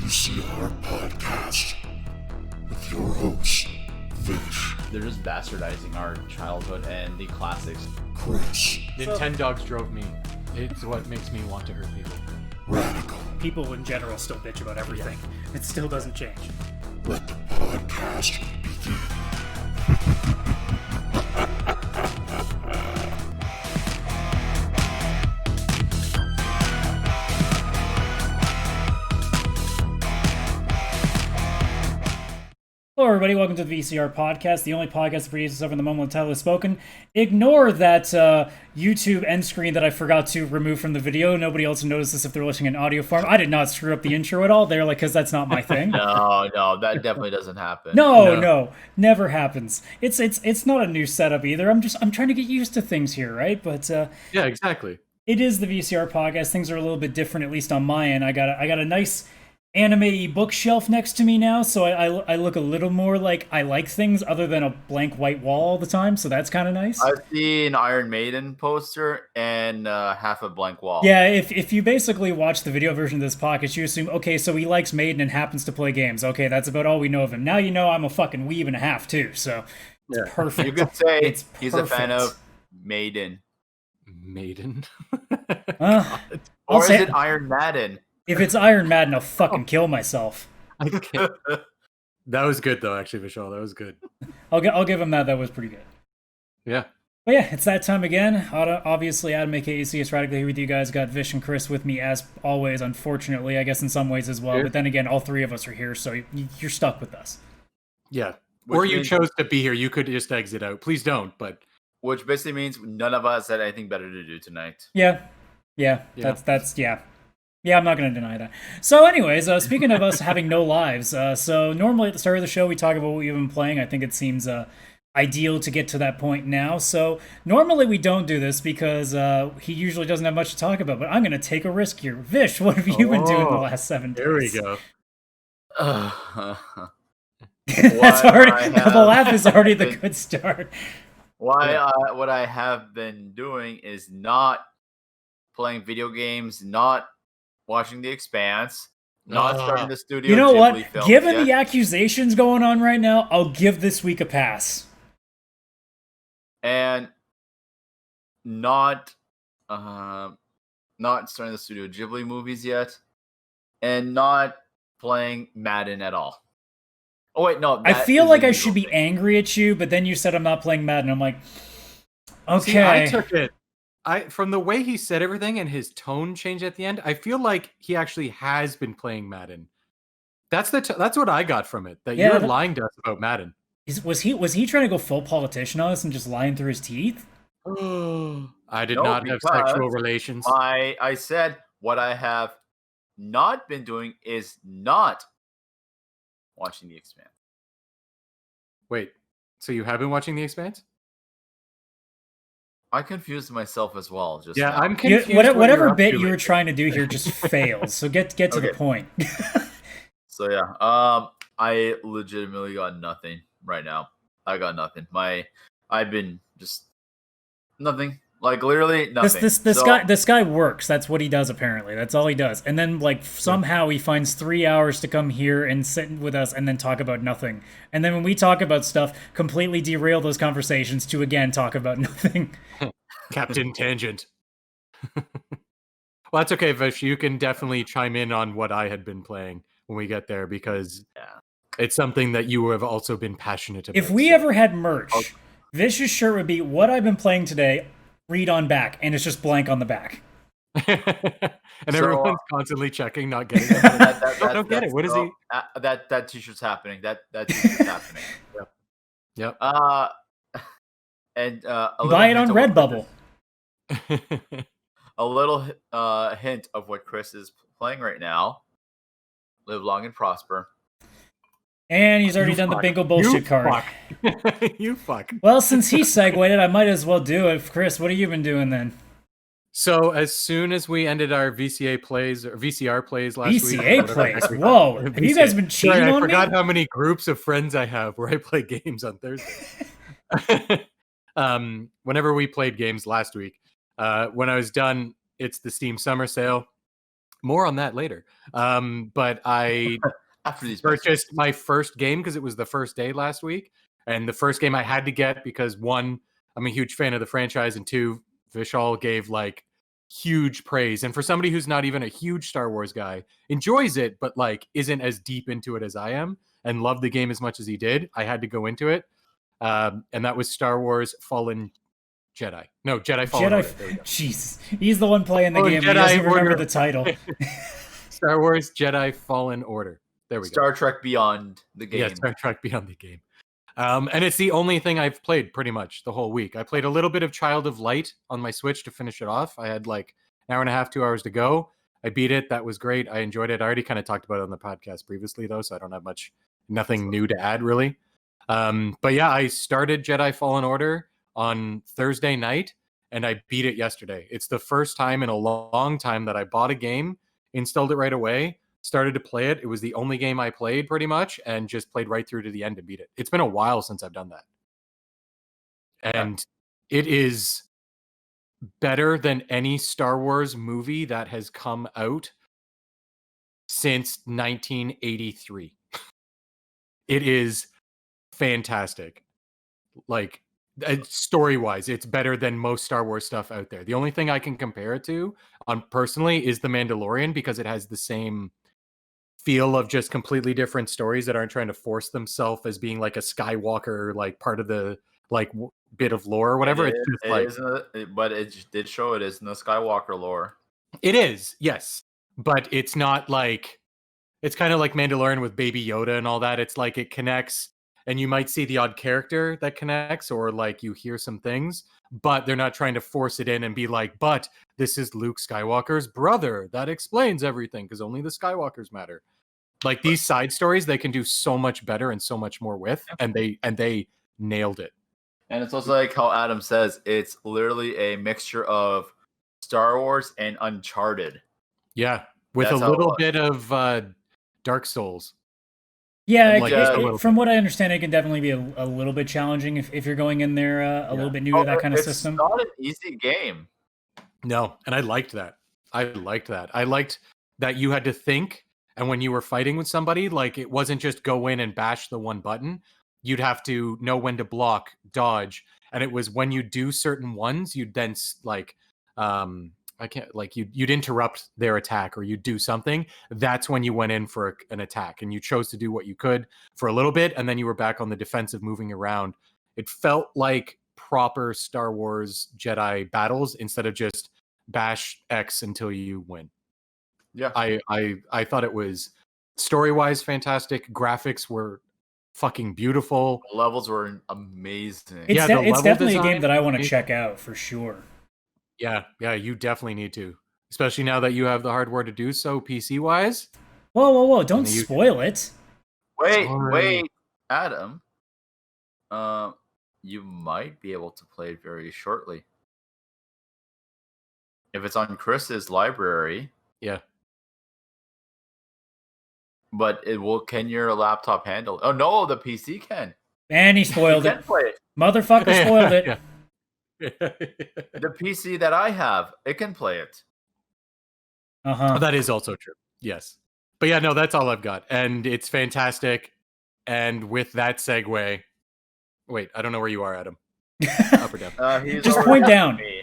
VCR Podcast with your host, Vish, They're just bastardizing our childhood and the classics. Chris, Nintendogs drove me. It's what makes me want to hurt people. Radical. People in general still bitch about everything. It still doesn't change. Let the podcast begin. Hello, everybody. Welcome to the VCR Podcast, the only podcast that produces stuff in the moment when the title is spoken. Ignore that YouTube end screen that I forgot to remove from the video. Nobody else noticed this if they're listening in audio form. I did not screw up the intro at all. They're like, because that's not my thing. No, that definitely doesn't happen. No, never happens. It's not a new setup either. I'm trying to get used to things here, right? But Yeah, exactly. it is the VCR Podcast. Things are a little bit different, at least on my end. I got a nice anime bookshelf next to me now, so I look a little more like I like things other than a blank white wall all the time, so that's kind of nice. I see an Iron Maiden poster and half a blank wall. Yeah, if you basically watch the video version of this podcast, you assume, okay, so he likes Maiden and happens to play games. Okay, that's about all we know of him. Now you know I'm a fucking weeb and a half, too, so it's perfect. You could say It's he's a fan perfect. of Maiden. Maiden. I'll Or is say, it Iron Madden? if it's Iron Madden, I'll fucking kill myself. I can't. That was good though, actually, Vishal. That was good. I'll give him that. That was pretty good. Yeah. But yeah, it's that time again. Obviously, Adam, aka CS Radical, here with you guys. Got Vish and Chris with me as always, unfortunately, I guess in some ways as well. Here. But then again, all three of us are here, so you're stuck with us. Yeah. Which Or you means- chose to be here. You could just exit out. Please don't, but Which basically means none of us had anything better to do tonight. Yeah. Yeah. That's Yeah, I'm not going to deny that. So anyways, speaking of us having no lives, so normally at the start of the show, we talk about what we've been playing. I think it seems ideal to get to that point now. So normally we don't do this because he usually doesn't have much to talk about, but I'm going to take a risk here. Vish, what have you been doing the last 7 days? there we go. That's What already, I the have laugh is already the been- good start. What I have been doing is not playing video games, not watching The Expanse, not starting the studio. You know Ghibli what? films Given yet. the accusations going on right now, I'll give this week a pass. And not starting the Studio Ghibli movies yet, and not playing Madden at all. Oh wait, no. I that feel is like a I legal should be thing. angry at you, but then you said I'm not playing Madden. I'm like, okay. See, I took it. From the way he said everything and his tone changed at the end, I feel like he actually has been playing Madden. That's that's what I got from it. That Yeah, you're that- lying to us about Madden. Was he trying to go full politician on us and just lying through his teeth? I did No, not have because sexual relations. I said what I have not been doing is not watching The Expanse. Wait, so you have been watching The Expanse? I confused myself as well. Just Yeah, now. I'm You- confused. whatever what bit you're you were up to. trying to do here just fails. So get to the Okay. point. So yeah, I legitimately got nothing right now. I got nothing. I've been just nothing. Like literally nothing. This guy works. That's what he does apparently. That's all he does. And then like somehow he finds 3 hours to come here and sit with us and then talk about nothing. And then when we talk about stuff, completely derail those conversations to again talk about nothing. Captain Tangent. Well, that's okay, Vish. You can definitely chime in on what I had been playing when we get there because Yeah. it's something that you have also been passionate about. If we so- ever had merch, Okay. Vish's shirt would be what I've been playing today, read on back, and it's just blank on the back. and So, everyone's constantly checking, not getting it. I don't get it. What is he? That t-shirt's happening. That t-shirt's happening. Yep. And a little Buy it on hint of what Redbubble. a little hint of what Chris is playing right now. Live long and prosper. And he's already You done the fuck. bingo bullshit You card. fuck. You fuck. Well, since he segued it, I might as well do it. Chris, what have you been doing then? So as soon as we ended our VCR plays last week, VCA plays? Whoa. Have you guys been cheating Sorry, I on me? forgot how many groups of friends I have where I play games on Thursday. Whenever we played games last week, when I was done, it's the Steam Summer Sale. more on that later. But I After these purchased my first game because it was the first day last week, and the first game I had to get because one, I'm a huge fan of the franchise, and two, Vishal gave like huge praise. And for somebody who's not even a huge Star Wars guy, enjoys it, but like isn't as deep into it as I am, and loved the game as much as he did, I had to go into it. And that was Star Wars Fallen Jedi. No, Jedi Fallen Order. There we go. Jesus, he's the one playing the Oh, game. He Jedi doesn't remember Order. the title. Star Wars Jedi Fallen Order. There we go. Star Trek Beyond the game. Yeah, Star Trek Beyond the game. And it's the only thing I've played pretty much the whole week. I played a little bit of Child of Light on my Switch to finish it off. I had like an hour and a half, 2 hours to go. I beat it. That was great. I enjoyed it. I already kind of talked about it on the podcast previously, though, so I don't have nothing new to add, really. But yeah, I started Jedi Fallen Order on Thursday night, and I beat it yesterday. It's the first time in a long time that I bought a game, installed it right away, started to play it. It was the only game I played pretty much, and just played right through to the end to beat it. It's been a while since I've done that. And it is better than any Star Wars movie that has come out since 1983. It is fantastic. Like, story-wise, it's better than most Star Wars stuff out there. The only thing I can compare it to, personally, is The Mandalorian, because it has the same feel of just completely different stories that aren't trying to force themselves as being like a Skywalker, like part of the like bit of lore or whatever. It's just like, but it did show it is in the Skywalker lore. It is, yes, but it's not like, it's kind of like Mandalorian with Baby Yoda and all that. It's like it connects, and you might see the odd character that connects, or like you hear some things, but they're not trying to force it in and be like, but this is Luke Skywalker's brother. That explains everything because only the Skywalkers matter. Like these side stories, they can do so much better and so much more with, and they nailed it. And it's also like how Adam says, it's literally a mixture of Star Wars and Uncharted. Yeah, with That's a how little bit of Dark Souls. Yeah, Like, from what I understand, it can definitely be a little bit challenging if you're going in there a little bit new to that kind of system. It's not an easy game. No, and I liked that. I liked that you had to think, and when you were fighting with somebody, like it wasn't just go in and bash the one button. You'd have to know when to block, dodge, and it was when you do certain ones, you'd then like, you'd interrupt their attack, or you'd do something. That's when you went in for an attack, and you chose to do what you could for a little bit, and then you were back on the defensive, moving around. It felt like proper Star Wars Jedi battles instead of just bash X until you win. Yeah, I thought it was story-wise fantastic. Graphics were fucking beautiful. the levels were amazing. It's, Yeah, the it's level definitely a design game that I want to is- check out for sure. Yeah, you definitely need to, especially now that you have the hardware to do so PC-wise. Whoa! Don't you- spoil it. Wait, Adam. You might be able to play it very shortly. If it's on Chris's library, Yeah. but can your laptop handle? Oh no, the PC can. And he spoiled You it. can play it. Motherfucker spoiled it. Yeah. The PC that I have, it can play it. Uh-huh. That is also true. Yes. But yeah, no, that's all I've got. And it's fantastic. And with that segue, wait, I don't know where you are, Adam. Up or down? He's Just over point here down. with me.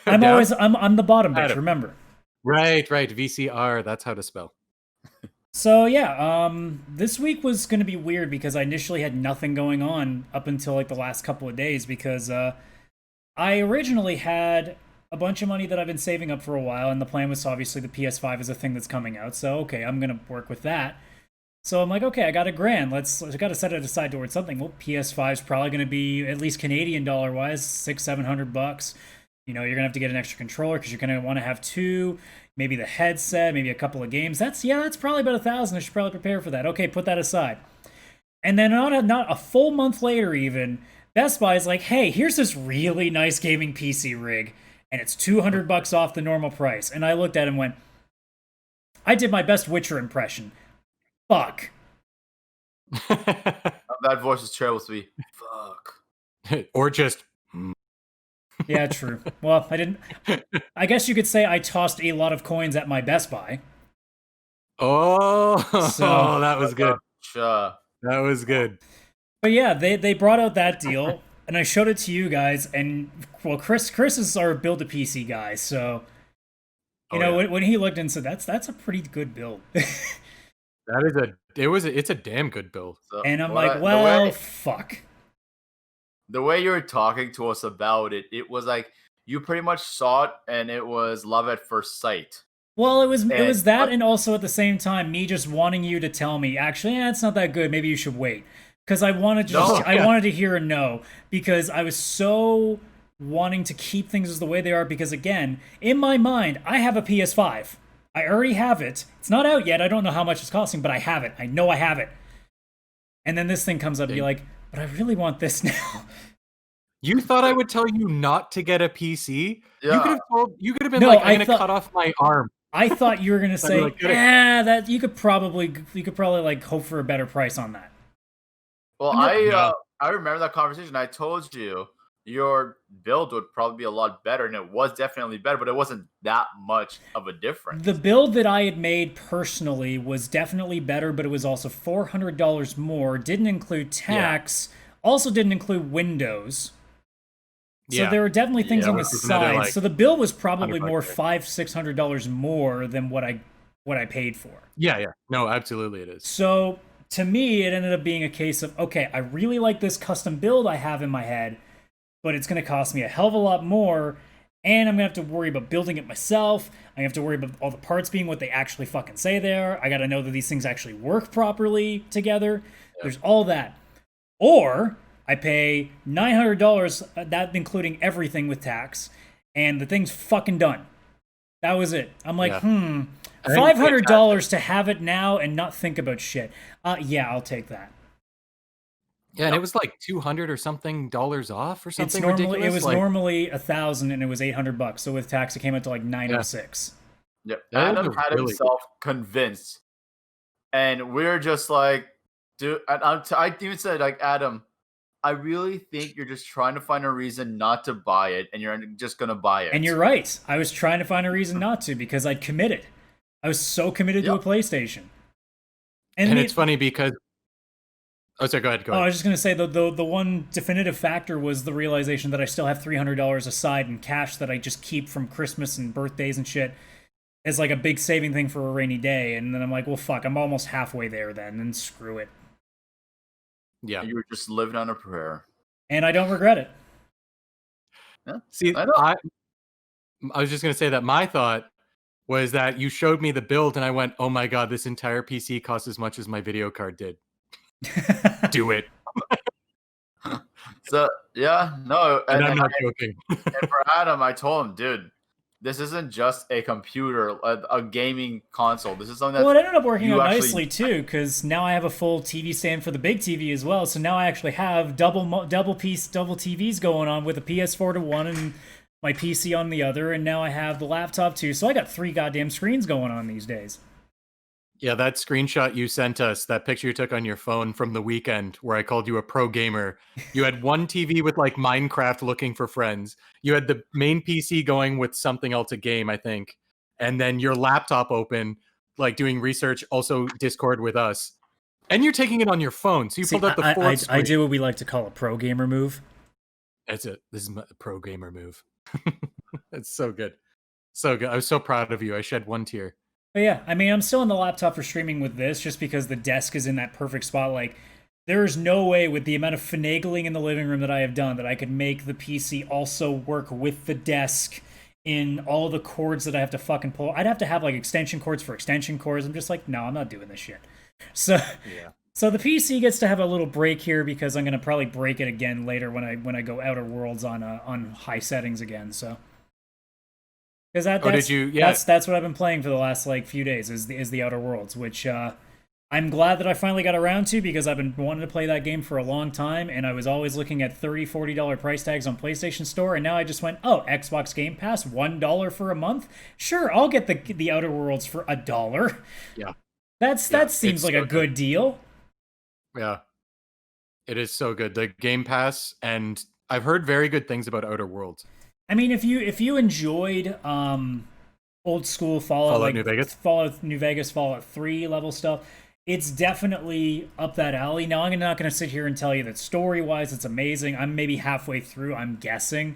I'm the bottom bitch, Adam. remember. Right. VCR, that's how to spell. So yeah, this week was going to be weird because I initially had nothing going on up until like the last couple of days because I originally had a bunch of money that I've been saving up for a while, and the plan was obviously the PS5 is a thing that's coming out. So okay, I'm gonna work with that. So I'm like, okay, I got $1,000. I got to set it aside towards something. Well, PS5 is probably going to be, at least Canadian dollar wise, $600-700. You know, you're gonna have to get an extra controller because you're gonna want to have two, maybe the headset, maybe a couple of games. That's probably about $1,000. I should probably prepare for that. Okay, put that aside. And then not a full month later, even Best Buy is like, hey, here's this really nice gaming PC rig, and it's $200 off the normal price. And I looked at it and went, I did my best Witcher impression. Fuck. That voice is terrible to me. Fuck. Or just Yeah, true. Well, I didn't. I guess you could say I tossed a lot of coins at my Best Buy. Oh, So, that was good. Uh, That was good. but yeah, they brought out that deal, and I showed it to you guys. And well, Chris is our build a PC guy, so you know when he looked and said that's a pretty good build, That is it's a damn good build. so and I'm what like, I- well, fuck. the way you were talking to us about it, it was like you pretty much saw it, and it was love at first sight. Well, it was that, but- and also at the same time, me just wanting you to tell me, actually, it's not that good. Maybe you should wait, because I wanted to I wanted to hear a no, because I was so wanting to keep things as the way they are. Because again, in my mind, I have a PS5. I already have it. It's not out yet. I don't know how much it's costing, but I have it. I know I have it. And then this thing comes up and be like, but I really want this now. You thought I would tell you not to get a PC? Yeah. You could have been No, like, I I'm gonna thought- cut off my arm. I thought you were gonna say, like, get it. that you could probably like hope for a better price on that. Well, Yeah. I remember that conversation. I told you your build would probably be a lot better, and it was definitely better, but it wasn't that much of a difference. The build that I had made personally was definitely better, but it was also $400 more. Didn't include tax. Also didn't include Windows. So Yeah. there were definitely things Yeah, on the which was another, side. like, So the bill was probably $100 more there. $500-600 more than what I paid for. Yeah. No, absolutely it is. So to me, it ended up being a case of, okay, I really like this custom build I have in my head, but it's going to cost me a hell of a lot more, and I'm going to have to worry about building it myself. I have to worry about all the parts being what they actually fucking say they are. I got to know that these things actually work properly together. There's all that. Or I pay $900, that including everything with tax, and the thing's fucking done. That was it. I'm like, Yeah. I think $500 to have it now and not think about shit. Yeah, I'll take that. Yeah, and it was like $200 or something dollars off or something It's normally ridiculous. it was like, normally $1,000 and it was $800. So with tax, it came out to like $906. Yeah, That Adam was had really himself convinced, and we're just like, dude. And I even said, like, Adam, I really think you're just trying to find a reason not to buy it, and you're just gonna buy it. And you're right. I was trying to find a reason not to because I'd committed. I was so committed to a Yep. PlayStation. and it's funny because. Oh, sorry. Go ahead. I was just gonna say the one definitive factor was the realization that I still have $300 aside in cash that I just keep from Christmas and birthdays and shit as like a big saving thing for a rainy day. And then I'm like, well, fuck, I'm almost halfway there then, and screw it. Yeah. You were just living on a prayer. And I don't regret it. See, I know. I was just gonna say that my thought was that you showed me the build and I went, "Oh my god, this entire PC costs as much as my video card did." Do it. So yeah, no, And I'm and not joking. for Adam, I told him, dude, this isn't just a computer, a gaming console. This is something that Well, it ended up working you out actually- nicely too, because now I have a full TV stand for the big TV as well. So now I actually have double TVs going on with a PS4 to one and my PC on the other, and now I have the laptop too. So I got 3 goddamn screens going on these days. Yeah, that screenshot you sent us, that picture you took on your phone from the weekend where I called you a pro gamer. You had one TV with like Minecraft looking for friends. You had the main PC going with something else, a game, I think. And then your laptop open, like doing research, also Discord with us. And you're taking it on your phone. So you pulled out the fourth I screen. do what we like to call a pro gamer move. That's it. This is my pro gamer move. It's so good. So good. I was so proud of you. I shed one tear. But yeah, I mean, I'm still on the laptop for streaming with this just because the desk is in that perfect spot. Like, there is no way with the amount of finagling in the living room that I have done that I could make the PC also work with the desk in all the cords that I have to fucking pull. I'd have to have like extension cords for extension cords. I'm just like, no, I'm not doing this shit. So, Yeah. so the PC gets to have a little break here because I'm gonna probably break it again later when I go Outer Worlds on high settings again. So. Because that's what I've been playing for the last like few days is the Outer Worlds, which I'm glad that I finally got around to because I've been wanting to play that game for a long time, and I was always looking at $30-40 price tags on PlayStation Store, and now I just went, oh, Xbox Game Pass, $1 for a month. Sure, I'll get the Outer Worlds for $1. Yeah. That seems it's like so a good deal. Yeah. It is so good. The Game Pass, and I've heard very good things about Outer Worlds. I mean, if you enjoyed old school Fallout, like New Vegas? Fallout New Vegas, Fallout 3 level stuff, it's definitely up that alley. Now, I'm not going to sit here and tell you that story-wise it's amazing. I'm maybe halfway through, I'm guessing.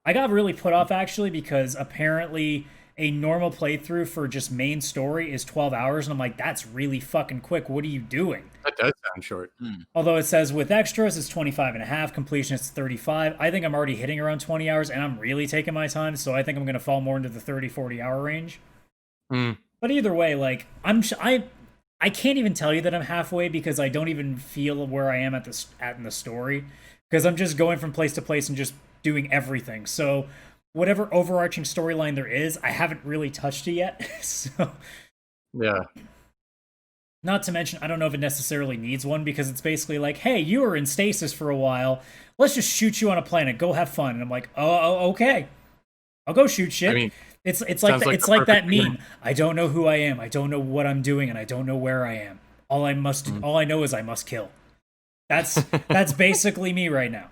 I got really put off, actually, because apparently a normal playthrough for just main story is 12 hours, and I'm like, that's really fucking quick. What are you doing? That does sound short. Although it says with extras, it's 25 and a half, completion is 35. I think I'm already hitting around 20 hours, and I'm really taking my time, so I think I'm going to fall more into the 30, 40 hour range. But either way, like, I can't even tell you that I'm halfway because I don't even feel where I am at in the story, because I'm just going from place to place and just doing everything. So whatever overarching storyline there is, I haven't really touched it yet. So Yeah. not to mention, I don't know if it necessarily needs one, because it's basically like, hey, you were in stasis for a while. Let's just shoot you on a planet. Go have fun. And I'm like, oh okay. I'll go shoot shit. I mean, it's like sounds like it's the like that perfect meme. I don't know who I am. I don't know what I'm doing, and I don't know where I am. All I know is I must kill. That's basically me right now.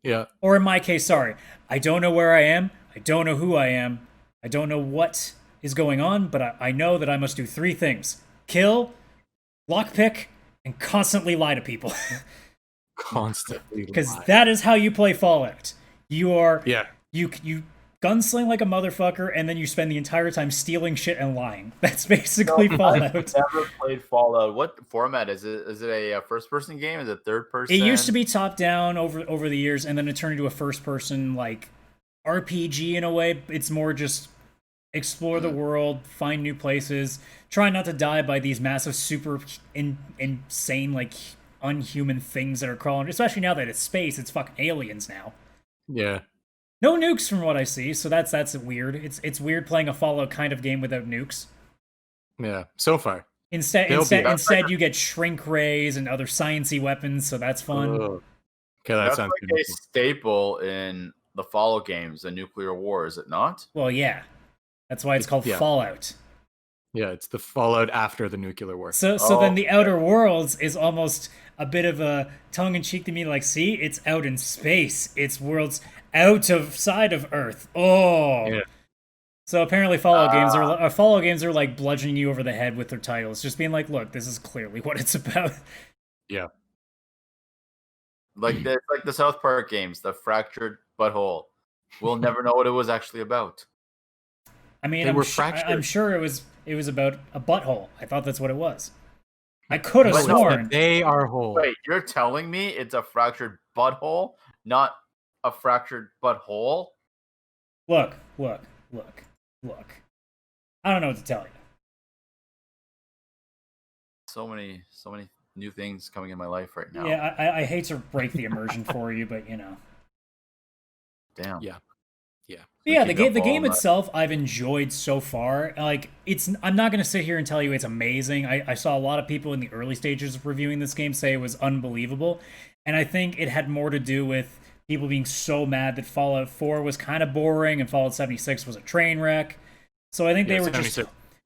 Yeah. Or in my case, sorry, I don't know where I am. I don't know who I am. I don't know what is going on, but I know that I must do 3 things: kill, lockpick, and constantly lie to people. Constantly. Because that is how you play Fallout. You are Yeah. you gunsling like a motherfucker, and then you spend the entire time stealing shit and lying. That's basically Fallout. I've never played Fallout. What format is it? Is it a first-person game? Is it third person? It used to be top down over the years, and then it turned into a first person like RPG in a way. It's more just explore the world, find new places, try not to die by these massive, super insane, like unhuman things that are crawling. Especially now that it's space, it's fucking aliens now. Yeah. No nukes from what I see, so that's weird. It's weird playing a Fallout kind of game without nukes. Yeah. So far. Instead, They'll be- you get shrink rays and other sciencey weapons, so that's fun. Ugh. Okay, that That's sounds like good. a staple in the Fallout games, the nuclear war, is it not? Well, yeah, that's why it's called Yeah. Fallout. Yeah, it's the Fallout after the nuclear war. So then the Outer Worlds is almost a bit of a tongue-in-cheek to me, like, see, it's out in space. It's worlds outside of Earth. Oh. Yeah. So apparently Fallout games are like bludgeoning you over the head with their titles, just being like, look, this is clearly what it's about. Yeah. Like the South Park games, the fractured butthole. We'll never know what it was actually about. I mean, They were fractured. I'm sure it was about a butthole. I thought that's what it was. I could have But no, sworn. They are whole. Wait, you're telling me it's a fractured butthole, not a fractured butthole? Look. I don't know what to tell you. So many new things coming in my life right now. Yeah, I hate to break the immersion for you, but you know. Damn. Yeah. But yeah, Keep the up game all itself I've enjoyed so far. Like, I'm not gonna sit here and tell you it's amazing. I saw a lot of people in the early stages of reviewing this game say it was unbelievable, and I think it had more to do with people being so mad that Fallout 4 was kind of boring and Fallout 76 was a train wreck. So I think Yeah,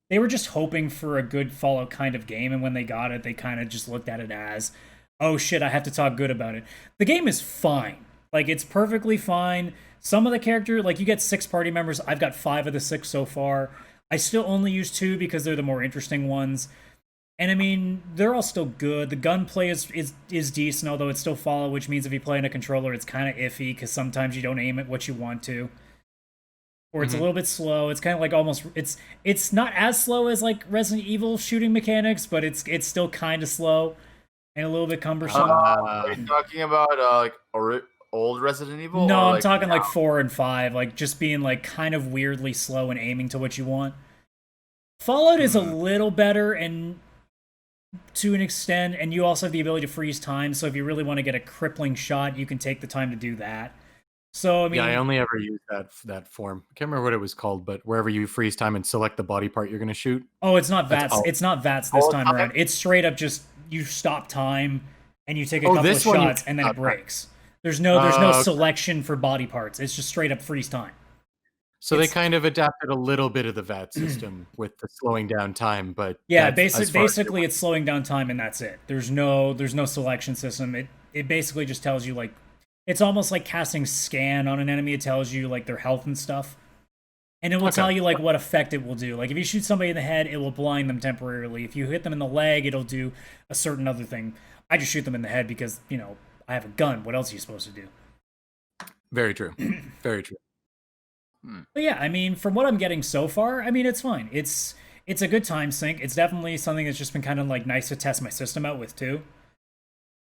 they were just hoping for a good Fallout kind of game, and when they got it, they kind of just looked at it as, oh shit, I have to talk good about it. The game is fine. Like, it's perfectly fine. Some of the character, like, you get 6 party members. I've got 5 of the 6 so far. I still only use 2 because they're the more interesting ones. And I mean, they're all still good. The gunplay is decent, although it's still Fallout, which means if you play on a controller, it's kind of iffy because sometimes you don't aim at what you want to. Or it's a little bit slow. It's kind of like almost it's not as slow as like Resident Evil shooting mechanics, but it's still kind of slow and a little bit cumbersome. Are you talking about old Resident Evil? No, or I'm talking like 4 and 5, like just being like kind of weirdly slow and aiming to what you want. Fallout is a little better and to an extent, and you also have the ability to freeze time, so if you really want to get a crippling shot, you can take the time to do that. So I mean, Yeah, I only ever used that form. I can't remember what it was called, but wherever you freeze time and select the body part you're going to shoot. oh, it's not That's VATS. all. It's not VATS this All time time? around. It's straight up just you stop time and you take a Oh, couple of this one you shots and then it stop time. breaks. There's no Okay. selection for body parts. It's just straight up freeze time. So they It's- kind of adapted a little bit of the VAT system with the slowing down time, but Yeah, that's as far as basically it's slowing down time and that's it. There's no selection system. It basically just tells you like It's almost like casting scan on an enemy. It tells you like their health and stuff. And it will Okay. tell you like what effect it will do. Like if you shoot somebody in the head, it will blind them temporarily. If you hit them in the leg, it'll do a certain other thing. I just shoot them in the head because, I have a gun. What else are you supposed to do? Very true. Very true. But yeah, I mean, from what I'm getting so far, I mean, it's fine. It's a good time sink. It's definitely something that's just been kind of like nice to test my system out with too.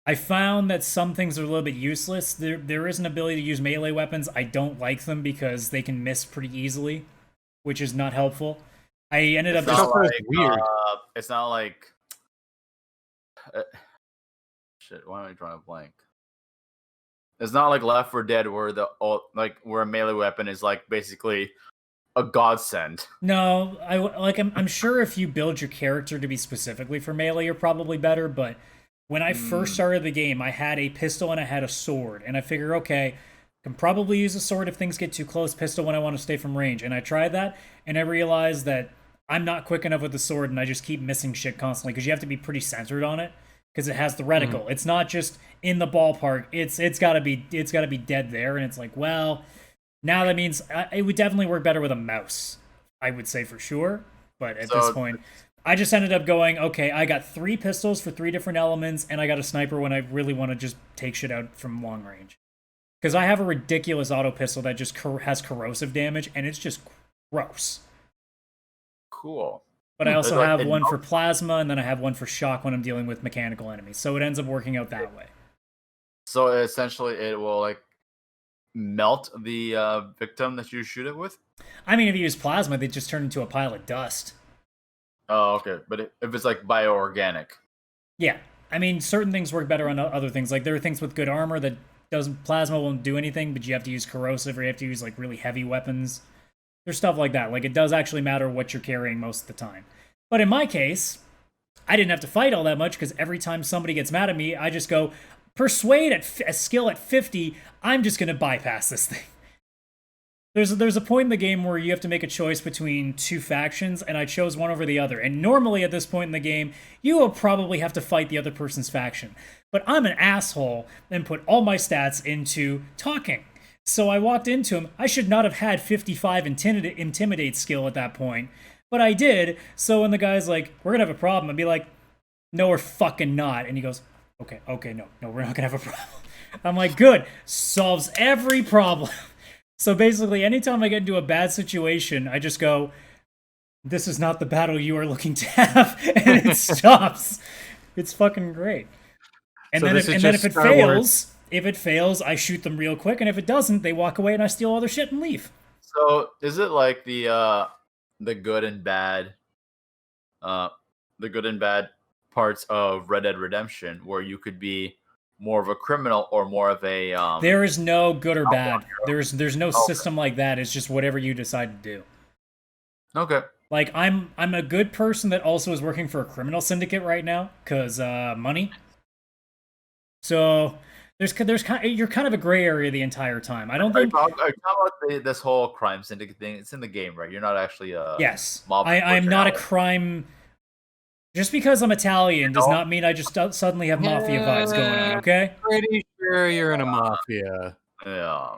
I found that some things are a little bit useless. There is an ability to use melee weapons. I don't like them because they can miss pretty easily, which is not helpful. I ended up It's just not like, weird. It's not like. Shit, why am I drawing a blank? It's not like Left 4 Dead where where a melee weapon is like basically a godsend. No, I'm sure if you build your character to be specifically for melee, you're probably better. But when I first started the game, I had a pistol and I had a sword, and I figure, okay, can probably use a sword if things get too close. Pistol when I want to stay from range, and I tried that, and I realized that I'm not quick enough with the sword, and I just keep missing shit constantly because you have to be pretty centered on it because it has the reticle. It's not just in the ballpark. It's gotta be dead there, and it's like, well. Now that means it would definitely work better with a mouse, I would say for sure. But at this point, I just ended up going, okay, I got 3 pistols for 3 different elements, and I got a sniper when I really want to just take shit out from long range. Because I have a ridiculous auto pistol that just has corrosive damage, and it's just gross. Cool. But I also have one for plasma, and then I have one for shock when I'm dealing with mechanical enemies. So it ends up working out that way. So essentially, it will like melt the victim that you shoot it with? I mean, if you use plasma, they just turn into a pile of dust. Oh, okay. But if it's like bioorganic. Yeah. I mean, certain things work better on other things. Like, there are things with good armor that plasma won't do anything, but you have to use corrosive or you have to use, like, really heavy weapons. There's stuff like that. Like, it does actually matter what you're carrying most of the time. But in my case, I didn't have to fight all that much because every time somebody gets mad at me, I just go, persuade at a skill at 50, I'm just going to bypass this thing. There's a point in the game where you have to make a choice between 2 factions, and I chose one over the other. And normally at this point in the game, you will probably have to fight the other person's faction. But I'm an asshole and put all my stats into talking. So I walked into him. I should not have had 55 intimidate skill at that point, but I did. So when the guy's like, we're going to have a problem, I'd be like, no, we're fucking not. And he goes, okay, no, we're not gonna have a problem. I'm like, good, solves every problem. So basically, anytime I get into a bad situation, I just go, this is not the battle you are looking to have, and it stops. It's fucking great. And So then this is if just it Star fails, I shoot them real quick, and if it doesn't, they walk away and I steal all their shit and leave. So is it like the good and bad parts of Red Dead Redemption where you could be more of a criminal or more of a There is no good or bad. There's no system like that. It's just whatever you decide to do. Okay. Like, I'm a good person that also is working for a criminal syndicate right now, cause money. So you're kind of a gray area the entire time. I don't think. Are you talking about this whole crime syndicate thing? It's in the game, right? You're not actually a Yes, mob. I'm not a crime. Just because I'm Italian does not mean I just suddenly have mafia vibes going on. Okay. Pretty sure you're in a mafia. Yeah.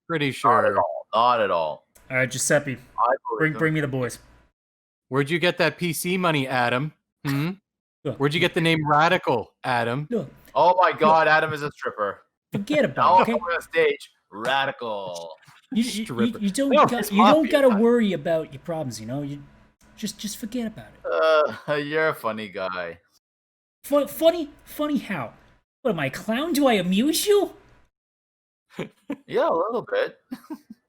Pretty Not sure. at all. Not at all. All right, Giuseppe, I believe bring me the boys. Where'd you get that PC money, Adam? Look, Where'd you get the name Radical, Adam? Look, Oh my God, Adam is a stripper. forget Now about it. Okay. up on the stage, radical. Stripper. You don't Oh, got, it's you don't mafia. gotta worry about your problems. You know, you just forget about it. You're a funny guy. Funny how? What am I, a clown? Do I amuse you? Yeah, a little bit.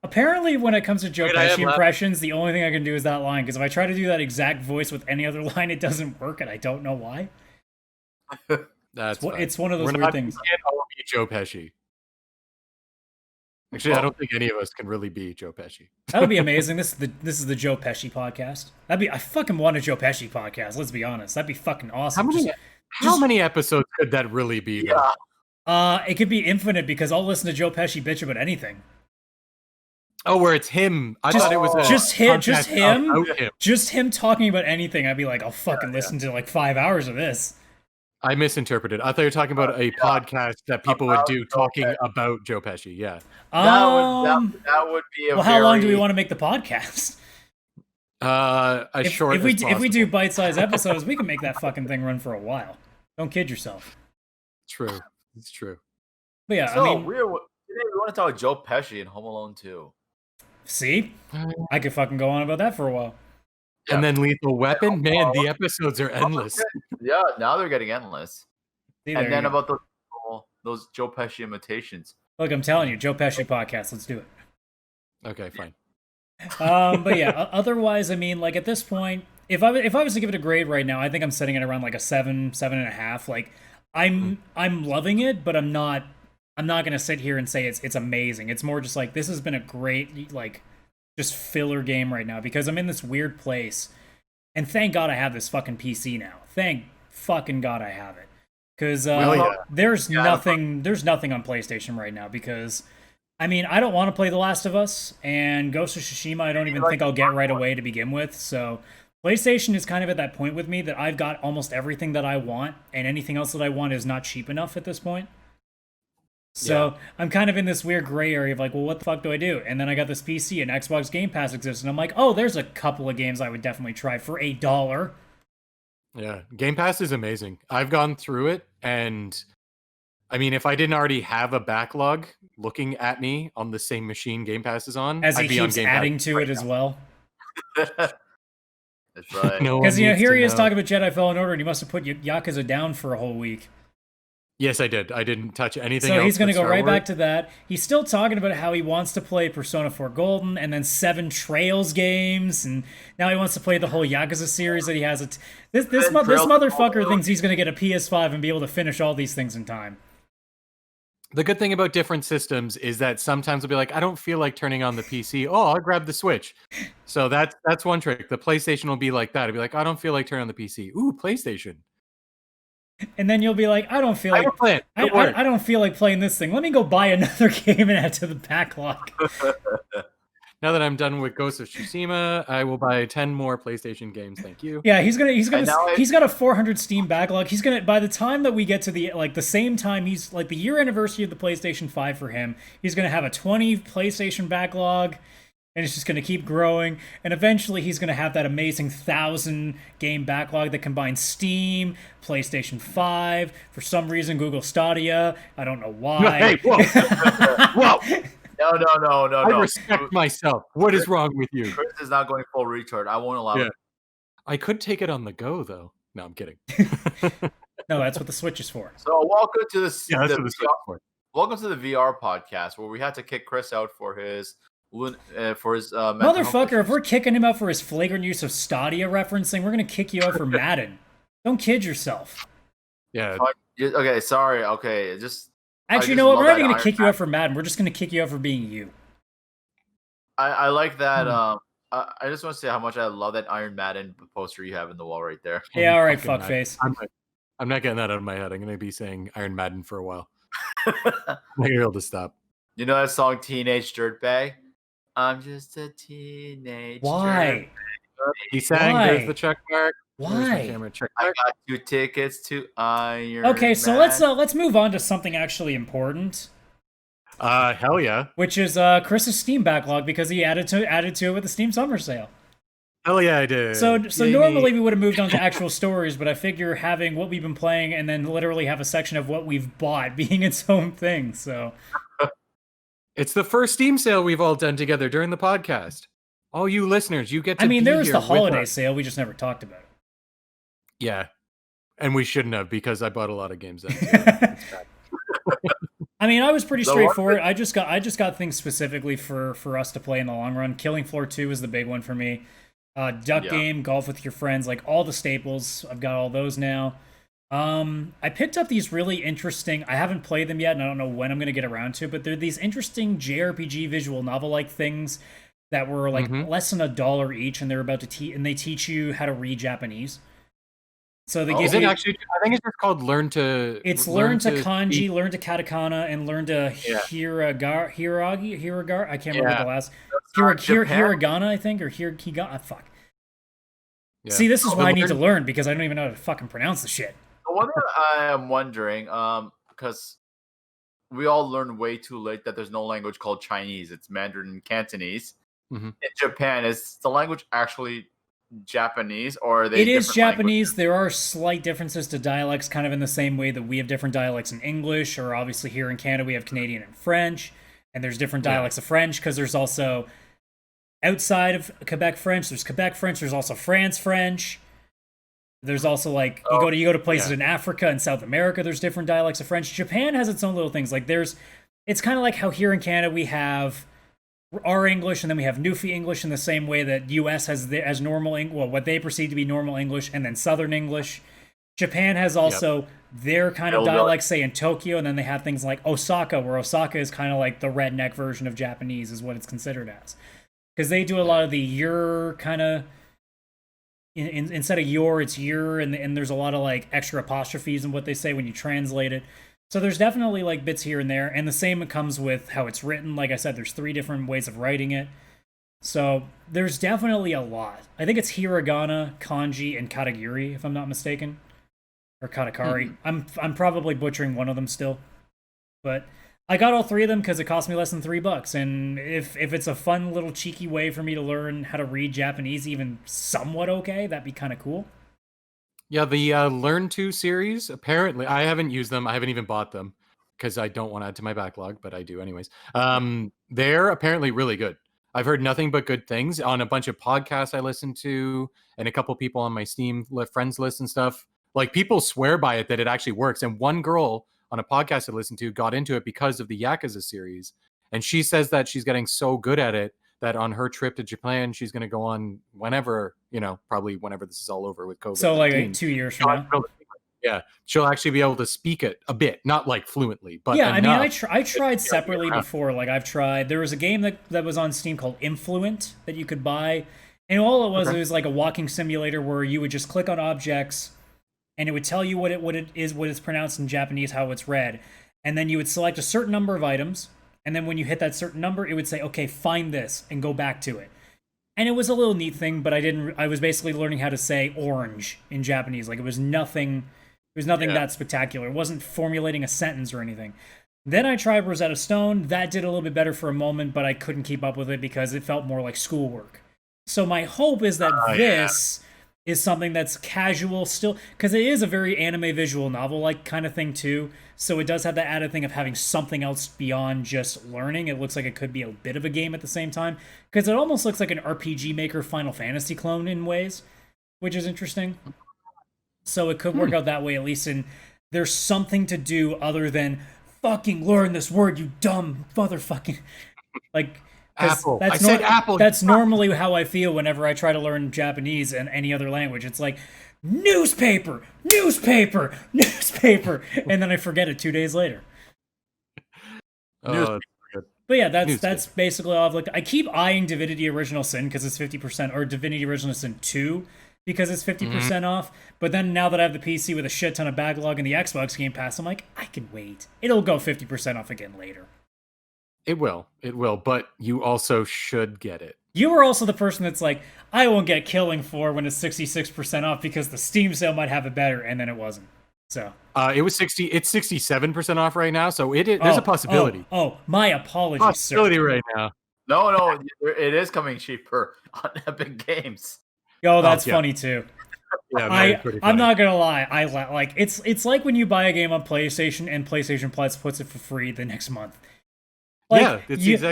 Apparently, when it comes to Joe Wait, I have Pesci left- impressions, the only thing I can do is that line. Because if I try to do that exact voice with any other line, it doesn't work, and I don't know why. That's fine. It's one of those We're weird not things. can't all be Joe Pesci. Actually, I don't think any of us can really be Joe Pesci. That would be amazing. This is the Joe Pesci podcast. I fucking want a Joe Pesci podcast. Let's be honest. That'd be fucking awesome. How many episodes could that really be? Though? Yeah. It could be infinite because I'll listen to Joe Pesci bitch about anything. Oh, where it's him. I thought it was Just podcast him. about him. Just him talking about anything. I'd be like, I'll fucking listen to like 5 hours of this. I misinterpreted. I thought you were talking about a podcast that people would do talking about Joe Pesci. Yeah. That would be a well, how long do we want to make the podcast? Short if as possible. if we do bite-sized episodes, we can make that fucking thing run for a while. Don't kid yourself. True. It's true. But yeah, So I mean, today we want to talk about Joe Pesci in Home Alone 2. see? I could fucking go on about that for a while. And then Lethal Weapon? Man, the episodes are endless. Yeah, now they're getting endless. See, And there then you go. about those Joe Pesci imitations. Look, I'm telling you, Joe Pesci podcast. Let's do it. Okay, fine. But yeah, otherwise, I mean, like at this point, if I was to give it a grade right now, I think I'm setting it around like a 7.5. Like I'm loving it, but I'm not gonna sit here and say it's amazing. It's more just like this has been a great like just filler game right now because I'm in this weird place, and thank God I have this fucking PC now. Thank fucking God I have it, because there's nothing on PlayStation right now because. I mean, I don't want to play The Last of Us, and Ghost of Tsushima I don't even think I'll get right away to begin with, so PlayStation is kind of at that point with me that I've got almost everything that I want, and anything else that I want is not cheap enough at this point. So I'm kind of in this weird gray area of like, well, what the fuck do I do? And then I got this PC, and Xbox Game Pass exists, and I'm like, oh, there's a couple of games I would definitely try for $1. Yeah, Game Pass is amazing. I've gone through it, and I mean, if I didn't already have a backlog looking at me on the same machine Game Pass is on, as he I'd be on keeps Game adding Pass to right it as now. well. That's right. No one Because needs here to he is know. talking about Jedi Fallen Order, and he must have put Yakuza down for a whole week. Yes, I did. I didn't touch anything So else. he's going to but go Star right Wars. back to that. He's still talking about how he wants to play Persona 4 Golden and then 7 Trails games, and now he wants to play the whole Yakuza series that he has. This motherfucker thinks he's going to get a PS5 and be able to finish all these things in time. The good thing about different systems is that sometimes I'll be like, I don't feel like turning on the PC. Oh, I'll grab the Switch. So that's one trick. The PlayStation will be like that. I'll be like, I don't feel like turning on the PC. Ooh, PlayStation. And then you'll be like, I don't feel like I don't feel like playing this thing. Let me go buy another game and add to the backlog. Now that I'm done with Ghost of Tsushima, I will buy 10 more PlayStation games. Thank you. Yeah, he's got a 400 Steam backlog. He's gonna by the time that we get to the same time he's like the year anniversary of the PlayStation 5 for him, he's gonna have a 20 PlayStation backlog, and it's just gonna keep growing. And eventually he's gonna have that amazing 1,000 game backlog that combines Steam, PlayStation 5, for some reason Google Stadia. I don't know why. Hey, whoa. Whoa. No. I respect myself. What is wrong with you? Chris is not going full retard. I won't allow it. I could take it on the go, though. No, I'm kidding. No, that's what the Switch is for. So welcome to this. Yeah, that's what the Switch is for. Welcome to the VR podcast, where we had to kick Chris out for his mental Motherfucker, health if we're kicking him out for his flagrant use of Stadia referencing, we're gonna kick you out for Madden. Don't kid yourself. Yeah. Okay, sorry. Okay, just. Actually, you know what? We're not even gonna kick you out for Madden. We're just gonna kick you out for being you. I like that. I just want to say how much I love that Iron Madden poster you have in the wall right there. Yeah, all right, Fucking fuckface. I'm not getting that out of my head. I'm gonna be saying Iron Madden for a while. I'm not gonna be able to stop. You know that song "Teenage Dirtbag"? I'm just a teenage. Why? He sang. Why? There's the check mark. Why? Where's my camera? Check I mark. got 2 tickets to Iron. Okay, so Man. let's move on to something actually important, Hell yeah. which is Chris's Steam backlog because he added to it with the Steam Summer Sale. Hell yeah, I did. So Yay normally me. we would have moved on to actual stories, but I figure having what we've been playing and then literally have a section of what we've bought being its own thing. So It's the first Steam sale we've all done together during the podcast. All you listeners, you get to I mean, be there was here the with holiday us. sale. We just never talked about it. Yeah. And we shouldn't have because I bought a lot of games then. Too. It's bad. I mean, I was pretty The straightforward. I just got things specifically for us to play in the long run. Killing Floor 2 is the big one for me. Duck Game, Golf with Your Friends, like all the staples. I've got all those now. I picked up these really interesting. I haven't played them yet, and I don't know when I'm going to get around to. But they're these interesting JRPG visual novel like things that were like less than $1 each, and they're about to and they teach you how to read Japanese. So they give Is it you, actually? I think it's just called Learn to. it's learn to kanji, learn to katakana, and learn to hiragana. I can't remember the last. Hiragana, I think, or hiragana. Fuck. Yeah. See, this is Oh, why I the need to learn- learn because I don't even know how to fucking pronounce the shit. one thing I am wondering, because we all learned way too late that there's no language called Chinese. It's Mandarin and Cantonese. Mhm. In Japan, is the language actually Japanese, or are they? It is different Japanese. languages? There are slight differences to dialects, kind of in the same way that we have different dialects in English, or obviously here in Canada we have Canadian and French, and there's different dialects of French because there's also outside of Quebec French. There's Quebec French. There's also France French. There's also like you go to places in Africa and South America. There's different dialects of French. Japan has its own little things. Like it's kind of like how here in Canada we have our English, and then we have Newfie English in the same way that U.S. has as normal what they perceive to be normal English, and then Southern English. Japan has also their kind of dialect, say in Tokyo, and then they have things like Osaka, where Osaka is kind of like the redneck version of Japanese, is what it's considered as, because they do a lot of the your kind of. Instead of your, it's your, and there's a lot of like extra apostrophes in what they say when you translate it. So there's definitely like bits here and there, and the same comes with how it's written. Like I said, there's 3 different ways of writing it. So there's definitely a lot. I think it's hiragana, kanji, and katagiri, if I'm not mistaken, or katakari. I'm probably butchering one of them still, but I got all 3 of them because it cost me less than $3. And if it's a fun little cheeky way for me to learn how to read Japanese, even somewhat okay, that'd be kind of cool. Yeah, the Learn To series, apparently, I haven't used them. I haven't even bought them because I don't want to add to my backlog, but I do anyways. They're apparently really good. I've heard nothing but good things on a bunch of podcasts I listen to and a couple people on my Steam friends list and stuff. Like, people swear by it that it actually works. And one girl on a podcast I listened to got into it because of the Yakuza series. And she says that she's getting so good at it that on her trip to Japan, she's going to go on whenever, probably whenever this is all over with COVID. So like 2 years from now. Yeah, she'll actually be able to speak it a bit, not like fluently, but yeah. enough. I mean, I tried separately before. Like I've tried. There was a game that was on Steam called Influent that you could buy, and all it was like a walking simulator where you would just click on objects, and it would tell you what it's pronounced in Japanese, how it's read, and then you would select a certain number of items. And then when you hit that certain number, it would say, okay, find this and go back to it. And it was a little neat thing, but I was basically learning how to say orange in Japanese. Like it was nothing that spectacular. It wasn't formulating a sentence or anything. Then I tried Rosetta Stone. That did a little bit better for a moment, but I couldn't keep up with it because it felt more like schoolwork. So my hope is that this is something that's casual still, because it is a very anime visual novel like kind of thing too. So it does have that added thing of having something else beyond just learning. It looks like it could be a bit of a game at the same time, because it almost looks like an RPG Maker Final Fantasy clone in ways, which is interesting. So it could work out that way at least, and there's something to do other than fucking learn this word, you dumb motherfucking like. Apple. That's apple. That's normally how I feel whenever I try to learn Japanese and any other language. It's like newspaper, newspaper, newspaper, and then I forget it 2 days later. But yeah, that's basically all I've looked. I keep eyeing Divinity Original Sin because it's 50%, or Divinity Original Sin 2 because it's 50% off. But then now that I have the PC with a shit ton of backlog and the Xbox Game Pass, I'm like, I can wait. It'll go 50% off again later. It will, but you also should get it. You were also the person that's like, I won't get Killing Floor when it's 66% off because the Steam sale might have it better, and then it wasn't. So it was 60. It's 67% off right now, so there's a possibility. My apologies, possibility sir. right now. No, it is coming cheaper on Epic Games. Yo, that's funny too. Yeah, I'm not gonna lie. I like it's like when you buy a game on PlayStation and PlayStation Plus puts it for free the next month. Like,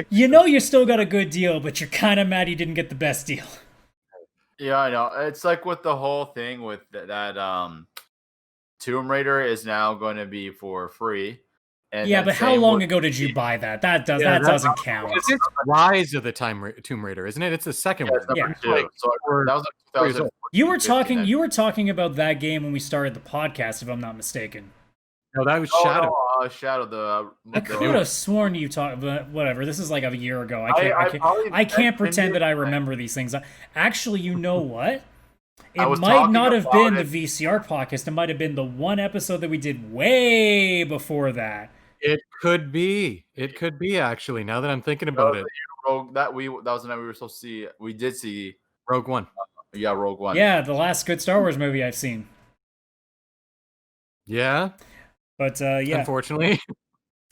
you know you still got a good deal, but you're kind of mad you didn't get the best deal. Yeah, I know. It's like with the whole thing with that Tomb Raider is now going to be for free. And yeah, but how long ago did you buy that? That doesn't count. It's Rise of the Tomb Raider, isn't it? It's the second one. Yeah. So that was like 2000. You were talking about that game when we started the podcast, if I'm not mistaken. No, that was Shadow. Shadow. I could have sworn you talked, but whatever. This is like a year ago. I can't pretend that I remember these things. Actually, you know what? It might not have been the VCR podcast. It might have been the one episode that we did way before that. It could be. It could be, actually, now that I'm thinking about it. That was the night we were supposed to see. We did see Rogue One. Yeah, Rogue One. Yeah, the last good Star Wars movie I've seen. Yeah, But yeah, unfortunately.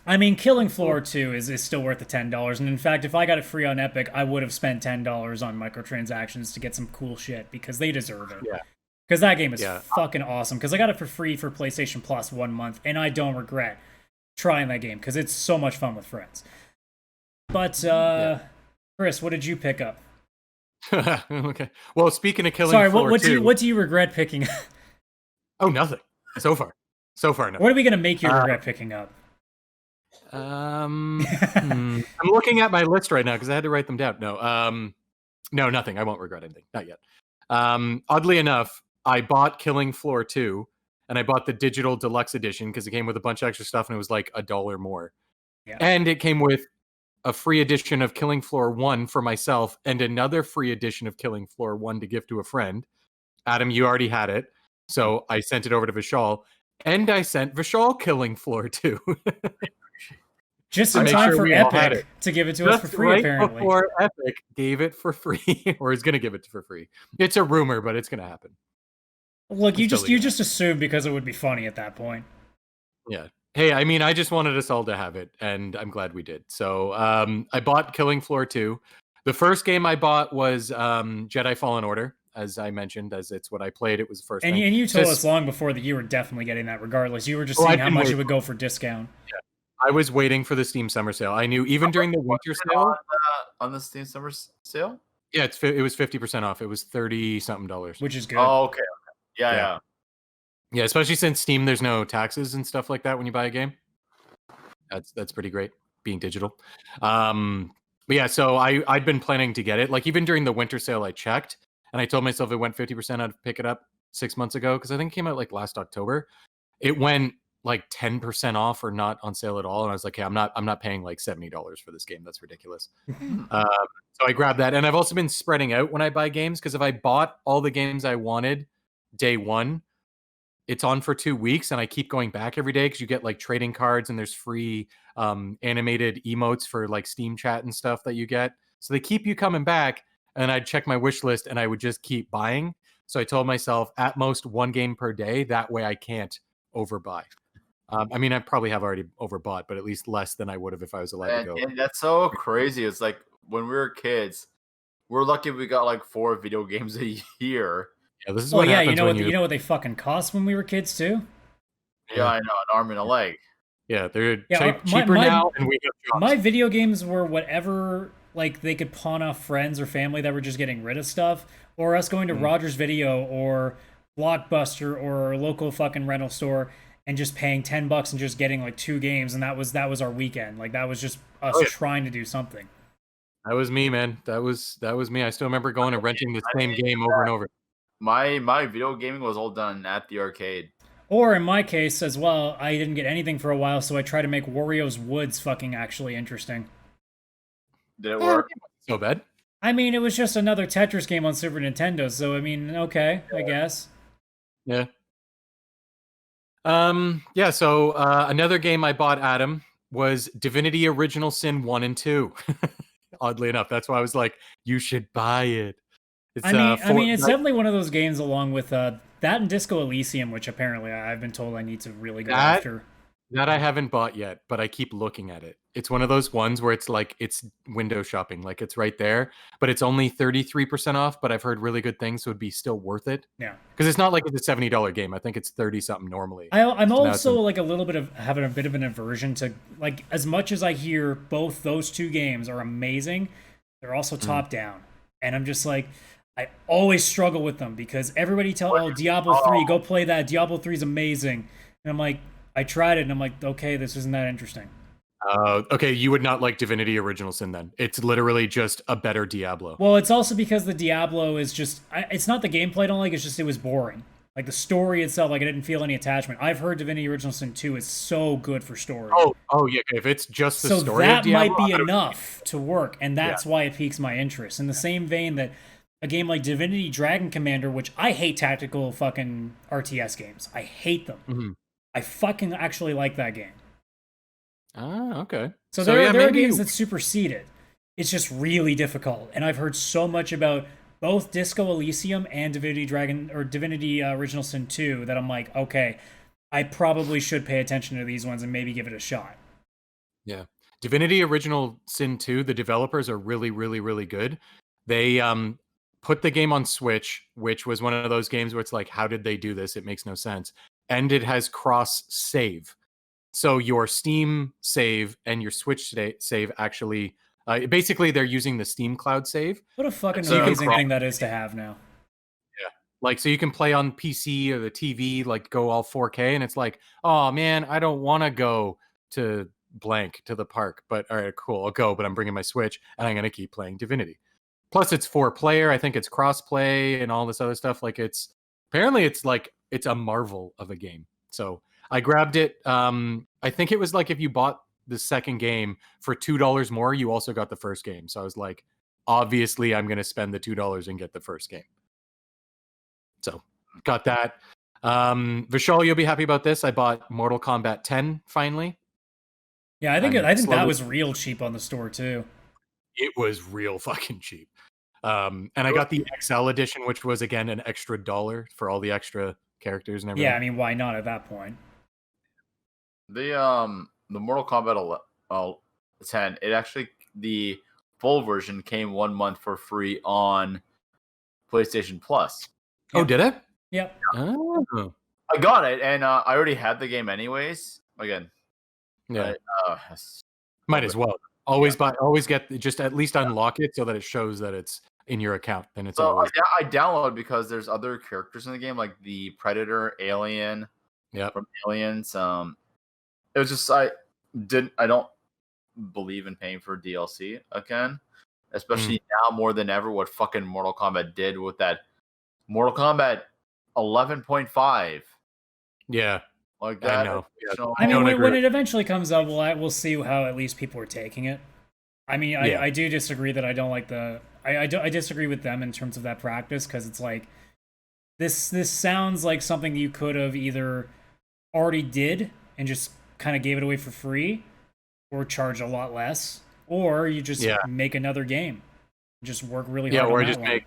I mean, Killing Floor 2 is still worth the $10. And in fact, if I got it free on Epic, I would have spent $10 on microtransactions to get some cool shit because they deserve it. Yeah. Because that game is Yeah. fucking awesome. Because I got it for free for PlayStation Plus 1 month, and I don't regret trying that game because it's so much fun with friends. But, Chris, what did you pick up? Okay. Well, speaking of Killing Sorry, Floor what do you regret picking up? Oh, nothing. So far, nothing. What are we going to make you regret picking up? I'm looking at my list right now because I had to write them down. No, nothing. I won't regret anything. Not yet. Oddly enough, I bought Killing Floor 2, and I bought the digital deluxe edition because it came with a bunch of extra stuff, and it was like $1 more. Yeah. And it came with a free edition of Killing Floor 1 for myself, and another free edition of Killing Floor 1 to give to a friend. Adam, you already had it, so I sent it over to Vishal, and I sent Vishal Killing Floor 2. Just in make time sure for we all had Epic it. to give it to us for Just free, right apparently. before Epic gave it for free, or is going to give it for free. It's a rumor, but it's going to happen. Look, you It's just totally you just assumed because it would be funny at that point. Yeah. Hey, I mean, I just wanted us all to have it, and I'm glad we did. So I bought Killing Floor 2. The first game I bought was Jedi Fallen Order, as I mentioned, as it's what I played. It was the first And thing. you told us long before that you were definitely getting that regardless. You were just Oh, seeing I've how been much it waiting. would go for discount. I was waiting for the Steam Summer Sale. I knew even during the winter sale. On the Steam Summer Sale? Yeah, it was 50% off. It was $30-something. Which is good. Oh, okay. Yeah. Yeah. Yeah, especially since Steam, there's no taxes and stuff like that when you buy a game. That's pretty great, being digital. But yeah, so I'd been planning to get it. Like even during the winter sale, I checked, and I told myself it went 50%. I'd pick it up 6 months ago because I think it came out like last October. It went like 10% off or not on sale at all, and I was like, hey, I'm not paying like $70 for this game. That's ridiculous. So I grabbed that, and I've also been spreading out when I buy games because if I bought all the games I wanted day one, it's on for 2 weeks, and I keep going back every day because you get like trading cards and there's free animated emotes for like Steam chat and stuff that you get. So they keep you coming back, and I'd check my wish list and I would just keep buying. So I told myself at most 1 game per day. That way I can't overbuy. I mean, I probably have already overbought, but at least less than I would have if I was allowed to go. And that's so crazy. It's like when we were kids, we're lucky we got like 4 video games a year. Yeah, this is Well, what yeah, happens you know when what you know what they fucking cost when we were kids too. Yeah, I know, an arm and a leg. Yeah, they're Yeah, cheaper now, and we have jobs. My video games were whatever, like they could pawn off friends or family that were just getting rid of stuff, or us going to Rogers Video or Blockbuster or a local fucking rental store and just paying $10 and just getting like 2 games, and that was our weekend. Like that was just us trying to do something. That was me, man. That was me. I still remember going and renting the same game over and over. My video gaming was all done at the arcade. Or in my case as well, I didn't get anything for a while, so I tried to make Wario's Woods fucking actually interesting. Did it work? So bad. I mean, it was just another Tetris game on Super Nintendo, so I mean, okay, I guess. Yeah. Yeah, so another game I bought, Adam, was Divinity Original Sin 1 and 2. Oddly enough, that's why I was like, you should buy it. It's, I mean, it's definitely one of those games along with that and Disco Elysium, which apparently I've been told I need to really go after. That I haven't bought yet, but I keep looking at it. It's one of those ones where it's like it's window shopping, like it's right there, but it's only 33% off. But I've heard really good things, so it'd be still worth it. Yeah, because it's not like it's a $70 game. I think it's 30 something normally. I'm also like a little bit of having a bit of an aversion to like as much as I hear both those 2 games are amazing, they're also top down, and I'm just like. I always struggle with them because everybody Diablo 3, go play that. Diablo 3 is amazing. And I'm like, I tried it and I'm like, okay, this isn't that interesting. Okay, you would not like Divinity Original Sin then. It's literally just a better Diablo. Well, it's also because the Diablo is just, it's not the gameplay I don't like, it's just it was boring. Like the story itself, like I didn't feel any attachment. I've heard Divinity Original Sin 2 is so good for story. Oh yeah, if it's just the so story that of Diablo, might be enough to work, and that's why it piques my interest. In the same vein that a game like Divinity Dragon Commander, which I hate tactical fucking RTS games. I hate them. Mm-hmm. I fucking actually like that game. Ah, okay. So there are games that supersede it. It's just really difficult. And I've heard so much about both Disco Elysium and Divinity Original Sin 2 that I'm like, okay, I probably should pay attention to these ones and maybe give it a shot. Yeah. Divinity Original Sin 2, the developers are really, really, really good. They put the game on Switch, which was one of those games where it's like, how did they do this? It makes no sense. And it has cross save. So your Steam save and your Switch save actually, basically they're using the Steam Cloud save. What a fucking So you can amazing thing that is to have now. Like, so you can play on PC or the TV, like go all 4K. And it's like, oh man, I don't want to go to blank to the park, but all right, cool, I'll go, but I'm bringing my Switch and I'm going to keep playing Divinity. Plus it's 4-player. I think it's cross-play and all this other stuff. Like apparently it's a marvel of a game. So I grabbed it. I think it was like if you bought the second game for $2 more, you also got the first game. So I was like, obviously I'm going to spend the $2 and get the first game. So got that. Vishal, you'll be happy about this. I bought Mortal Kombat 10 finally. Yeah, I think that was real cheap on the store too. It was real fucking cheap. And I got the XL edition, which was again an extra $1 for all the extra characters and everything. Yeah, I mean, why not at that point? The Mortal Kombat 10, it actually, the full version came 1 month for free on PlayStation Plus. Oh, did it? Yep. Oh. I got it, and I already had the game anyways. Again, yeah. Might as well. Always get, just at least unlock it so that it shows that it's in your account. Then it's always. I download because there's other characters in the game, like the Predator, Alien. Yeah. From Aliens. It was just I don't believe in paying for DLC again, especially now more than ever. What fucking Mortal Kombat did with that Mortal Kombat 11.5. Yeah. Like that. I know. I mean, when it eventually comes up, we'll see how at least people are taking it. I mean, I do disagree that I don't like the. I disagree with them in terms of that practice, because it's like this sounds like something you could have either already did and just kind of gave it away for free, or charge a lot less, or you just make another game, just work really hard. Or just make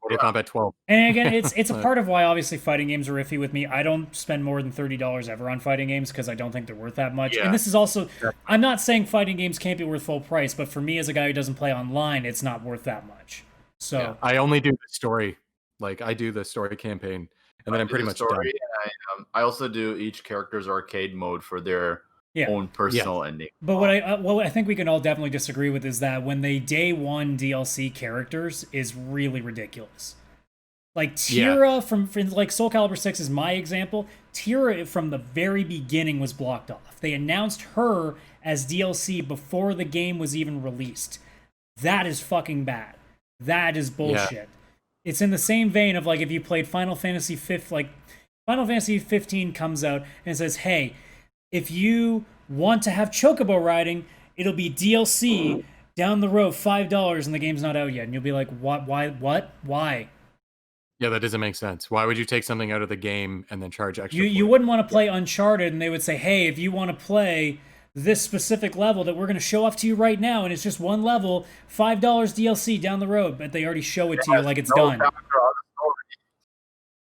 Mortal Kombat 12. And again, it's a part of why obviously fighting games are iffy with me. I don't spend more than $30 ever on fighting games because I don't think they're worth that much. And this is also, I'm not saying fighting games can't be worth full price, but for me as a guy who doesn't play online, it's not worth that much. So I only do the story. Like, I do the story campaign, and then I'm pretty much done. I also do each character's arcade mode for their own personal ending. But what I think we can all definitely disagree with is that when they day one DLC characters is really ridiculous. Like Tira from like Soul Calibur 6 is my example. Tira from the very beginning was blocked off. They announced her as DLC before the game was even released. That is fucking bad. That is bullshit. Yeah. It's in the same vein of like if you played Final Fantasy 15, like Final Fantasy 15 comes out and says, "Hey, if you want to have chocobo riding, it'll be DLC down the road, $5, and the game's not out yet." And you'll be like, "What? Why?" Yeah, that doesn't make sense. Why would you take something out of the game and then charge extra? You wouldn't want to play Uncharted, and they would say, "Hey, if you want to play this specific level that we're going to show off to you right now, and it's just one level, $5 DLC down the road," but they already show it to you like it's done.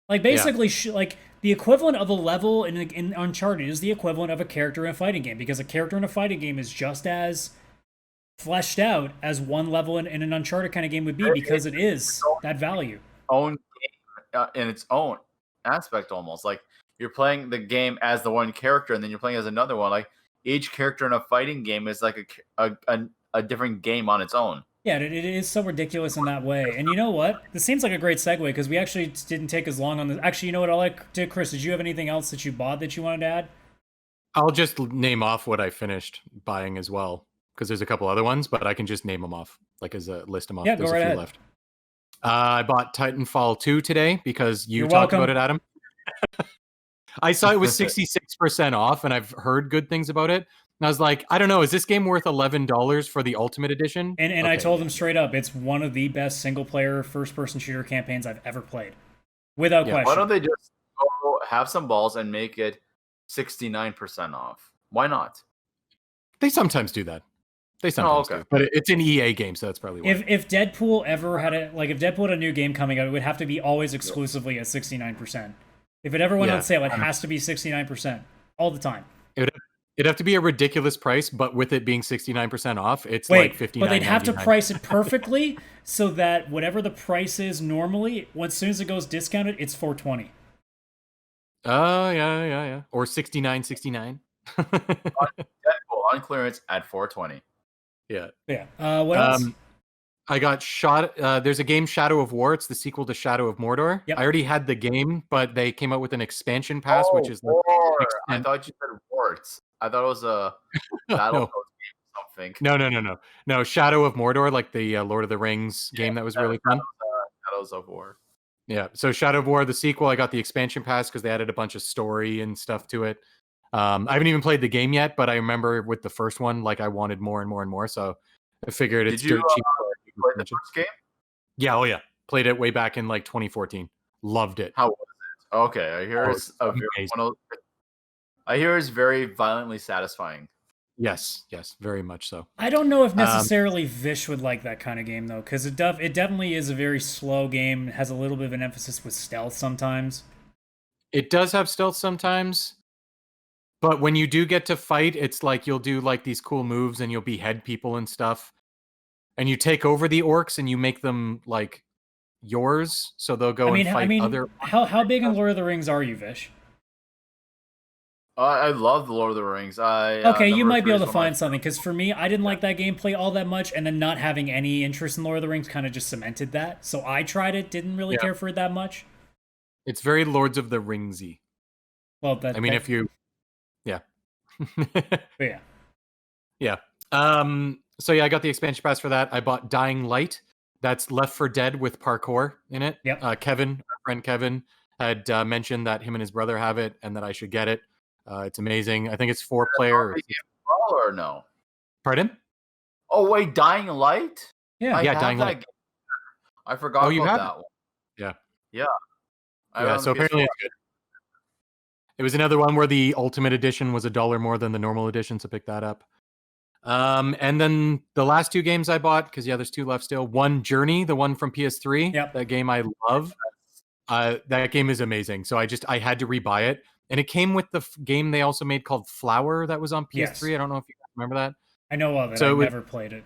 Like basically, like the equivalent of a level in Uncharted is the equivalent of a character in a fighting game, because a character in a fighting game is just as fleshed out as one level in an Uncharted kind of game would be, because it is that value. Own game in its own aspect, almost like you're playing the game as the one character, and then you're playing as another one. Like each character in a fighting game is like a different game on its own. Yeah, it is so ridiculous in that way. And you know what? This seems like a great segue, because we actually didn't take as long on this. Actually, you know what? I'll let Chris, did you have anything else that you bought that you wanted to add? I'll just name off what I finished buying as well, because there's a couple other ones, but I can just name them off, like as a list them off. Yeah, there's go right a few ahead. left. I bought Titanfall 2 today because you You're talked welcome. about it, Adam. I saw it was 66% off, and I've heard good things about it. And I was like, I don't know, is this game worth $11 for the Ultimate Edition? And Okay. I told him straight up, it's one of the best single-player first-person shooter campaigns I've ever played. Without question. Why don't they just go have some balls and make it 69% off? Why not? They sometimes do that. They sometimes do. But it's an EA game, so that's probably why. If Deadpool ever had if Deadpool had a new game coming out, it would have to be always exclusively at 69%. If it ever went Yeah. on sale, it has to be 69% all the time. It'd have to be a ridiculous price, but with it being 69% off, it's Wait, like $59.99. but they'd have to price it perfectly so that whatever the price is normally, as soon as it goes discounted, it's $420. Oh, yeah. Or $69.69. Deadpool on clearance at $420. Yeah. Yeah. What else? I got shot. There's a game, Shadow of War. It's the sequel to Shadow of Mordor. Yep. I already had the game, but they came out with an expansion pass, which is like War. I extend- thought you said warts. I thought it was a battle game or something. No, Shadow of Mordor, like the Lord of the Rings game that was really fun. Shadows of War. Yeah. So Shadow of War, the sequel, I got the expansion pass because they added a bunch of story and stuff to it. I haven't even played the game yet, but I remember with the first one, like I wanted more and more and more. So I figured it's dirt cheap. Play the first game? Yeah. Oh yeah. Played it way back in like 2014. Loved it. How was it? Okay, I hear it's very violently satisfying. Yes, very much so. I don't know if necessarily Vish would like that kind of game though, because it definitely is a very slow game. It has a little bit of an emphasis with stealth sometimes. It does have stealth sometimes, but when you do get to fight, it's like you'll do like these cool moves and you'll behead people and stuff, and you take over the orcs and you make them like yours, so they'll go and fight other. How big in Lord of the Rings are you, Vish? I love the Lord of the Rings. Okay, you might be able to find something, because for me, I didn't like that gameplay all that much, and then not having any interest in Lord of the Rings kind of just cemented that. So I tried it, didn't really care for it that much. It's very Lords of the Ringsy. Well, if you, yeah, yeah. So yeah, I got the expansion pass for that. I bought Dying Light. That's Left 4 Dead with parkour in it. Yep. Kevin, our friend Kevin, had mentioned that him and his brother have it and that I should get it. It's amazing. I think it's 4-player. Or no? Pardon? Oh wait, Dying Light. Yeah, Dying Light. I forgot about that one. Yeah. Yeah. So apparently it's good. It was another one where the Ultimate Edition was $1 more than the normal edition, so pick that up. And then the last two games I bought, because there's two left still. One, Journey, the one from PS3. Yep. That game I love. That game is amazing. So I had to rebuy it. And it came with the game they also made called Flower that was on PS3. Yes. I don't know if you remember that. I know of it. So I've never played it.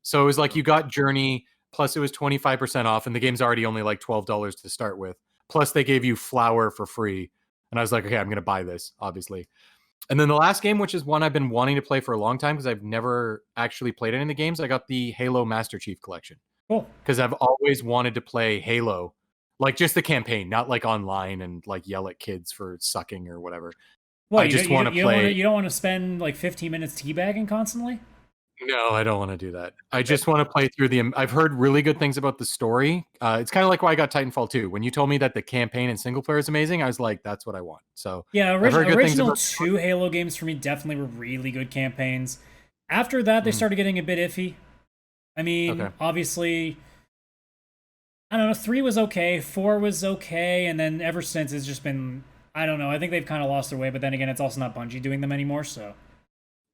So it was like you got Journey, plus it was 25% off, and the game's already only like $12 to start with. Plus they gave you Flower for free. And I was like, okay, I'm going to buy this, obviously. And then the last game, which is one I've been wanting to play for a long time because I've never actually played any of the games, I got the Halo Master Chief Collection. Cool. Because I've always wanted to play Halo. Like just the campaign, not like online and like yell at kids for sucking or whatever. Well, I just want to play. You don't want to spend like 15 minutes teabagging constantly? No, I don't want to do that. I just want to play through the. I've heard really good things about the story. It's kind of like why I got Titanfall 2. When you told me that the campaign and single player is amazing, I was like, that's what I want. So yeah, original two Halo games for me definitely were really good campaigns. After that, they started getting a bit iffy. I mean, obviously, I don't know. 3 was okay, 4 was okay, and then ever since it's just been. I don't know. I think they've kind of lost their way, but then again, it's also not Bungie doing them anymore. So.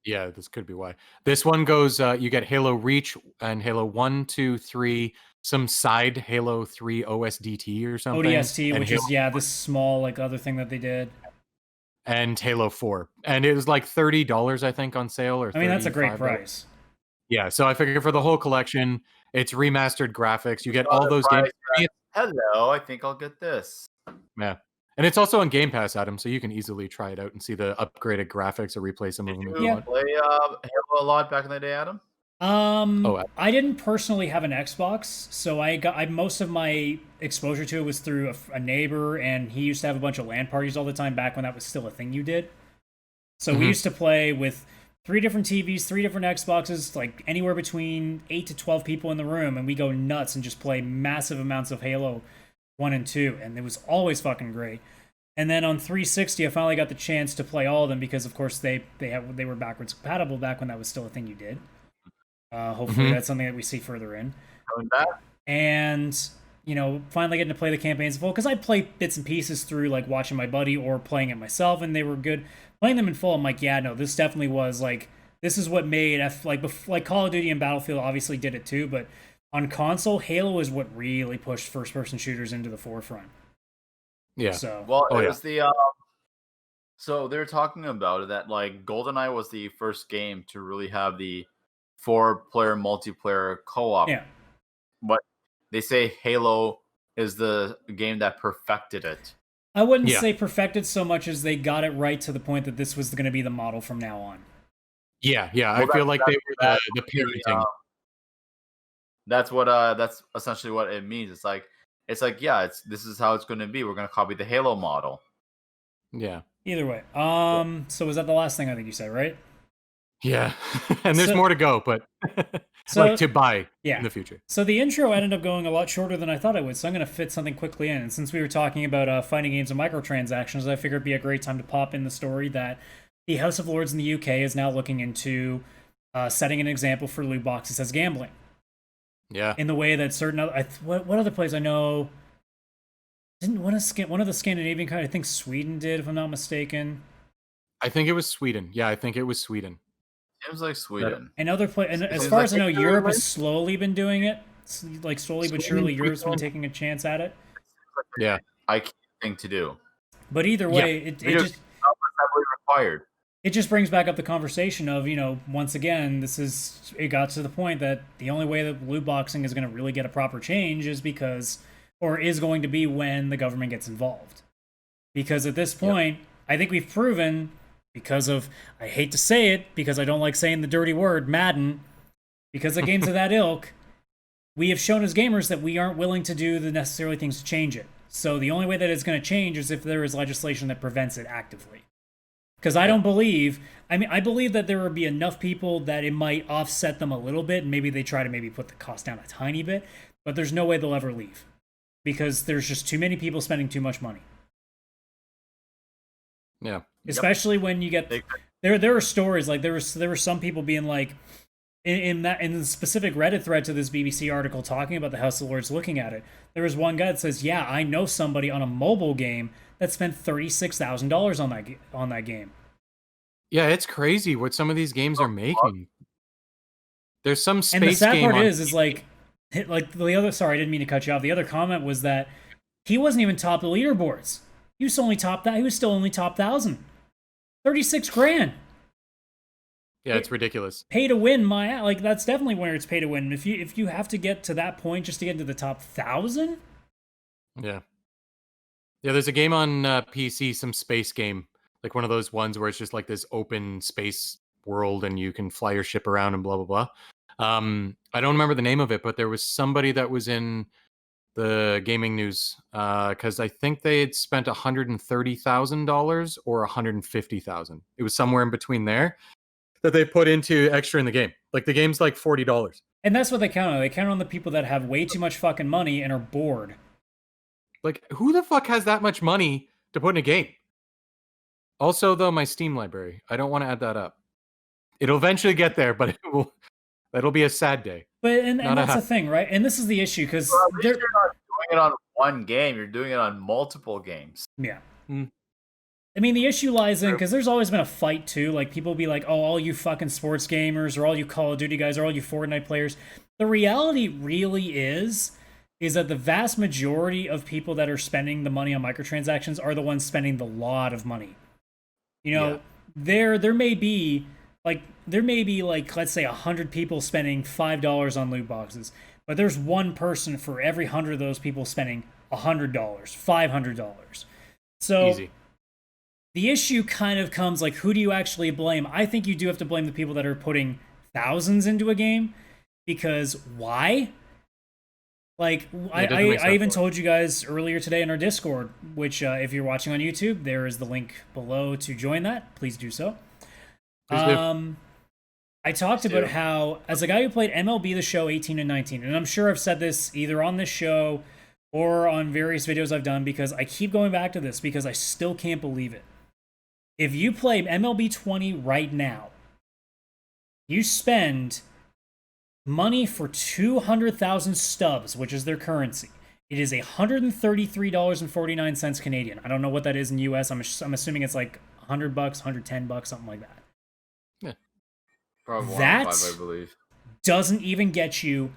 Yeah, this could be why. This one goes, you get Halo Reach and Halo 1, 2, 3, some side Halo 3 OSDT or something. ODST, which is, this small, like, other thing that they did. And Halo 4. And it was like $30, I think, on sale. I mean, that's a great price. Yeah, so I figured for the whole collection, it's remastered graphics. You get all those games. Hello, I think I'll get this. Yeah. And it's also on Game Pass, Adam, so you can easily try it out and see the upgraded graphics or replay some of them. Did you play Halo a lot back in the day, Adam? I didn't personally have an Xbox, so I most of my exposure to it was through a neighbor, and he used to have a bunch of LAN parties all the time back when that was still a thing you did. So we used to play with 3 different TVs, 3 different Xboxes, like anywhere between 8 to 12 people in the room, and we go nuts and just play massive amounts of Halo 1 and 2, and it was always fucking great. And then on 360, I finally got the chance to play all of them because, of course, they were backwards compatible back when that was still a thing you did. Hopefully, that's something that we see further in. And finally getting to play the campaigns full, because I'd play bits and pieces through like watching my buddy or playing it myself, and they were good. Playing them in full, I'm like, yeah, no, this definitely was like this is what made like Call of Duty and Battlefield obviously did it too, but on console, Halo is what really pushed first-person shooters into the forefront. Yeah. So Well, Oh, it yeah. was the so they're talking about it that like GoldenEye was the first game to really have the 4-player multiplayer co-op. yeah. But they say Halo is the game that perfected it. I wouldn't Yeah. say perfected so much as they got it right to the point that this was going to be the model from now on. Yeah. Well, I feel like they were that's the really, parenting. that's essentially what it means. It's like yeah, this is how it's going to be. We're going to copy the Halo model. Yeah. Either way. So was that the last thing I think you said, right? Yeah. And there's So- more to go, but So- like to buy Yeah. in the future. So the intro ended up going a lot shorter than I thought it would, so I'm going to fit something quickly in. And since we were talking about fighting games and microtransactions, I figured it'd be a great time to pop in the story that the House of Lords in the UK is now looking into setting an example for loot boxes as gambling. Yeah. In the way that certain other... what other places I know... Didn't one of the Scandinavian countries, I think Sweden did, if I'm not mistaken. I think it was Sweden. Yeah, I think it was Sweden. Seems like Sweden. And other and as Seems far like as I know, Italy, Europe right? has slowly been doing it. Like slowly but Sweden, surely, Europe's been Greenland. taking a chance at it. Yeah. IKEA thing to do. But either way, it Because just it's not heavily required. it just brings back up the conversation of, once again, it got to the point that the only way that loot boxing is going to really get a proper change is going to be when the government gets involved. Because at this point, I think we've proven, because of, I hate to say it, because I don't like saying the dirty word, Madden, because of games of that ilk, we have shown as gamers that we aren't willing to do the necessary things to change it. So the only way that it's going to change is if there is legislation that prevents it actively. Because I believe that there would be enough people that it might offset them a little bit, and maybe they try to put the cost down a tiny bit, but there's no way they'll ever leave. Because there's just too many people spending too much money. Yeah. Especially when you get there are stories like there were some people being like in the specific Reddit thread to this BBC article talking about the House of Lords looking at it. There was one guy that says, "Yeah, I know somebody on a mobile game that spent $36,000 on that game." Yeah, it's crazy what some of these games are making. There's some space And the sad game part on is like the other. Sorry, I didn't mean to cut you off. The other comment was that he wasn't even top the leaderboards. He was only top 1,000. 36 grand. Yeah, it's ridiculous. Pay to win, that's definitely where it's pay to win. If you have to get to that point just to get into the top 1,000. Yeah. Yeah, there's a game on PC, some space game, like one of those ones where it's just like this open space world and you can fly your ship around and blah blah blah. I don't remember the name of it, but there was somebody that was in the gaming news because I think they had spent $130,000 or $150,000. It was somewhere in between there that they put into extra in the game. Like the game's like $40. And that's what they count on. They count on the people that have way too much fucking money and are bored. Like who the fuck has that much money to put in a game? Also, though, my Steam library, I don't want to add that up. It'll eventually get there, but that'll be a sad day. But and that's the thing, right? And this is the issue because you're not doing it on one game. You're doing it on multiple games. Yeah. Mm. I mean, the issue lies in because there's always been a fight too. Like people be like, "Oh, all you fucking sports gamers, or all you Call of Duty guys, or all you Fortnite players." The reality really is that the vast majority of people that are spending the money on microtransactions are the ones spending the lot of money. There may be like let's say 100 people spending $5 on loot boxes, but there's one person for every 100 of those people spending $100, $500. So Easy. the issue kind of comes like, who do you actually blame? I think you do have to blame the people that are putting thousands into a game, because why? Like, I even told you guys earlier today in our Discord, which if you're watching on YouTube, there is the link below to join that. Please do so. I talked about how, as a guy who played MLB The Show 18 and 19, and I'm sure I've said this either on this show or on various videos I've done, because I keep going back to this because I still can't believe it. If you play MLB 20 right now, you spend money for 200,000 stubs, which is their currency. It is $133.49 Canadian. I don't know what that is in US. I'm assuming it's like $100, $110, something like that. Yeah. Probably That 105, I believe. doesn't even get you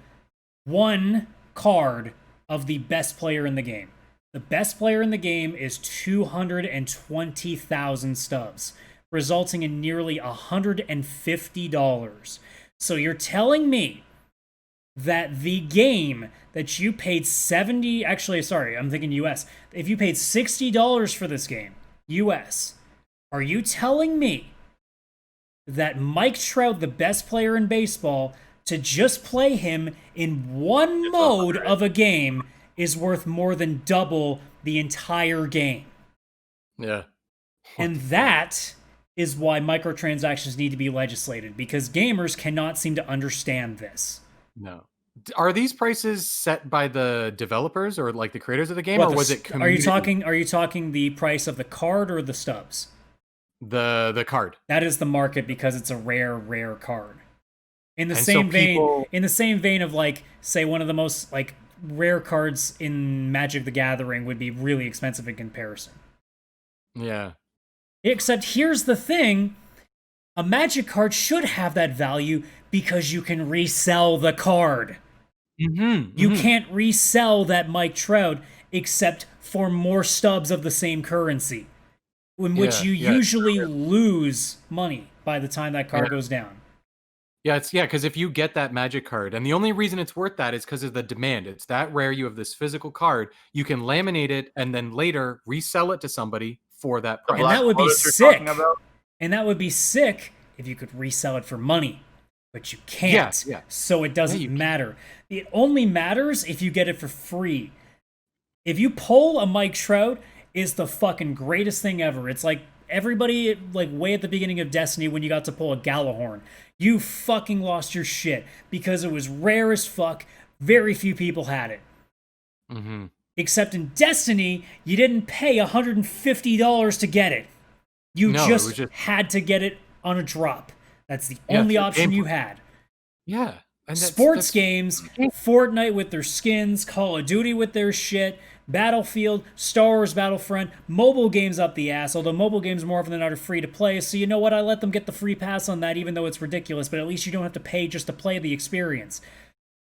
one card of the best player in the game. The best player in the game is 220,000 stubs, resulting in nearly $150. So you're telling me that the game that you paid I'm thinking US. If you paid $60 for this game, US, are you telling me that Mike Trout, the best player in baseball, to just play him in one mode of a game is worth more than double the entire game? Yeah. And that is why microtransactions need to be legislated, because gamers cannot seem to understand this. No. Are these prices set by the developers or like the creators of the game, or was it community? Are you talking the price of the card or the stubs? The card. That is the market, because it's a rare card. In the And same so vein, people- in the same vein of like, say, one of the most like rare cards in Magic the Gathering would be really expensive in comparison. Yeah. Except here's the thing, a Magic card should have that value because you can resell the card. You can't resell that Mike Trout except for more stubs of the same currency, in which you usually lose money by the time that card goes down. Yeah, because if you get that Magic card, and the only reason it's worth that is because of the demand. It's that rare. You have this physical card. You can laminate it and then later resell it to somebody for that price. And that would be Bullets you're sick. talking about? And that would be sick if you could resell it for money. But you can't. Yeah. So it doesn't you matter. It only matters if you get it for free. If you pull a Mike Trout, is the fucking greatest thing ever. It's like everybody, like way at the beginning of Destiny when you got to pull a Galahorn. You fucking lost your shit because it was rare as fuck. Very few people had it. Mm-hmm. Except in Destiny, you didn't pay $150 to get it. You just had to get it on a drop. That's the only option you had. Yeah. And Sports games, Fortnite with their skins, Call of Duty with their shit, Battlefield, Star Wars Battlefront, mobile games up the ass, although mobile games more often than not are free to play, so you know what, I let them get the free pass on that even though it's ridiculous, but at least you don't have to pay just to play the experience.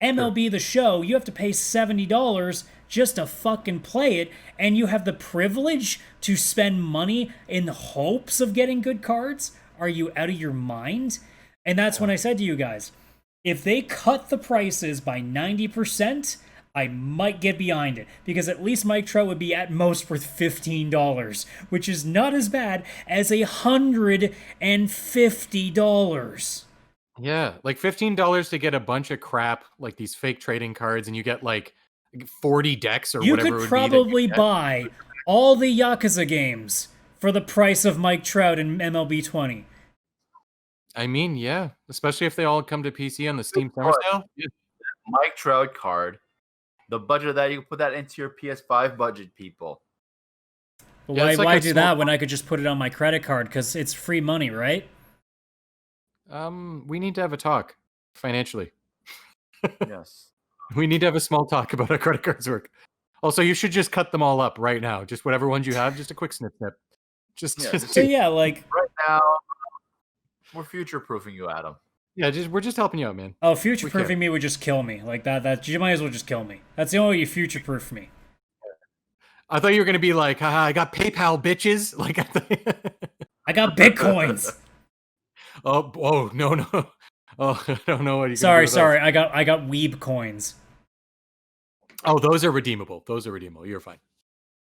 MLB The Show, you have to pay $70 just to fucking play it, and you have the privilege to spend money in hopes of getting good cards? Are you out of your mind? And that's when I said to you guys, if they cut the prices by 90%, I might get behind it, because at least Mike Trout would be at most worth $15, which is not as bad as $150. Yeah, like $15 to get a bunch of crap, like these fake trading cards, and you get like 40 decks or you whatever. You it could would probably be buy all the Yakuza games for the price of Mike Trout in MLB 20. I mean, yeah, especially if they all come to PC on the Steam Summer Sale. Yeah. Mike Trout card. The budget of that, you can put that into your PS5 budget, people. Well, why do that when I could just put it on my credit card? Because it's free money, right? We need to have a talk financially. Yes. We need to have a small talk about how credit cards work. Also, you should just cut them all up right now. Just whatever ones you have, just a quick snip. So yeah, like right now, we're future-proofing you, Adam. Yeah, we're just helping you out, man. Oh, future-proofing me would just kill me. Like that you might as well just kill me. That's the only way you future-proof me. I thought you were gonna be like, haha, I got PayPal, bitches. Like I got Bitcoins. Oh no. Oh, I don't know what you. Sorry. I got Weeb coins. Oh, those are redeemable. You're fine.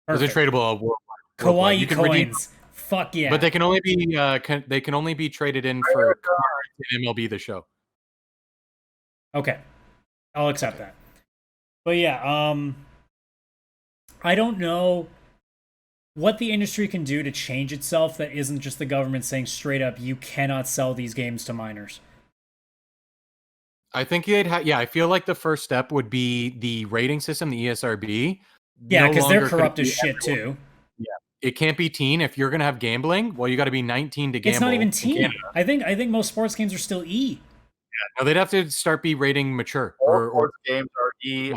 Perfect. Those are tradable worldwide. Kawaii coins. Fuck yeah. But they can only be traded in for MLB The Show. Okay, I'll accept that. But yeah, I don't know what the industry can do to change itself that isn't just the government saying straight up, you cannot sell these games to minors. I think I feel like the first step would be the rating system, the ESRB. Yeah, because they're corrupt as shit too. Yeah, it can't be teen. If you're gonna have gambling, well, you got to be 19 to gamble. It's not even teen. I think most sports games are still E. Yeah, no, they'd have to start be rating mature. All sports games are E,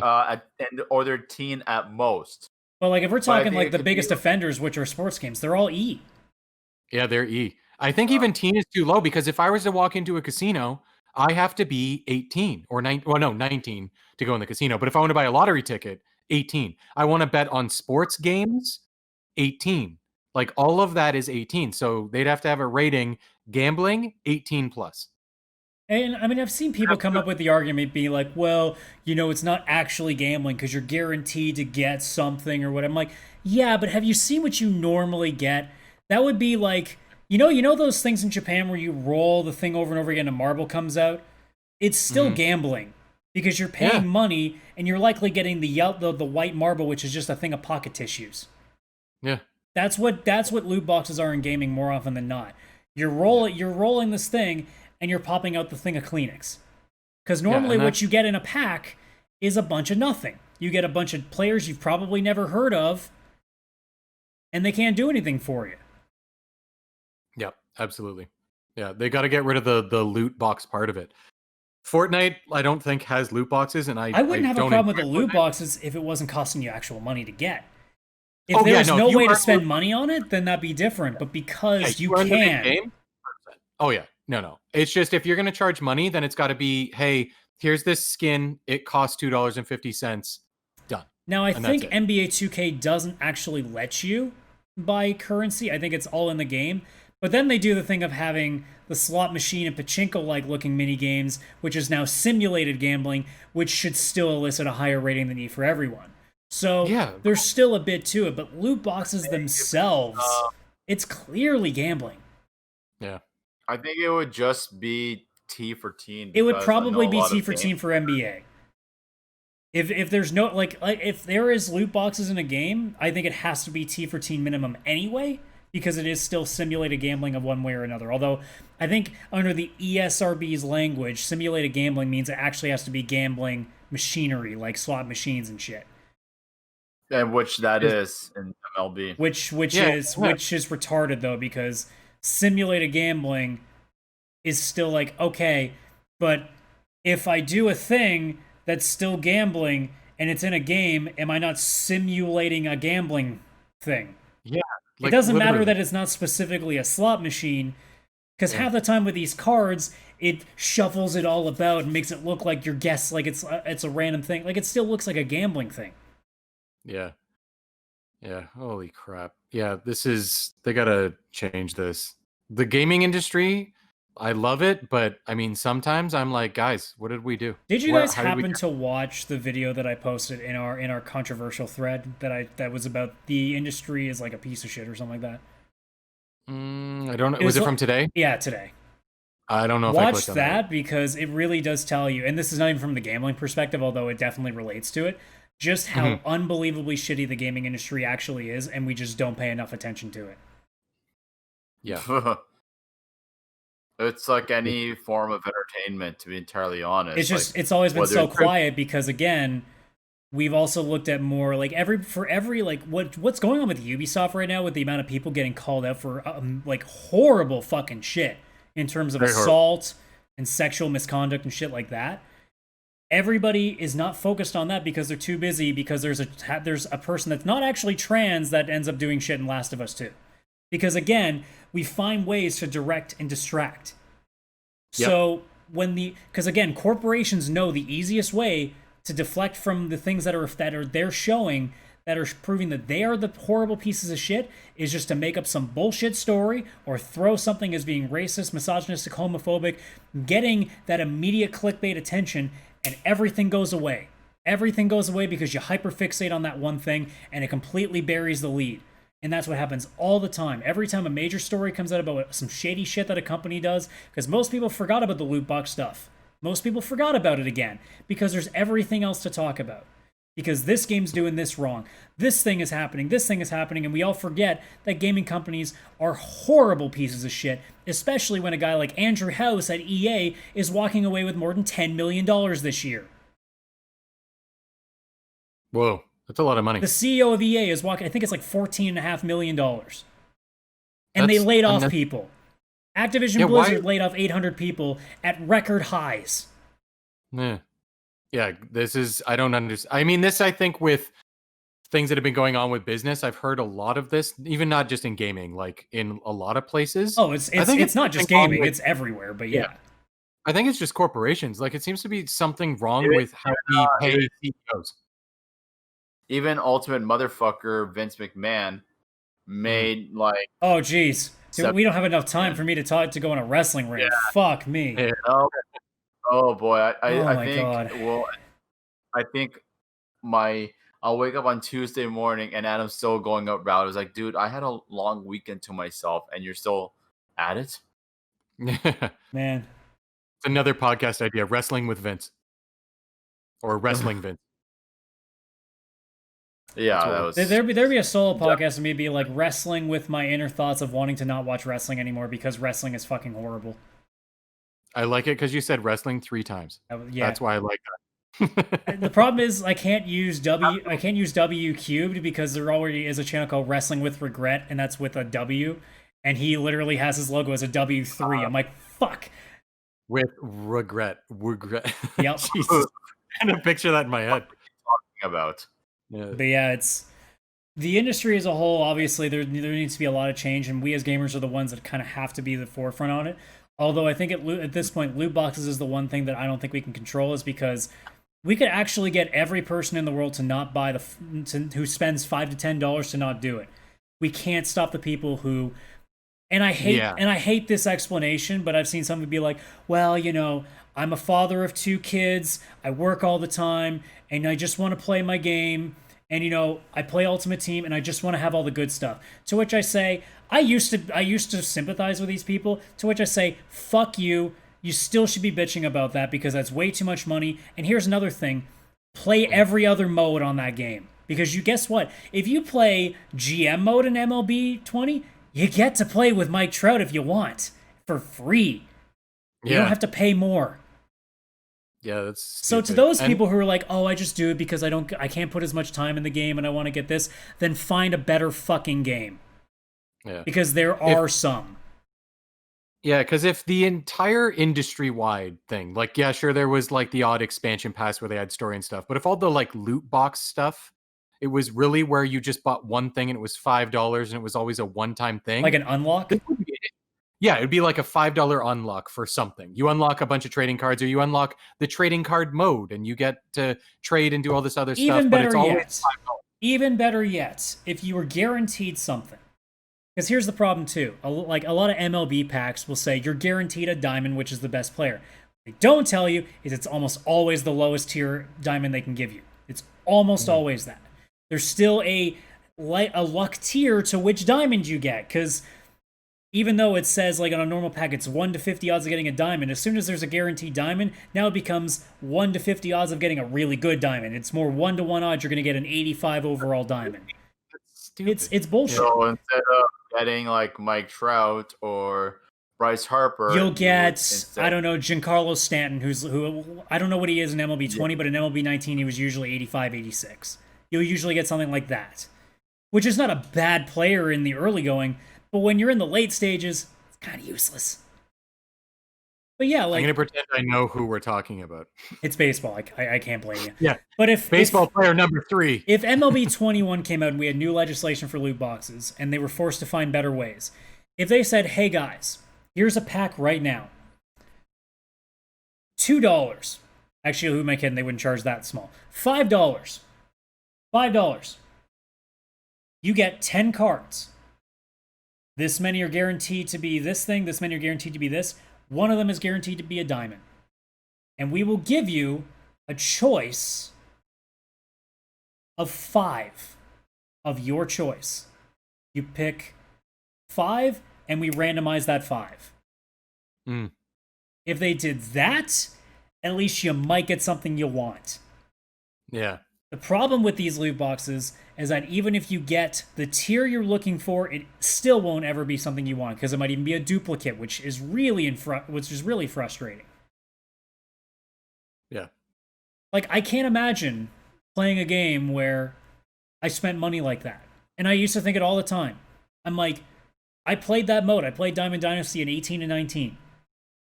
or they're teen at most. Well, like if we're talking like the biggest offenders, which are sports games, they're all E. Yeah, they're E. I think even teen is too low, because if I was to walk into a casino, I have to be 18 or 19 to go in the casino. But if I want to buy a lottery ticket, 18. I want to bet on sports games, 18. Like all of that is 18. So they'd have to have a rating gambling 18 plus. And I mean, I've seen people come up with the argument being like, well, it's not actually gambling because you're guaranteed to get something or what. I'm like, yeah, but have you seen what you normally get? That would be like, you know those things in Japan where you roll the thing over and over again and a marble comes out? It's still gambling because you're paying money and you're likely getting the white marble, which is just a thing of pocket tissues. Yeah. That's what loot boxes are in gaming more often than not. You're rolling this thing and you're popping out the thing of Kleenex. Because normally what you get in a pack is a bunch of nothing. You get a bunch of players you've probably never heard of, and they can't do anything for you. Yeah, absolutely. Yeah, they got to get rid of the loot box part of it. Fortnite, I don't think, has loot boxes, and I wouldn't have a don't problem with the loot boxes if it wasn't costing you actual money to get. If there's no way to spend money on it, then that'd be different. But because you can... Oh, yeah. No. It's just if you're going to charge money, then it's got to be, hey, here's this skin. It costs $2.50. Done. Now, I think NBA 2K doesn't actually let you buy currency. I think it's all in the game. But then they do the thing of having the slot machine and pachinko-like looking mini games, which is now simulated gambling, which should still elicit a higher rating than E for everyone. So there's still a bit to it. But loot boxes themselves, it's clearly gambling. Yeah. I think it would just be T for teen. It would probably be T for teen for NBA. If there's no if there is loot boxes in a game, I think it has to be T for teen minimum anyway, because it is still simulated gambling of one way or another. Although I think under the ESRB's language, simulated gambling means it actually has to be gambling machinery like slot machines and shit. And which that is in MLB. Which is retarded though, because simulated gambling is still like, okay, but if I do a thing that's still gambling and it's in a game, am I not simulating a gambling thing? Yeah. It doesn't matter that it's not specifically a slot machine, because half the time with these cards, it shuffles it all about and makes it look like your guess, like it's a random thing. Like it still looks like a gambling thing. Yeah. Yeah. Holy crap. Yeah, they gotta change this. The gaming industry, I love it, but I mean, sometimes I'm like, guys, what did we do? Did you guys happen to watch the video that I posted in our controversial thread that was about the industry is like a piece of shit or something like that? I don't know. Was it from today? Yeah, today. I don't know if I clicked Watch on that because it really does tell you, and this is not even from the gambling perspective, although it definitely relates to it, just how unbelievably shitty the gaming industry actually is, and we just don't pay enough attention to it. Yeah. It's like any form of entertainment, to be entirely honest. It's just, it's always been so quiet because, again, we've also looked at more, like, what's going on with Ubisoft right now with the amount of people getting called out for, like, horrible fucking shit in terms of assault and sexual misconduct and shit like that. Everybody is not focused on that because they're too busy, because there's a person that's not actually trans that ends up doing shit in Last of Us 2. Because, again, we find ways to direct and distract. Yep. So, because, again, corporations know the easiest way to deflect from the things that are they're showing that are proving that they are the horrible pieces of shit is just to make up some bullshit story or throw something as being racist, misogynistic, homophobic, getting that immediate clickbait attention, and everything goes away. Everything goes away because you hyperfixate on that one thing and it completely buries the lead. And that's what happens all the time. Every time a major story comes out about some shady shit that a company does, because most people forgot about the loot box stuff. Most people forgot about it again, because there's everything else to talk about. Because this game's doing this wrong. This thing is happening, and we all forget that gaming companies are horrible pieces of shit, especially when a guy like Andrew House at EA is walking away with more than $10 million this year. Whoa. That's a lot of money. The CEO of EA is walking, I think it's like $14.5 million. And they laid off people. Activision Blizzard laid off 800 people at record highs. Yeah. Yeah, I don't understand. I mean, I think with things that have been going on with business, I've heard a lot of this, even not just in gaming, like in a lot of places. Oh, it's not just gaming, it's everywhere, but yeah. I think it's just corporations. Like, it seems to be something wrong with how we pay CEOs. even Ultimate Motherfucker Vince McMahon made like Oh, geez. Dude, we don't have enough time $7 for me to go on a wrestling ring. Fuck me. Yeah. Oh, oh boy, Oh I my think God. I think I'll wake up on Tuesday morning and Adam's still going up route. I was like, dude, I had a long weekend to myself and you're still at it. Man. It's another podcast idea: wrestling with Vince, or wrestling Vince. Yeah, That's what that we- was. There'd be a solo podcast of me be like wrestling with my inner thoughts of wanting to not watch wrestling anymore because wrestling is fucking horrible. I like it because you said wrestling 3 times. Yeah. That's why I like that. The problem is I can't use W cubed because there already is a channel called Wrestling with Regret, and that's with a W, and he literally has his logo as a W3. I'm like, fuck. With regret. Yep. Jesus. I kind of picture that in my head. About. Yeah. But yeah, it's the industry as a whole. Obviously, there needs to be a lot of change, and we as gamers are the ones that kind of have to be the forefront on it. Although I think at this point, loot boxes is the one thing that I don't think we can control, is because we could actually get every person in the world to not buy who spends $5 to $10 to not do it. We can't stop the people who, and I hate this explanation, but I've seen somebody be like, well, you know, I'm a father of 2 kids, I work all the time, and I just want to play my game, and you know, I play Ultimate Team, and I just want to have all the good stuff. To which I say, I used to sympathize with these people. To which I say, fuck you. You still should be bitching about that because that's way too much money. And here's another thing. Play every other mode on that game. Because guess what? If you play GM mode in MLB 20, you get to play with Mike Trout if you want. For free. You don't have to pay more. Yeah, that's So to those people who are like, oh, I just do it because I can't put as much time in the game and I want to get this, then find a better fucking game. Yeah. Because there are some. Yeah, because if the entire industry-wide thing, like, yeah, sure, there was like the odd expansion pass where they had story and stuff, but if all the like loot box stuff, it was really where you just bought one thing and it was $5 and it was always a one-time thing. Like an unlock? Yeah, it'd be like a $5 unlock for something. You unlock a bunch of trading cards, or you unlock the trading card mode and you get to trade and do all this other stuff, but it's always $5. Even better yet, if you were guaranteed something. Because here's the problem too. Like a lot of MLB packs will say you're guaranteed a diamond, which is the best player. What they don't tell you is it's almost always the lowest tier diamond they can give you. It's almost always that. There's still a luck tier to which diamond you get. Because even though it says like on a normal pack it's 1 to 50 odds of getting a diamond, as soon as there's a guaranteed diamond, now it becomes 1 to 50 odds of getting a really good diamond. It's more 1 to 1 odds you're going to get an 85 overall diamond. It's bullshit. So instead of getting like Mike Trout or Bryce Harper, you'll get I don't know, Giancarlo Stanton, who I don't know what he is in MLB 20, but in MLB 19 he was usually 85, 86. You'll usually get something like that, which is not a bad player in the early going, but when you're in the late stages, it's kind of useless. But yeah, like I'm gonna pretend I know who we're talking about. It's baseball. I can't blame you. Yeah, but if baseball player number 3. If MLB 21 came out and we had new legislation for loot boxes and they were forced to find better ways, if they said, "Hey guys, here's a pack right now, $2." Actually, who am I kidding? They wouldn't charge that small. $5. $5. You get 10 cards. This many are guaranteed to be this thing. This many are guaranteed to be this. One of them is guaranteed to be a diamond. And we will give you a choice of 5 of your choice. You pick 5 and we randomize that 5. If they did that, at least you might get something you want. Yeah. The problem with these loot boxes is that even if you get the tier you're looking for, it still won't ever be something you want because it might even be a duplicate, which is really frustrating. Yeah. Like I can't imagine playing a game where I spent money like that. And I used to think it all the time. I'm like, I played that mode. I played Diamond Dynasty in 18 and 19.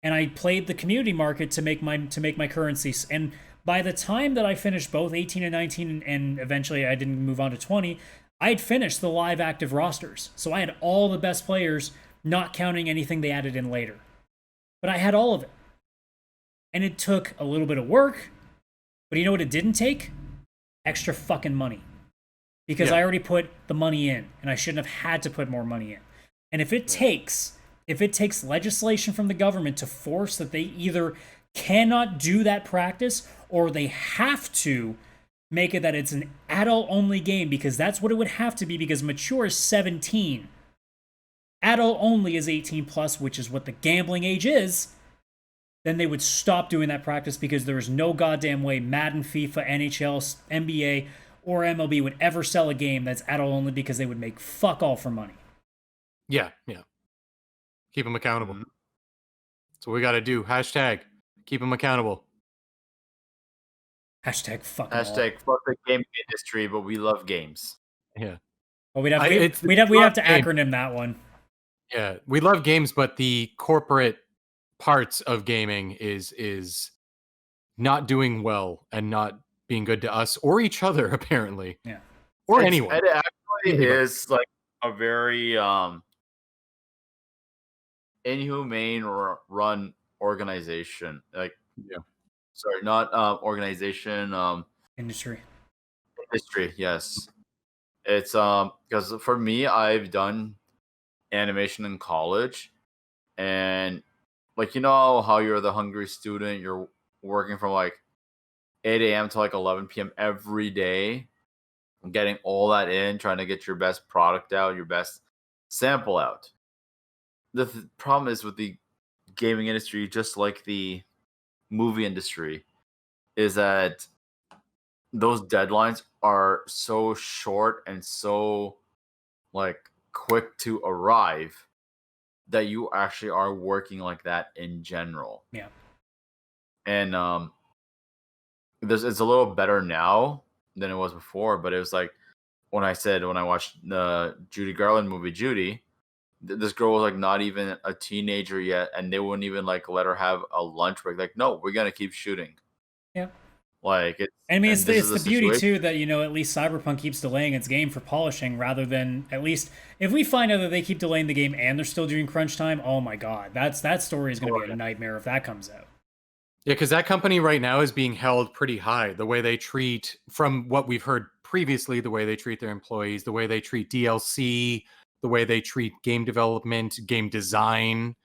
And I played the community market to make my currencies. And by the time that I finished both 18 and 19, and eventually I didn't move on to 20, I'd finished the live active rosters. So I had all the best players, not counting anything they added in later. But I had all of it. And it took a little bit of work. But you know what it didn't take? Extra fucking money. because Yeah. I already put the money in, and I shouldn't have had to put more money in. And if it takes legislation from the government to force that they either cannot do that practice or they have to make it that it's an adult-only game, because that's what it would have to be, because mature is 17. Adult-only is 18 plus, which is what the gambling age is. Then they would stop doing that practice, because there is no goddamn way Madden, FIFA, NHL, NBA, or MLB would ever sell a game that's adult-only, because they would make fuck all for money. Yeah. Keep them accountable. That's what we got to do. Hashtag keep them accountable. Hashtag fuck Hashtag fuck the gaming industry, but we love games. Yeah. Well, we'd have it's to not game. acronym that one. Yeah. We love games, but the corporate parts of gaming is not doing well and not being good to us or each other, apparently. Yeah. Or anyone. It actually is like a very inhumane run organization. Like, sorry, not organization. Industry. Yes, it's because for me, I've done animation in college, and like, you know how you're the hungry student, you're working from like 8 a.m. to like 11 p.m. every day, getting all that in, trying to get your best product out, your best sample out. The problem is with the gaming industry, just like the movie industry, is that those deadlines are so short and so like quick to arrive that you actually are working like that in general. Yeah. And it's a little better now than it was before, but it was like when I watched the Judy Garland movie Judy, this girl was like not even a teenager yet, and they wouldn't even like let her have a lunch break. Like, no, we're gonna keep shooting. Yeah. Like it's. I mean, it's this is the beauty too that, you know, at least Cyberpunk keeps delaying its game for polishing, rather than, at least if we find out that they keep delaying the game and they're still doing crunch time. Oh my god, that story is going to be a nightmare if that comes out. Yeah, because that company right now is being held pretty high. The way they treat, from what we've heard previously, the way they treat their employees, the way they treat DLC, the way they treat game development, game design,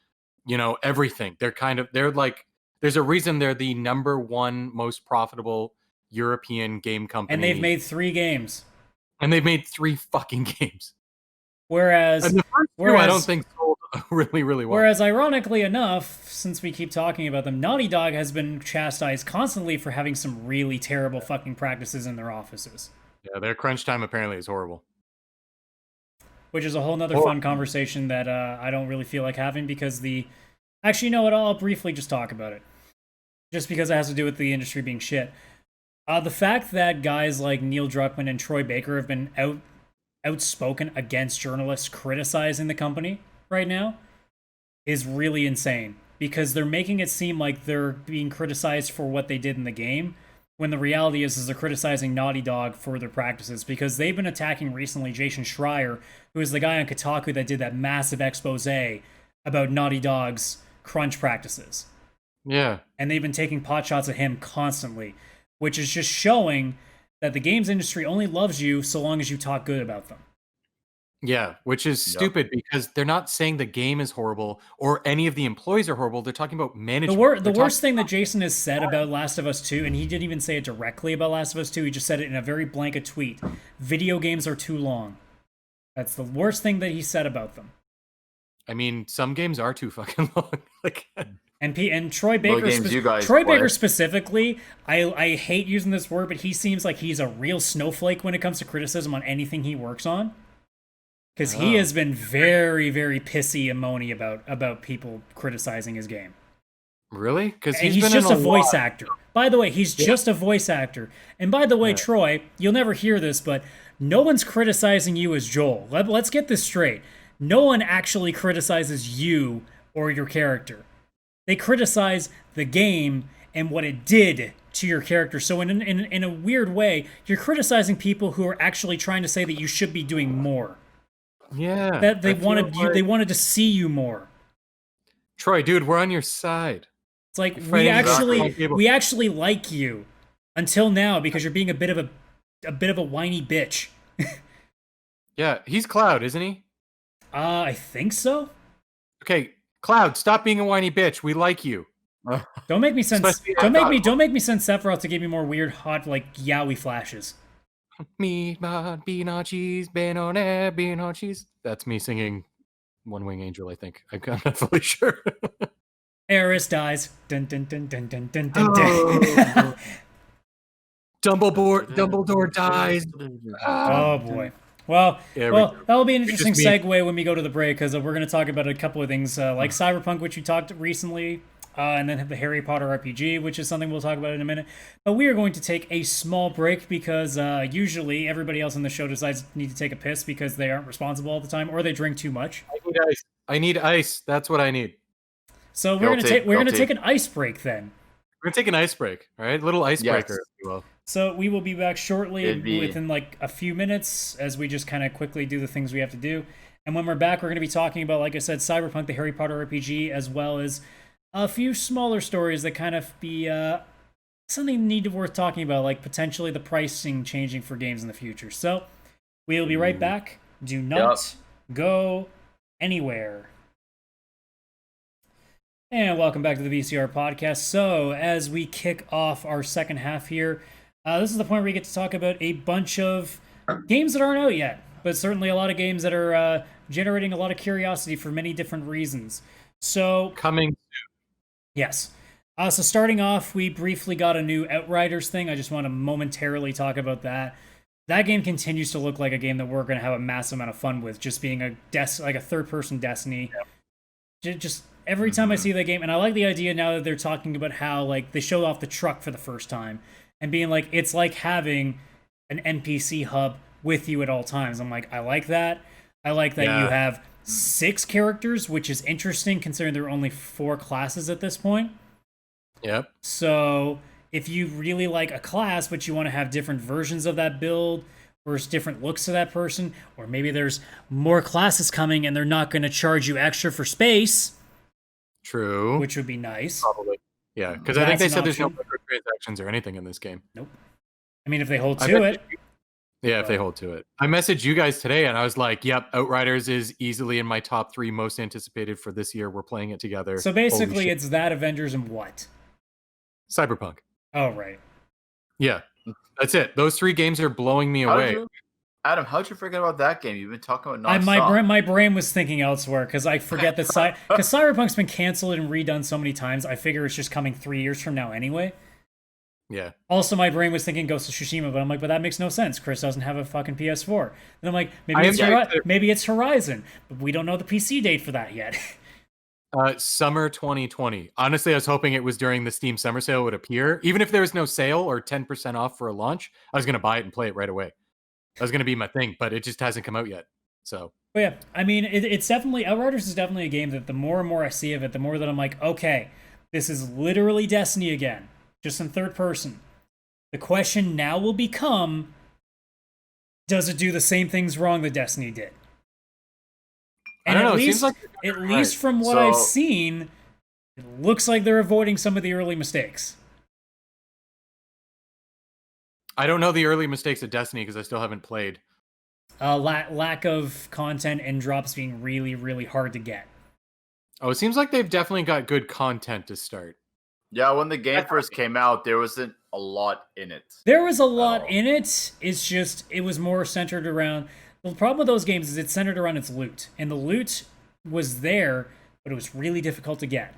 you know, everything. They're like, there's a reason they're the number one most profitable European game company. And they've made 3 games. And they've made 3 fucking games. Whereas the first 2 I don't think sold really, really well. Whereas, ironically enough, since we keep talking about them, Naughty Dog has been chastised constantly for having some really terrible fucking practices in their offices. Yeah, their crunch time apparently is horrible. Which is a whole nother fun conversation that I don't really feel like having, because actually, you know what? I'll briefly just talk about it. Just because it has to do with the industry being shit. The fact that guys like Neil Druckmann and Troy Baker have been outspoken against journalists criticizing the company right now is really insane, because they're making it seem like they're being criticized for what they did in the game, when the reality is they're criticizing Naughty Dog for their practices, because they've been attacking recently Jason Schreier, who is the guy on Kotaku that did that massive expose about Naughty Dog's crunch practices. Yeah. And they've been taking potshots at him constantly, which is just showing that the games industry only loves you so long as you talk good about them. Yeah, which is stupid, because they're not saying the game is horrible or any of the employees are horrible. They're talking about management. The worst thing that Jason has said about Last of Us 2, and he didn't even say it directly about Last of Us 2, he just said it in a very blanket tweet. Video games are too long. That's the worst thing that he said about them. I mean, some games are too fucking long. And Troy Baker, Baker specifically, I hate using this word, but he seems like he's a real snowflake when it comes to criticism on anything he works on. Because he has been very, very pissy and moany about people criticizing his game. Really? Because he's just a voice actor. By the way, he's just a voice actor. And by the way, Troy, you'll never hear this, but no one's criticizing you as Joel. Let's get this straight. No one actually criticizes you or your character. They criticize the game and what it did to your character. So in a weird way, you're criticizing people who are actually trying to say that you should be doing more. Yeah. That they wanted to see you more. Troy, dude, we're on your side. It's like we actually like you until now, because you're being a bit of a whiny bitch Yeah, he's Cloud, isn't he? I think so. Okay, Cloud, stop being a whiny bitch. We like you. Don't make me send. Especially Don't make me send Sephiroth to give me more weird, hot, like yaoi flashes. Me, bean on cheese, bean on air, bean on cheese. That's me singing One Wing Angel, I think. I'm not fully sure. Eris dies. Dun dun dun dun dun dun dun. Oh. Dumbledore dies. Oh boy. Well, Yeah, that'll be an interesting just segue when we go to the break, because we're going to talk about a couple of things like Cyberpunk, which we talked recently, and then have the Harry Potter RPG, which is something we'll talk about in a minute. But we are going to take a small break because usually everybody else on the show decides to need to take a piss because they aren't responsible all the time or they drink too much. I need ice. That's what I need. So we're gonna take an ice break then. We're gonna take an ice break, all right? Little icebreaker, if you will. So we will be back shortly It'd within like a few minutes as we just kind of quickly do the things we have to do. And when we're back, we're going to be talking about, like I said, Cyberpunk, the Harry Potter RPG, as well as a few smaller stories that kind of be something need to worth talking about, like potentially the pricing changing for games in the future. So we'll be right back. Do not go anywhere. And welcome back to the VCR Podcast. So as we kick off our second half here, this is the point where we get to talk about a bunch of games that aren't out yet, but certainly a lot of games that are generating a lot of curiosity for many different reasons. So coming soon. Yes. So starting off, we briefly got a new Outriders thing. I just want to momentarily talk about that. That game continues to look like a game that we're going to have a massive amount of fun with, just being a third-person Destiny. Yep. Just every time I see that game, and I like the idea now that they're talking about how like they showed off the truck for the first time and being like, it's like having an NPC hub with you at all times. I'm like, I like that. I like that you have 6 characters, which is interesting considering there are only 4 classes at this point. Yep. So if you really like a class, but you want to have different versions of that build, or different looks to that person, or maybe there's more classes coming and they're not going to charge you extra for space. True. Which would be nice. Probably. Yeah, because I think they said there's no microtransactions or anything in this game. Nope. I mean, if they hold to it. Yeah, if they hold to it. I messaged you guys today and I was like, yep, Outriders is easily in my top 3 most anticipated for this year. We're playing it together. So basically it's that, Avengers, and what? Cyberpunk. Oh, right. Yeah, that's it. Those 3 games are blowing me away. Adam, how'd you forget about that game? You've been talking about nonstop. My brain was thinking elsewhere because I forget that because Cyberpunk's been canceled and redone so many times. I figure it's just coming 3 years from now anyway. Yeah. Also, my brain was thinking Ghost of Tsushima, but I'm like, but that makes no sense. Chris doesn't have a fucking PS4. And I'm like, maybe it's Horizon, but we don't know the PC date for that yet. Summer 2020. Honestly, I was hoping it was during the Steam Summer Sale would appear. Even if there was no sale or 10% off for a launch, I was going to buy it and play it right away. That was going to be my thing, but it just hasn't come out yet. So, but yeah, I mean, it's definitely, Outriders is definitely a game that the more and more I see of it, the more that I'm like, okay, this is literally Destiny again, just in third person. The question now will become, does it do the same things wrong that Destiny did? And I don't know. Least, it seems like at least from what I've seen, it looks like they're avoiding some of the early mistakes. I don't know the early mistakes of Destiny because I still haven't played. Lack of content and drops being really, really hard to get. Oh, it seems like they've definitely got good content to start. Yeah, when the game first came out, there wasn't a lot in it. There was a lot in it. It's just, it was more centered around... The problem with those games is it's centered around its loot. And the loot was there, but it was really difficult to get.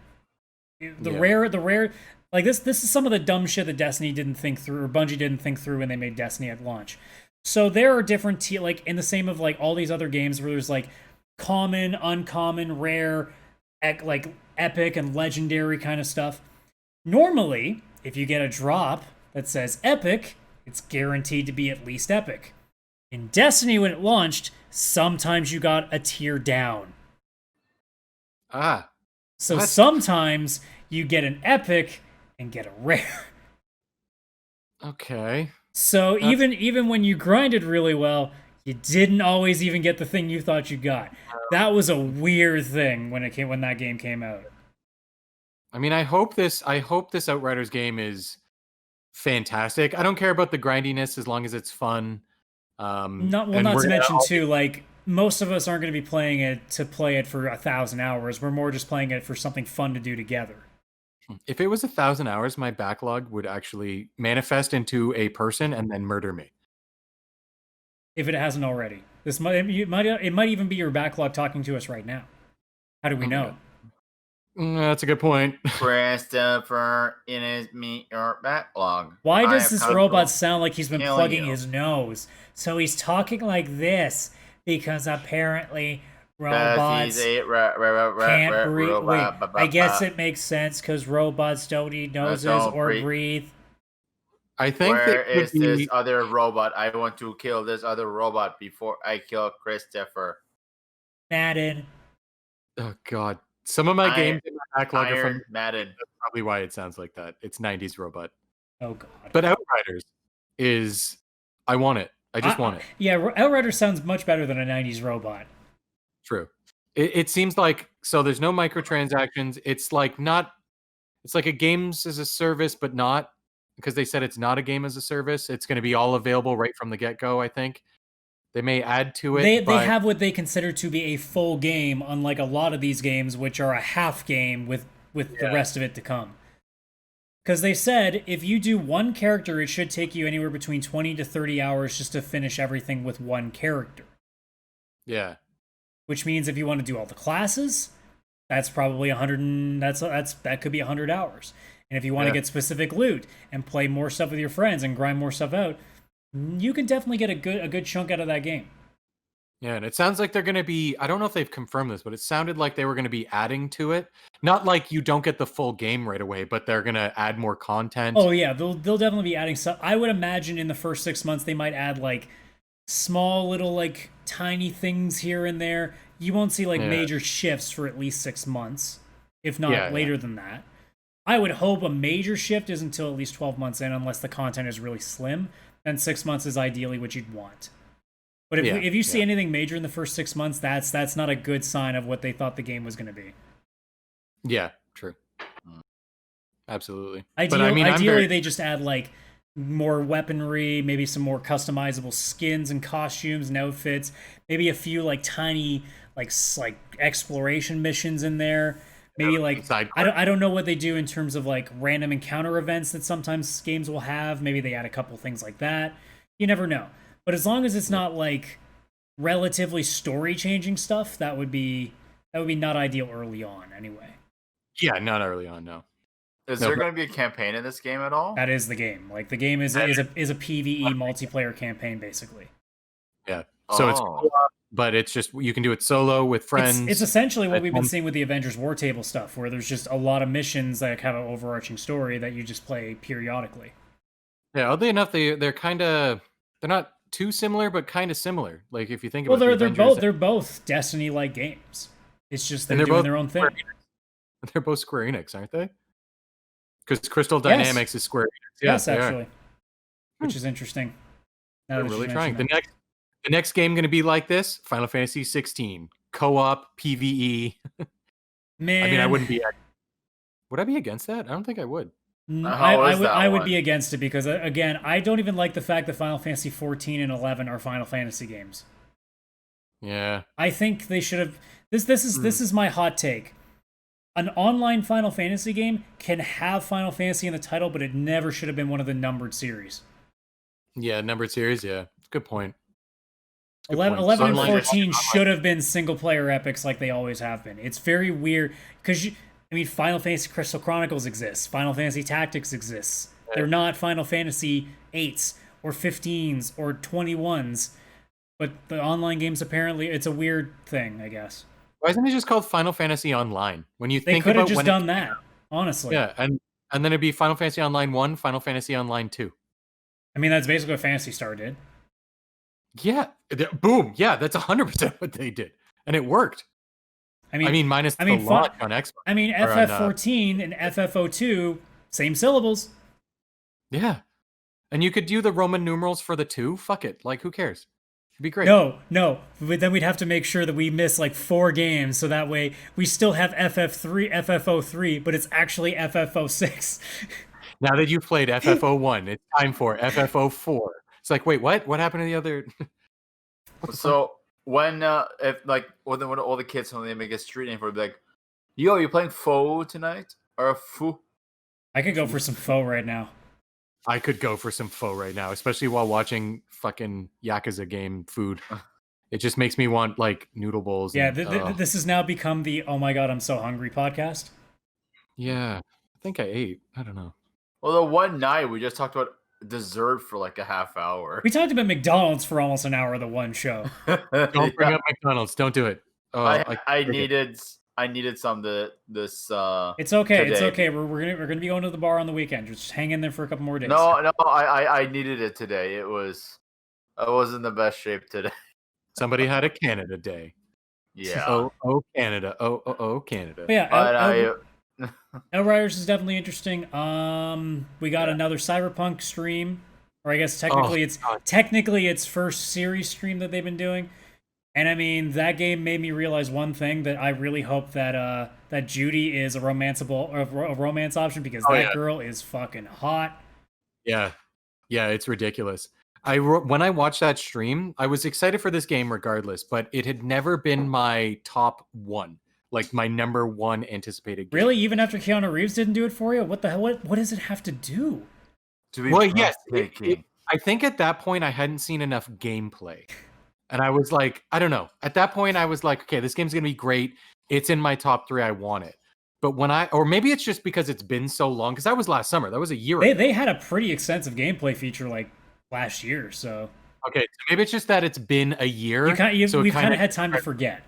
The rare... Like, this is some of the dumb shit that Destiny didn't think through, or Bungie didn't think through when they made Destiny at launch. So there are different, like, in the same of, like, all these other games where there's, like, common, uncommon, rare, like, epic and legendary kind of stuff. Normally, if you get a drop that says epic, it's guaranteed to be at least epic. In Destiny, when it launched, sometimes you got a tier down. So what? Sometimes you get an epic and get a rare. Okay. So even when you grinded really well, you didn't always even get the thing you thought you got. That was a weird thing when that game came out. I mean, I hope this Outriders game is fantastic. I don't care about the grindiness as long as it's fun. Not and to we're gonna mention all- too, like most of us aren't going to be playing it to play it for 1,000 hours. We're more just playing it for something fun to do together. If it was 1,000 hours, my backlog would actually manifest into a person and then murder me. If it hasn't already, it might even be your backlog talking to us right now. How do we know? That's a good point. Christopher, it is me, your backlog. Why I does have this come robot to sound like he's been kill plugging you. his nose? So he's talking like this because apparently Because robots he's a can't breathe. Wait, robot. I guess it makes sense because robots don't eat noses don't or breathe. breathe. I think Where they could is this be- other robot? I want to kill this other robot before I kill Christopher. Madden. Oh god, some of my Iron- games in my backlog are Iron from. Madden. That's probably why it sounds like that. It's 90s robot. Oh god. But Outriders is. I want it. I just want it. Yeah, Outrider sounds much better than a 90s robot. True. It seems like so. There's no microtransactions. It's like not. It's like a games as a service, but not because they said it's not a game as a service. It's going to be all available right from the get go. I think they may add to it. They but have what they consider to be a full game, unlike a lot of these games, which are a half game with the rest of it to come. Because they said if you do one character, it should take you anywhere between 20 to 30 hours just to finish everything with one character. Yeah. Which means if you want to do all the classes, that's probably 100. That could be 100 hours. And if you want to get specific loot and play more stuff with your friends and grind more stuff out, you can definitely get a good chunk out of that game. Yeah, and it sounds like they're going to be. I don't know if they've confirmed this, but it sounded like they were going to be adding to it. Not like you don't get the full game right away, but they're going to add more content. Oh yeah, they'll definitely be adding stuff. I would imagine in the first 6 months they might add like small little like tiny things here and there. You won't see like major shifts for at least 6 months, if not later than that. I would hope a major shift is until at least 12 months in, unless the content is really slim. Then 6 months is ideally what you'd want. But if you see anything major in the first 6 months, that's not a good sign of what they thought the game was going to be. Yeah, true. Absolutely. Ideally, they just add like more weaponry, maybe some more customizable skins and costumes and outfits, maybe a few like tiny like exploration missions in there. Maybe like I don't know what they do in terms of like random encounter events that sometimes games will have. Maybe they add a couple things like that. You never know. But as long as it's not like relatively story changing stuff, that would be not ideal early on anyway. Yeah, not early on, no. Is there going to be a campaign in this game at all? That is the game. Like the game is a PvE multiplayer campaign basically. Yeah. So it's co-op, but it's just you can do it solo with friends. It's essentially what we've been seeing with the Avengers War Table stuff, where there's just a lot of missions that have an overarching story that you just play periodically. Yeah, oddly enough, they're not too similar, but kind of similar. Like if you think about they're both Destiny-like games. It's just they're doing their own thing. They're both Square Enix, aren't they? Because Crystal Dynamics is Square Enix. Yes, actually. Which is interesting. They're really trying. The next game going to be like this: Final Fantasy 16 co-op PvE. Man, I mean, I wouldn't be. Would I be against that? I don't think I would. I would be against it because again, I don't even like the fact that Final Fantasy 14 and 11 are Final Fantasy games. Yeah, I think they should have. This is my hot take. An online Final Fantasy game can have Final Fantasy in the title, but it never should have been one of the numbered series. Yeah, numbered series. Yeah, good point. 11 and 14 should have been single-player epics like they always have been. It's very weird because Final Fantasy Crystal Chronicles exists. Final Fantasy Tactics exists. Yeah. They're not Final Fantasy 8s or 15s or 21s, but the online games apparently it's a weird thing, I guess. Why isn't it just called Final Fantasy Online? When you they think could have about just done that, honestly. Yeah, and then it'd be Final Fantasy Online 1, Final Fantasy Online 2. I mean, that's basically what Phantasy Star did. Yeah, boom. Yeah, that's 100% what they did, and it worked. I mean, minus the launch on Xbox. I mean, FF14 and FF02, same syllables. Yeah, and you could do the Roman numerals for the 2. Fuck it, like who cares? It'd be great. No, but then we'd have to make sure that we miss like 4 games, so that way we still have FF03, but it's actually FF06. Now that you've played FF01, it's time for FF04. It's like, wait, what? What happened to the other? What the fuck? So when if like when all the kids when they make a street name for it, be like, yo, you playing Fo tonight or Foo? I could go for some pho right now. I could go for some pho right now, especially while watching fucking Yakuza game food. It just makes me want like noodle bowls. Yeah, and, this has now become the "Oh my god, I'm so hungry" podcast. yeah. I think I ate. I don't know. Well, the one night we just talked about dessert for like a half hour. We talked about McDonald's for almost an hour of the one show. Don't bring up McDonald's. Don't do it. Oh, I needed some this. It's okay. It's today. okay. We're gonna be going to the bar on the weekend. Just hang in there for a couple more days. No, I needed it today. I was in the best shape today. somebody had a Canada day. Yeah. Oh, Canada. Oh, Canada. But yeah, But Outriders is definitely interesting. We got another Cyberpunk stream, or I guess technically it's first series stream that they've been doing. And I mean, that game made me realize one thing, that I really hope that that Judy is a romance option, because that girl is fucking hot. Yeah, it's ridiculous. When I watched that stream, I was excited for this game regardless, but it had never been my top one, like my number one anticipated game. Really? Even after Keanu Reeves didn't do it for you? What the hell? What does it have to do? to be Well, yes, breathtaking. I think at that point I hadn't seen enough gameplay. And I was like, I don't know. At that point, I was like, okay, this game's going to be great. It's in my top 3. I want it. But or maybe it's just because it's been so long, because that was last summer. That was a year ago. They had a pretty extensive gameplay feature like last year, so. Okay, so maybe it's just that it's been a year. We've kind of had time to forget.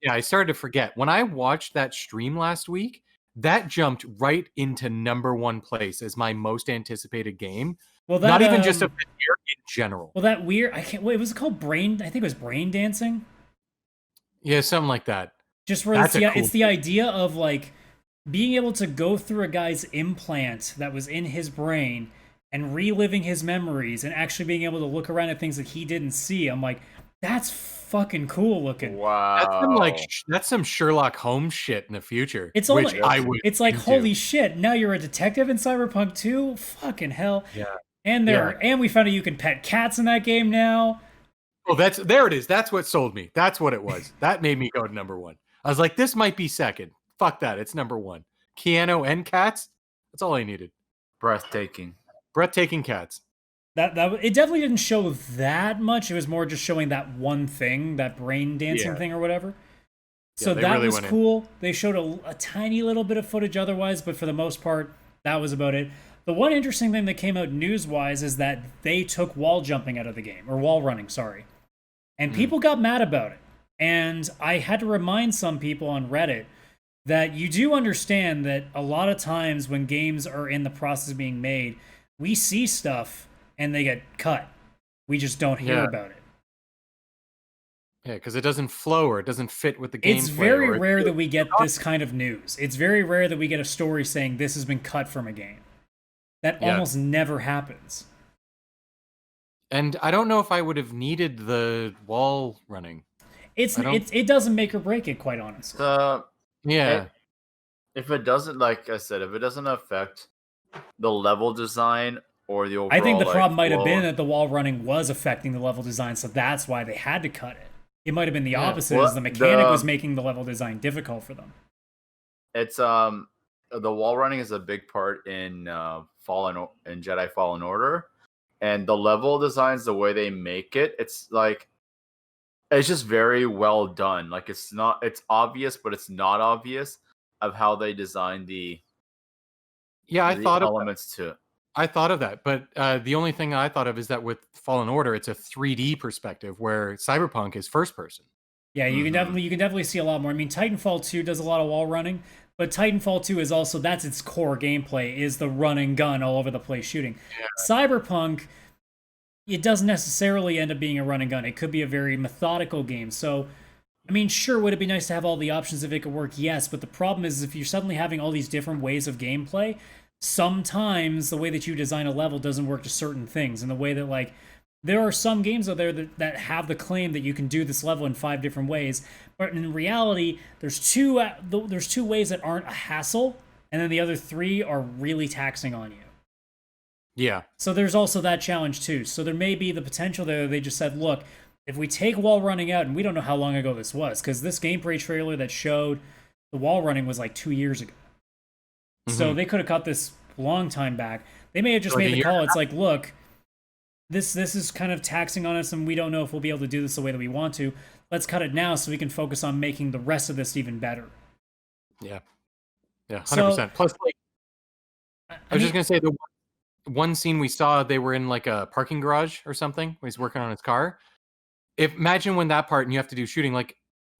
Yeah, I started to forget. When I watched that stream last week, that jumped right into number 1 place as my most anticipated game. Well, that, not even just of the year, in general. Well, that weird, what was it called? I think it was brain dancing. Yeah, something like that. Just where it's the idea of like being able to go through a guy's implant that was in his brain and reliving his memories and actually being able to look around at things that he didn't see. I'm like, that's fucking cool looking. Wow. That's some Sherlock Holmes shit in the future. It's like holy shit, now you're a detective in Cyberpunk 2? Fucking hell. Yeah. And we found out you can pet cats in that game now. Oh, there it is. That's what sold me. That's what it was. That made me go to number 1. I was like, this might be second. Fuck that. It's number 1. Keanu and cats. That's all I needed. Breathtaking cats. That it definitely didn't show that much. It was more just showing that one thing, that brain dancing thing or whatever. So that really was cool. They showed a tiny little bit of footage otherwise, but for the most part, that was about it. The one interesting thing that came out news-wise is that they took wall jumping out of the game, or wall running, sorry. And people got mad about it. And I had to remind some people on Reddit that you do understand that a lot of times when games are in the process of being made, we see stuff and they get cut. We just don't hear about it. Yeah, because it doesn't flow or it doesn't fit with the gameplay. It's very rare that we get this kind of news. It's very rare that we get a story saying this has been cut from a game. That almost never happens. And I don't know if I would have needed the wall running. It doesn't make or break it, quite honestly. If it doesn't, like I said, if it doesn't affect the level design or the overall, I think the problem might have been that the wall running was affecting the level design, so that's why they had to cut it. It might have been the opposite, as the mechanic was making the level design difficult for them. It's the wall running is a big part in Jedi Fallen Order, and the level designs, the way they make it, it's just very well done. Like it's obvious, but it's not obvious of how they designed the elements to it. I thought of that, but the only thing I thought of is that with Fallen Order, it's a 3D perspective, where Cyberpunk is first person. Yeah, you can definitely see a lot more. I mean, Titanfall 2 does a lot of wall running, but Titanfall 2 is also, that's its core gameplay, is the run and gun all over the place shooting. Yeah. Cyberpunk, it doesn't necessarily end up being a run and gun. It could be a very methodical game. So, I mean, sure, would it be nice to have all the options if it could work? Yes, but the problem is if you're suddenly having all these different ways of gameplay, sometimes the way that you design a level doesn't work to certain things. And the way that, there are some games out there that have the claim that you can do this level in 5 different ways, but in reality, there's two ways that aren't a hassle, and then the other 3 are really taxing on you. Yeah. So there's also that challenge too. So there may be the potential there. They just said, look, if we take wall running out, and we don't know how long ago this was, because this gameplay trailer that showed the wall running was like 2 years ago. So they could have cut this long time back. They may have just made the call. It's like, look, this is kind of taxing on us, and we don't know if we'll be able to do this the way that we want to. Let's cut it now so we can focus on making the rest of this even better. Yeah. Yeah, 100%. Plus, like, I was just going to say, the one scene we saw, they were in like a parking garage or something when he's working on his car. Imagine when that part and you have to do shooting, like,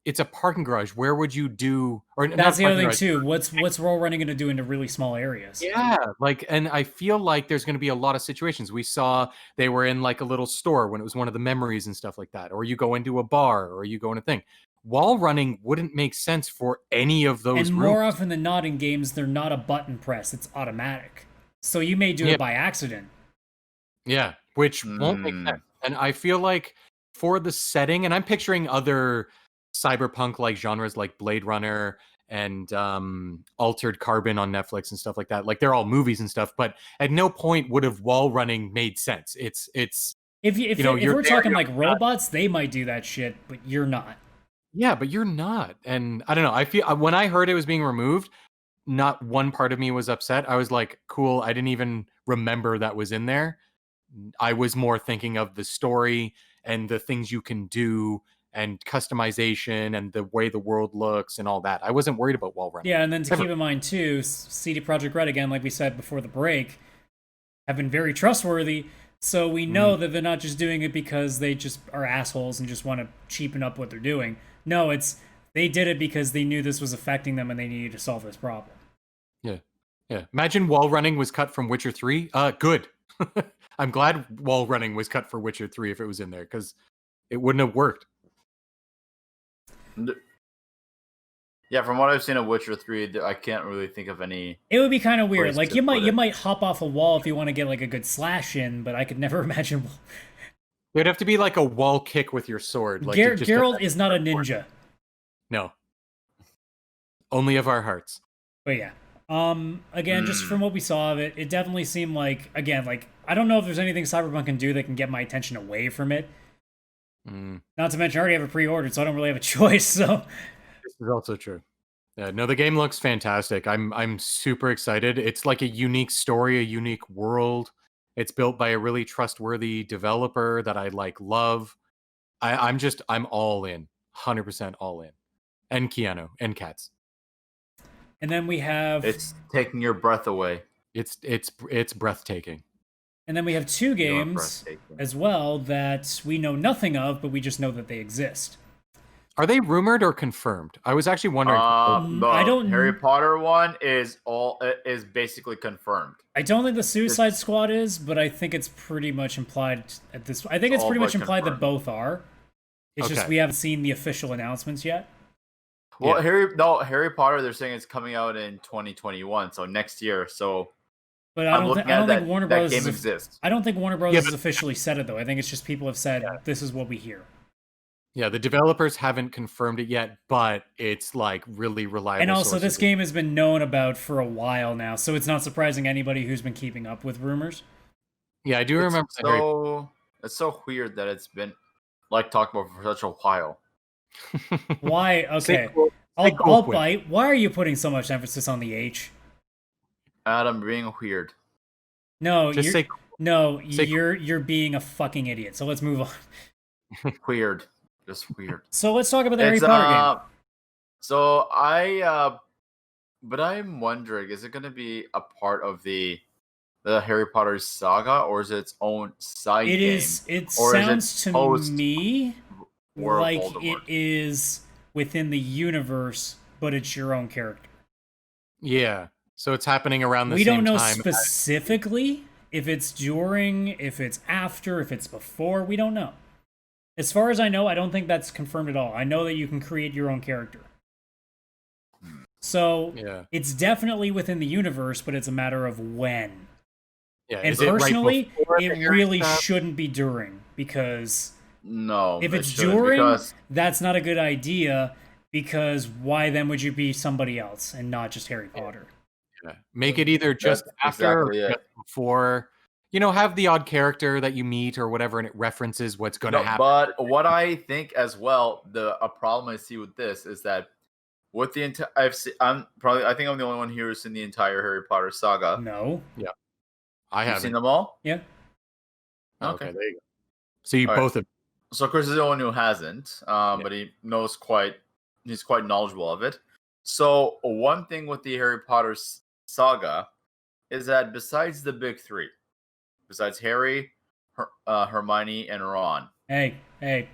it's a parking garage. Where would you do? Or that's the other thing too. What's wall running going to do into really small areas? Yeah, like, and I feel like there's going to be a lot of situations. We saw they were in like a little store when it was one of the memories and stuff like that, or you go into a bar, or you go in a thing. Wall running wouldn't make sense for any of those. And rooms. more often than not in games, they're not a button press; it's automatic. So you may do it by accident. Yeah, which won't make sense. And I feel like for the setting, and I'm picturing other cyberpunk like genres like Blade Runner and Altered Carbon on Netflix and stuff like that. Like, they're all movies and stuff, but at no point would have wall running made sense. It's if we're talking like robots, they might do that shit, but you're not. Yeah, but you're not. And I don't know. I feel when I heard it was being removed, not one part of me was upset. I was like, cool. I didn't even remember that was in there. I was more thinking of the story and the things you can do and customization and the way the world looks and all that. I wasn't worried about wall running. Yeah, and then to keep in mind too, CD Projekt Red, again, like we said before the break, have been very trustworthy. So we know that they're not just doing it because they just are assholes and just want to cheapen up what they're doing. No, they did it because they knew this was affecting them and they needed to solve this problem. Yeah. Yeah. Imagine wall running was cut from Witcher 3. Good. I'm glad wall running was cut for Witcher 3 if it was in there, because it wouldn't have worked. Yeah, from what I've seen of Witcher 3, I can't really think of any. It would be kind of weird. Like, you might hop off a wall if you want to get like a good slash in, but I could never imagine. It'd have to be like a wall kick with your sword. Like, Geralt is not a ninja. No. Only of our hearts. But yeah. Again, just from what we saw of it, it definitely seemed like, again, like, I don't know if there's anything Cyberpunk can do that can get my attention away from it. Not to mention, I already have it pre-ordered, so I don't really have a choice, so... This is also true. Yeah, no, the game looks fantastic. I'm super excited. It's like a unique story, a unique world. It's built by a really trustworthy developer that I love. I'm all in. 100% all in. And Keanu and Cats. And then we have... It's taking your breath away. It's breathtaking. And then we have two games as well that we know nothing of, but we just know that they exist. Are they rumored or confirmed? I was actually wondering. I don't. Harry Potter one is basically confirmed. I don't think the Suicide Squad is, but I think it's pretty much implied at this. I think it's pretty much implied that both are. It's just we haven't seen the official announcements yet. Well, yeah. Harry Potter. They're saying it's coming out in 2021, so next year. So. But I don't think Warner Bros. That game exists. I don't think Warner Bros. Has officially said it though. I think it's just people have said this is what we hear. Yeah, the developers haven't confirmed it yet, but it's like really reliable. And also, this game has been known about for a while now, so it's not surprising anybody who's been keeping up with rumors. Yeah, I do remember. It's so weird that it's been talked about for such a while. Why? Okay, I'll bite. Why are you putting so much emphasis on the H? Adam being weird. No, you're being a fucking idiot. So let's move on. Weird. Just weird. So let's talk about the Harry Potter game. So but I'm wondering, is it going to be a part of the Harry Potter saga, or is it its own side game? It sounds to me like it is within the universe, but it's your own character. Yeah. So it's happening around the same time. We don't know specifically if it's during, if it's after, if it's before. We don't know. As far as I know, I don't think that's confirmed at all. I know that you can create your own character. So it's definitely within the universe, but it's a matter of when. Yeah, and personally, it really shouldn't be during, because if it's during, that's not a good idea, because why then would you be somebody else and not just Harry Potter? Yeah. Make it either just after or just before. have the odd character that you meet or whatever, and it references what's going to happen. But what I think as well, a problem I see with this is that with the entire, I think I'm the only one here who's seen the entire Harry Potter saga. No. I You've haven't. seen them all? Yeah. Okay. There you go. So you All right. both have. So Chris is the one who hasn't, but he knows he's quite knowledgeable of it. So one thing with the Harry Potter saga is that besides the big three, besides Harry, Hermione, and Ron. Hey,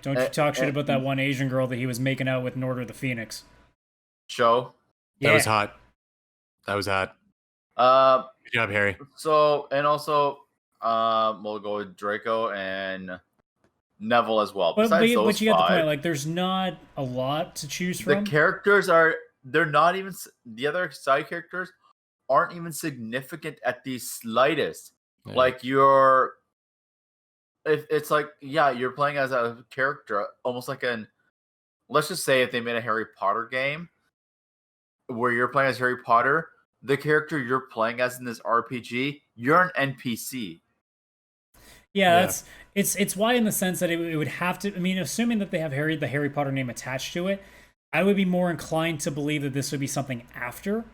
don't you talk shit about that one Asian girl that he was making out with in Order of the Phoenix. Show. That was hot. Good job, Harry. So, and also, we'll go with Draco and Neville as well. But Besides those you get the five, point. Like, there's not a lot to choose from. the characters they're not even, the other side characters aren't even significant at the slightest. Yeah. Like it's like, you're playing as a character, almost like let's just say if they made a Harry Potter game where you're playing as Harry Potter, the character you're playing as in this RPG, you're an NPC. Yeah, it's why, in the sense that it would have to. I mean, assuming that they have the Harry Potter name attached to it, I would be more inclined to believe that this would be something after.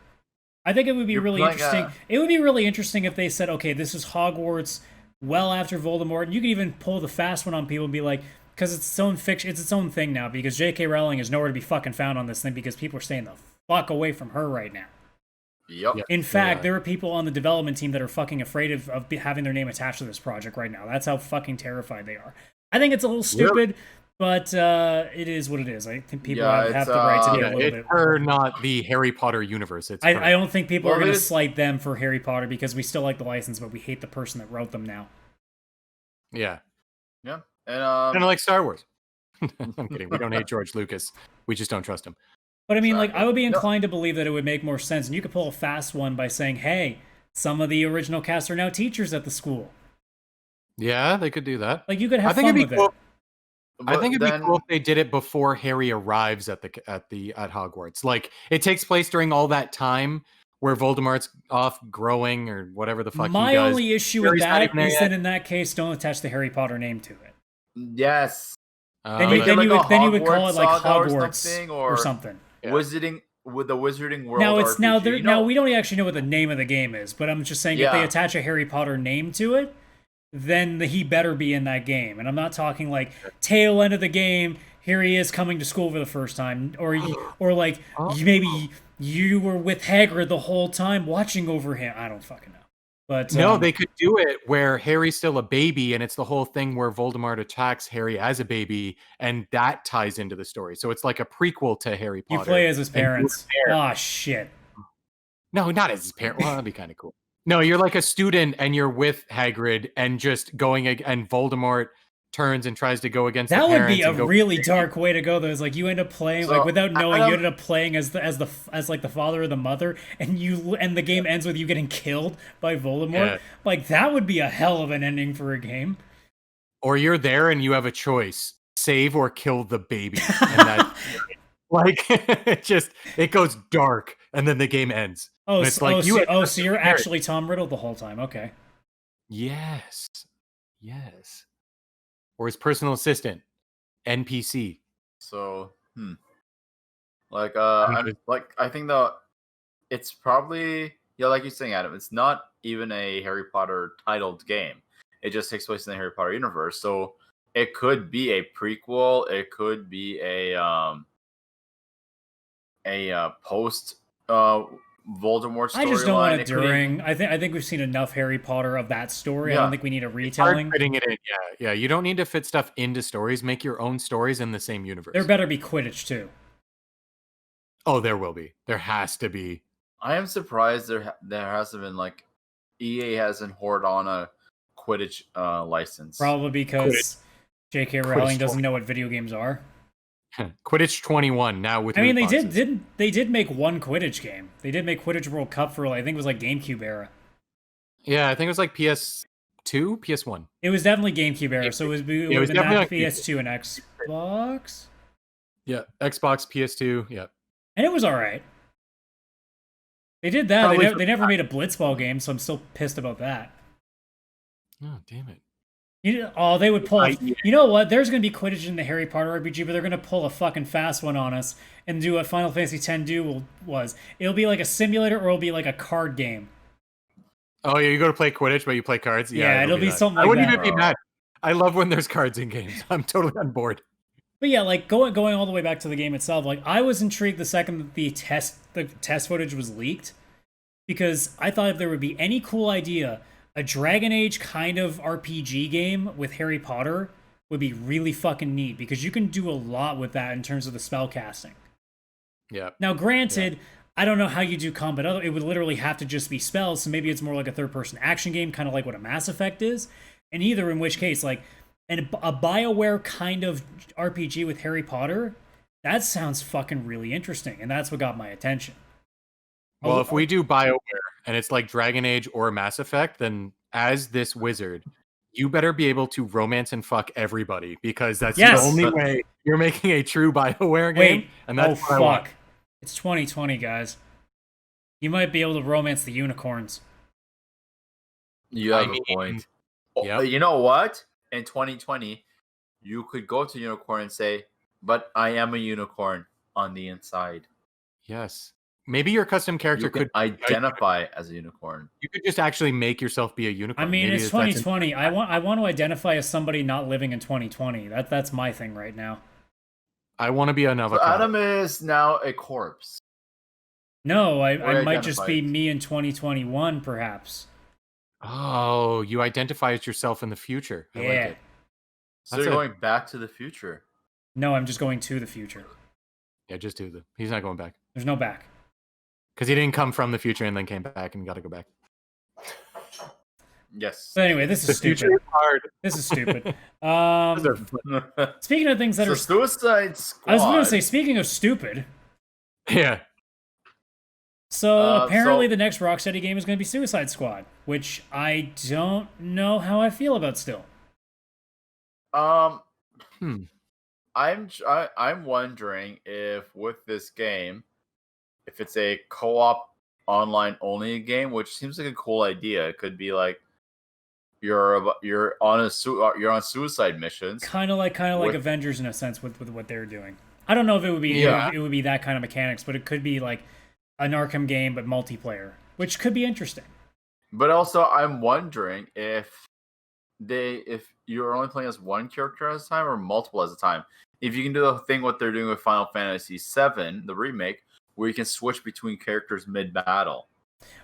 I think it would be really interesting. It would be really interesting if they said, okay, this is Hogwarts well after Voldemort, and you could even pull the fast one on people and be like, because it's its own fiction, it's its own thing now, because J.K. Rowling is nowhere to be fucking found on this thing because people are staying the fuck away from her right now. Yep. In fact, there are people on the development team that are fucking afraid of having their name attached to this project right now. That's how fucking terrified they are. I think it's a little stupid, but it is what it is. I think people have the right to be a little bit. Or not the Harry Potter universe. I don't think people are going to slight them for Harry Potter because we still like the license, but we hate the person that wrote them now. Yeah. Yeah. And kind of like Star Wars. I'm kidding. We don't hate George Lucas. We just don't trust him. But I mean, like, I would be inclined to believe that it would make more sense. And you could pull a fast one by saying, hey, some of the original cast are now teachers at the school. Yeah, they could do that. Like, you could have fun with it. I think it'd be cool if they did it before Harry arrives at Hogwarts. Like, it takes place during all that time where Voldemort's off growing or whatever the fuck he does. My only issue with that is that in that case, don't attach the Harry Potter name to it. Yes. Then you would call it like Hogwarts or something. Yeah. Wizarding with the Wizarding World. Now we don't actually know what the name of the game is, but I'm just saying if they attach a Harry Potter name to it, then he better be in that game. And I'm not talking like tail end of the game. Here he is coming to school for the first time, or like maybe you were with Hagrid the whole time watching over him. I don't fucking know. But no, they could do it where Harry's still a baby, and it's the whole thing where Voldemort attacks Harry as a baby, and that ties into the story. So it's like a prequel to Harry Potter. You play as his parents. Oh, shit. No, not as his parents. Well, that'd be kind of cool. No, you're like a student, and you're with Hagrid, and just going, and Voldemort turns and tries to go against the parents. That would be a really dark way to go, though. It's like you end up playing like without knowing, you ended up playing as like the father or the mother, and the game ends with you getting killed by Voldemort. Yeah. Like that would be a hell of an ending for a game. Or you're there and you have a choice: save or kill the baby. And that, like, it goes dark, and then the game ends. Oh, so you're actually Tom Riddle the whole time. Okay. Yes. Or his personal assistant, NPC. So, I think that it's probably like you're saying, Adam. It's not even a Harry Potter titled game. It just takes place in the Harry Potter universe. So it could be a prequel. It could be a post Voldemort storyline. I just don't want it during. I think we've seen enough Harry Potter of that story. I don't think we need a retelling. Fitting it in. Yeah. You don't need to fit stuff into stories. Make your own stories in the same universe. There better be Quidditch too. Oh, there will be. There has to be. I am surprised there hasn't been like EA hasn't hoarded on a Quidditch license. Probably because J.K. Rowling doesn't know what video games are. Quidditch 21 now with. I mean, they did make one Quidditch game. They did make Quidditch World Cup for I think it was like GameCube era. Yeah, I think it was like PS2, PS1. It was definitely GameCube era, so it was definitely like PS2 and Xbox. Yeah, Xbox, PS2. Yeah, and it was all right. They did that. They never made a Blitzball game, so I'm still pissed about that. Oh, damn it. They would pull. Yeah. You know what? There's going to be Quidditch in the Harry Potter RPG, but they're going to pull a fucking fast one on us and do what Final Fantasy X was. It'll be like a simulator, or it'll be like a card game. Oh yeah, you go to play Quidditch, but you play cards. Yeah, it'll be that. something like that. I wouldn't even be mad. I love when there's cards in games. I'm totally on board. But yeah, like going all the way back to the game itself, like I was intrigued the second that the test footage was leaked, because I thought if there would be any cool idea, a Dragon Age kind of RPG game with Harry Potter would be really fucking neat, because you can do a lot with that in terms of the spell casting. Yeah. Now, granted, I don't know how you do combat. It would literally have to just be spells, so maybe it's more like a third-person action game, kind of like what a Mass Effect is. And either in which case, like, a BioWare kind of RPG with Harry Potter, that sounds fucking really interesting, and that's what got my attention. Well, if we do BioWare and it's like Dragon Age or Mass Effect, then as this wizard, you better be able to romance and fuck everybody, because that's the only way you're making a true BioWare game. And that's what I want. It's 2020, guys. You might be able to romance the unicorns. You have a point. Yep. You know what? In 2020, you could go to Unicorn and say, "But I am a unicorn on the inside." Yes. Maybe your custom character could identify as a unicorn. You could just actually make yourself be a unicorn. I mean, it's 2020. I want to identify as somebody not living in 2020. That's my thing right now. I want to be an avatar. So Adam is now a corpse. No, I might just be me in 2021, perhaps. Oh, you identify as yourself in the future. I like it. So you're going back to the future. No, I'm just going to the future. Yeah, just do the. He's not going back. There's no back. Because he didn't come from the future and then came back and got to go back. Yes. But anyway, this is stupid. This is stupid. Speaking of things that are Suicide Squad. I was going to say, speaking of stupid. Yeah. So apparently the next Rocksteady game is going to be Suicide Squad, which I don't know how I feel about still. I'm wondering if with this game, if it's a co-op online only game, which seems like a cool idea. It could be like you're on suicide missions, kind of like Avengers in a sense with what they're doing. I don't know if it would be it would be that kind of mechanics, but it could be like an Arkham game but multiplayer, which could be interesting. But also, I'm wondering if you're only playing as one character at a time or multiple at a time. If you can do the thing what they're doing with Final Fantasy VII, the remake, where you can switch between characters mid-battle.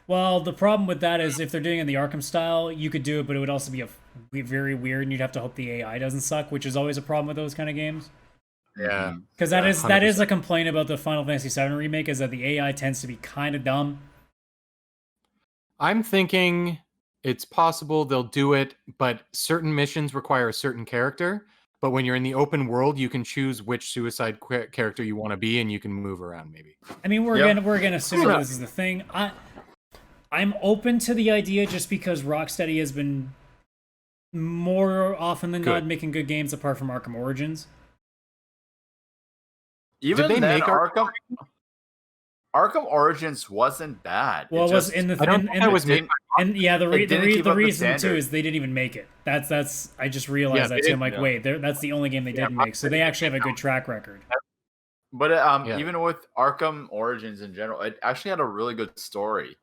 Well, the problem with that is if they're doing it in the Arkham style, you could do it, but it would also be very weird, and you'd have to hope the AI doesn't suck, which is always a problem with those kind of games. Yeah. Because that is a complaint about the Final Fantasy VII remake, is that the AI tends to be kind of dumb. I'm thinking it's possible they'll do it, but certain missions require a certain character. But when you're in the open world, you can choose which suicide character you want to be, and you can move around. Maybe. I mean, we're gonna assume that this is the thing. I'm open to the idea just because Rocksteady has been more often than not making good games apart from Arkham Origins. Even did they make Arkham Origins wasn't bad. Well, it was in the the reason too is they didn't even make it. That's I just realized that too. I'm like, wait, that's the only game they didn't make. So they actually have a good track record. But even with Arkham Origins in general, it actually had a really good story.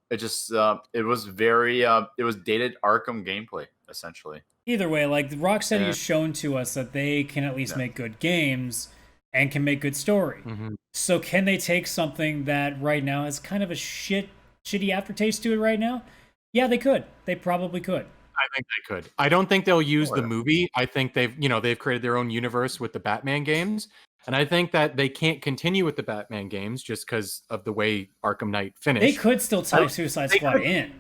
It just it was very it was dated Arkham gameplay essentially. Either way, like Rocksteady has shown to us that they can at least make good games and can make good story. Mm-hmm. So can they take something that right now has kind of a shitty aftertaste to it right now? Yeah, they could. They probably could. I think they could. I don't think they'll use the movie. I think they've created their own universe with the Batman games. And I think that they can't continue with the Batman games just because of the way Arkham Knight finished. They could still tie Suicide Squad in.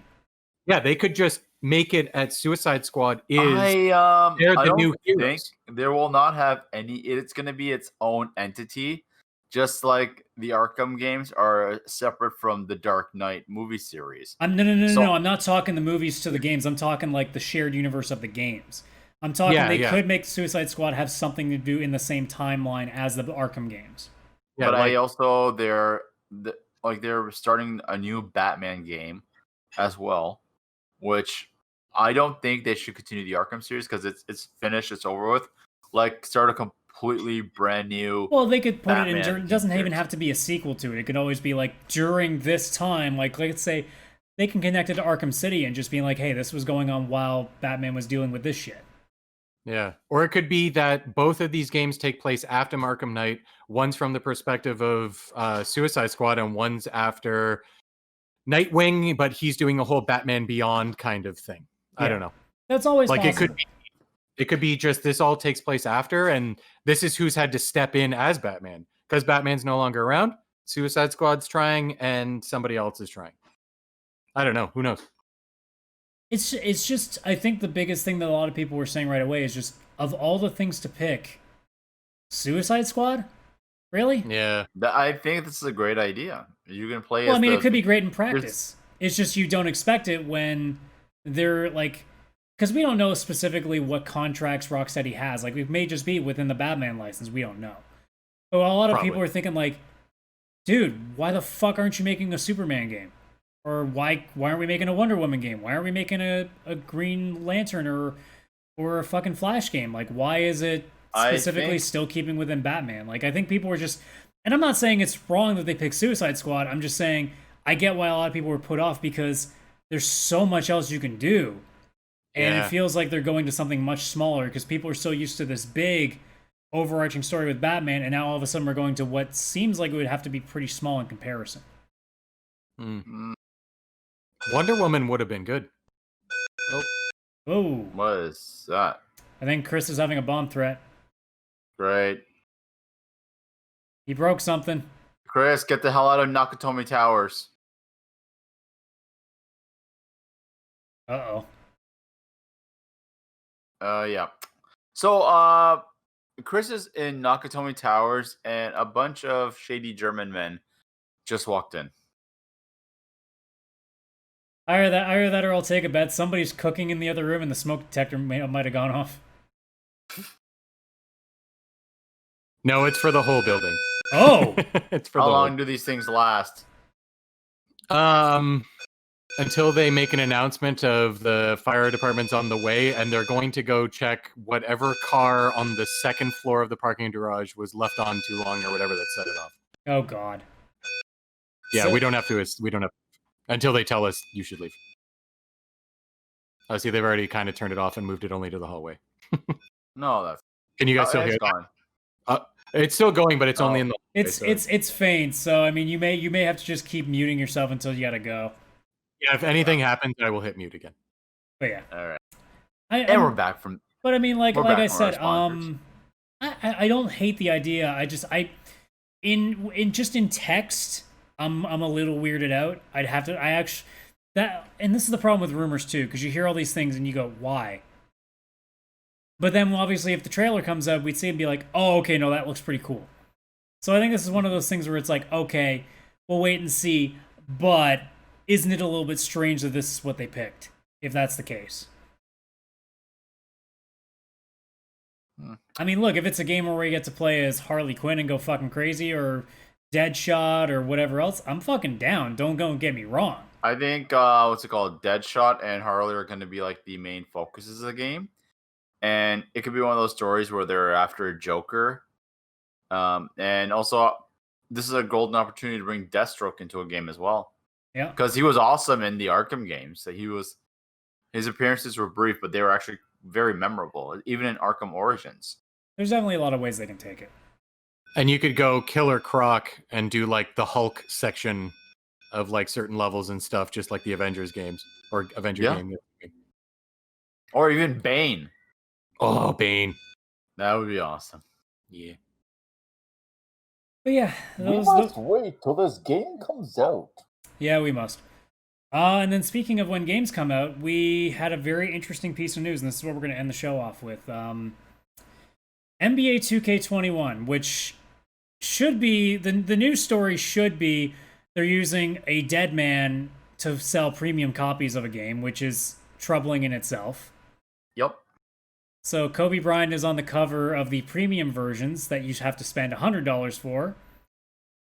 Yeah, they could just make it at Suicide Squad is they're the new heroes. There will not have any. It's going to be its own entity, just like the Arkham games are separate from the Dark Knight movie series. No. I'm not talking the movies to the games. I'm talking like the shared universe of the games. I'm talking they could make Suicide Squad have something to do in the same timeline as the Arkham games. Yeah, but they're starting a new Batman game as well, which I don't think they should continue the Arkham series because it's finished, it's over with. Like, start a completely brand new. Well, they could put it in. Batman It doesn't even series. have to be a sequel to it. It could always be like during this time. Like, let's say they can connect it to Arkham City and just be like, hey, this was going on while Batman was dealing with this shit. Yeah. Or it could be that both of these games take place after Arkham Knight. One's from the perspective of Suicide Squad, and one's after Nightwing, but he's doing a whole Batman Beyond kind of thing. I don't know. That's always Like possible. it could be just this all takes place after, and this is who's had to step in as Batman because Batman's no longer around. Suicide Squad's trying, and somebody else is trying. I don't know. Who knows? It's just, I think the biggest thing that a lot of people were saying right away is just, of all the things to pick, Suicide Squad? Really? Yeah. I think this is a great idea. You can play. Well, as I mean, the, it could be great in practice. It's just you don't expect it when they're like, because we don't know specifically what contracts Rocksteady has. Like, it may just be within the Batman license. We don't know. But a lot of people Probably. are thinking like, dude, why the fuck aren't you making a Superman game? Or why aren't we making a Wonder Woman game? Why aren't we making a Green Lantern or a fucking Flash game? Like, why is it specifically still keeping within Batman? Like, I think people were just, and I'm not saying it's wrong that they picked Suicide Squad. I'm just saying I get why a lot of people were put off because there's so much else you can do. And Yeah. it feels like they're going to something much smaller because people are so used to this big overarching story with Batman, and now all of a sudden we're going to what seems like it would have to be pretty small in comparison. Wonder Woman would have been good. Oh, What is that? I think Chris is having a bomb threat. Great. He broke something. Chris, get the hell out of Nakatomi Towers. Uh-oh. Yeah. So, Chris is in Nakatomi Towers, and a bunch of shady German men just walked in. Either that or I'll take a bet. Somebody's cooking in the other room and the smoke detector might have gone off. No, it's for the whole building. Oh! It's for How the long do these things last? Until they make an announcement of the fire department's on the way, and they're going to go check whatever car on the second floor of the parking garage was left on too long or whatever that set it off. Oh, God. Yeah, So- we don't have until they tell us you should leave. Oh, see, they've already kind of turned it off and moved it only to the hallway. No, that's Can you guys still it's hear gone. that? It's still going, but it's only in the It's faint, so I mean you may have to just keep muting yourself until you gotta go. Yeah, if anything happens, I will hit mute again. But yeah. All right. And we're back from. But I mean, like We're I back from our said, sponsors. I don't hate the idea. In text, I'm a little weirded out. And this is the problem with rumors too, because you hear all these things and you go, why? But then obviously, if the trailer comes out, we'd see it and be like, oh, okay, no, that looks pretty cool. So I think this is one of those things where it's like, okay, we'll wait and see. But isn't it a little bit strange that this is what they picked? If that's the case. I mean, look, if it's a game where you get to play as Harley Quinn and go fucking crazy, or Deadshot, or whatever else, I'm fucking down. Don't go and get me wrong. I think what's it called? Deadshot and Harley are going to be like the main focuses of the game, and it could be one of those stories where they're after a Joker, and also this is a golden opportunity to bring Deathstroke into a game as well. Yeah, because he was awesome in the Arkham games. So his appearances were brief, but they were actually very memorable, even in Arkham Origins. there's definitely a lot of ways they can take it. And you could go Killer Croc and do like the Hulk section of like certain levels and stuff, just like the Avengers games or Avenger game. Or even Bane. Oh, Bane. That would be awesome. Yeah. But yeah, We must wait till this game comes out. Yeah, we must. And then speaking of when games come out, we had a very interesting piece of news, and this is what we're going to end the show off with. NBA 2K21, which should be, the news story should be they're using a dead man to sell premium copies of a game, which is troubling in itself. Yep. So Kobe Bryant is on the cover of the premium versions that you have to spend $100 for.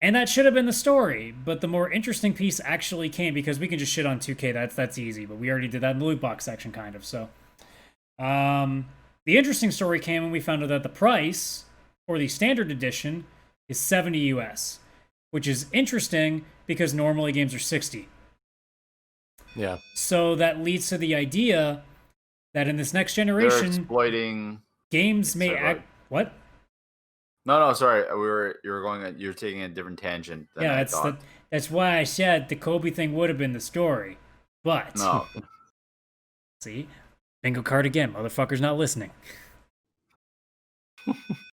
And that should have been the story, but the more interesting piece actually came because we can just shit on 2K. That's easy, but we already did that in the loot box section, kind of. So, the interesting story came when we found out that the price for the standard edition is 70 US, which is interesting because normally games are 60. Yeah. So that leads to the idea that in this next They're generation, exploiting. games may Sorry, act. What? No, sorry. You're taking a different tangent than I thought. That's why I said the Kobe thing would have been the story. But No. see, bingo card again. Motherfucker's not listening.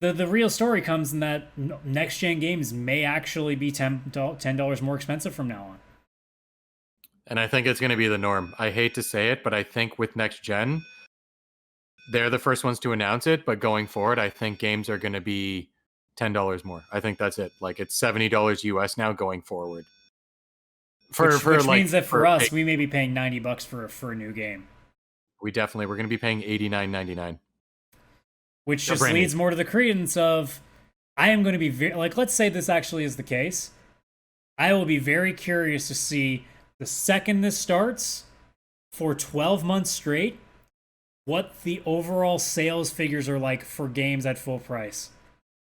The real story comes in that next gen games may actually be $10 more expensive from now on. And I think it's going to be the norm. I hate to say it, but I think with next gen, they're the first ones to announce it. But going forward, I think games are going to be $10 more. I think that's it. Like it's $70 US now going forward. Which means that for us, we may be paying $90 for a new game. We're going to be paying $89.99. Which just leads more to the credence of, I am going to be let's say this actually is the case. I will be very curious to see the second this starts for 12 months straight, what the overall sales figures are like for games at full price.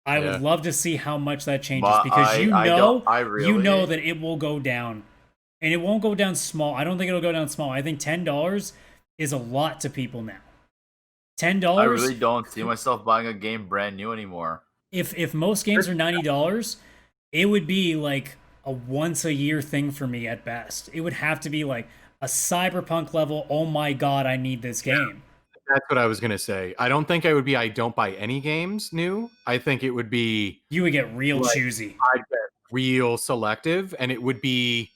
I would love to see how much that changes because you know that it will go down. And it won't go down small. I don't think it'll go down small. I think $10 is a lot to people now. $10. I really don't see myself buying a game brand new anymore. If most games are $90, it would be like a once a year thing for me at best. It would have to be like a Cyberpunk level, oh my god, I need this game. That's what I was going to say. I don't think I don't buy any games new. I think it would be... You would get real choosy. I'd get real selective, and it would be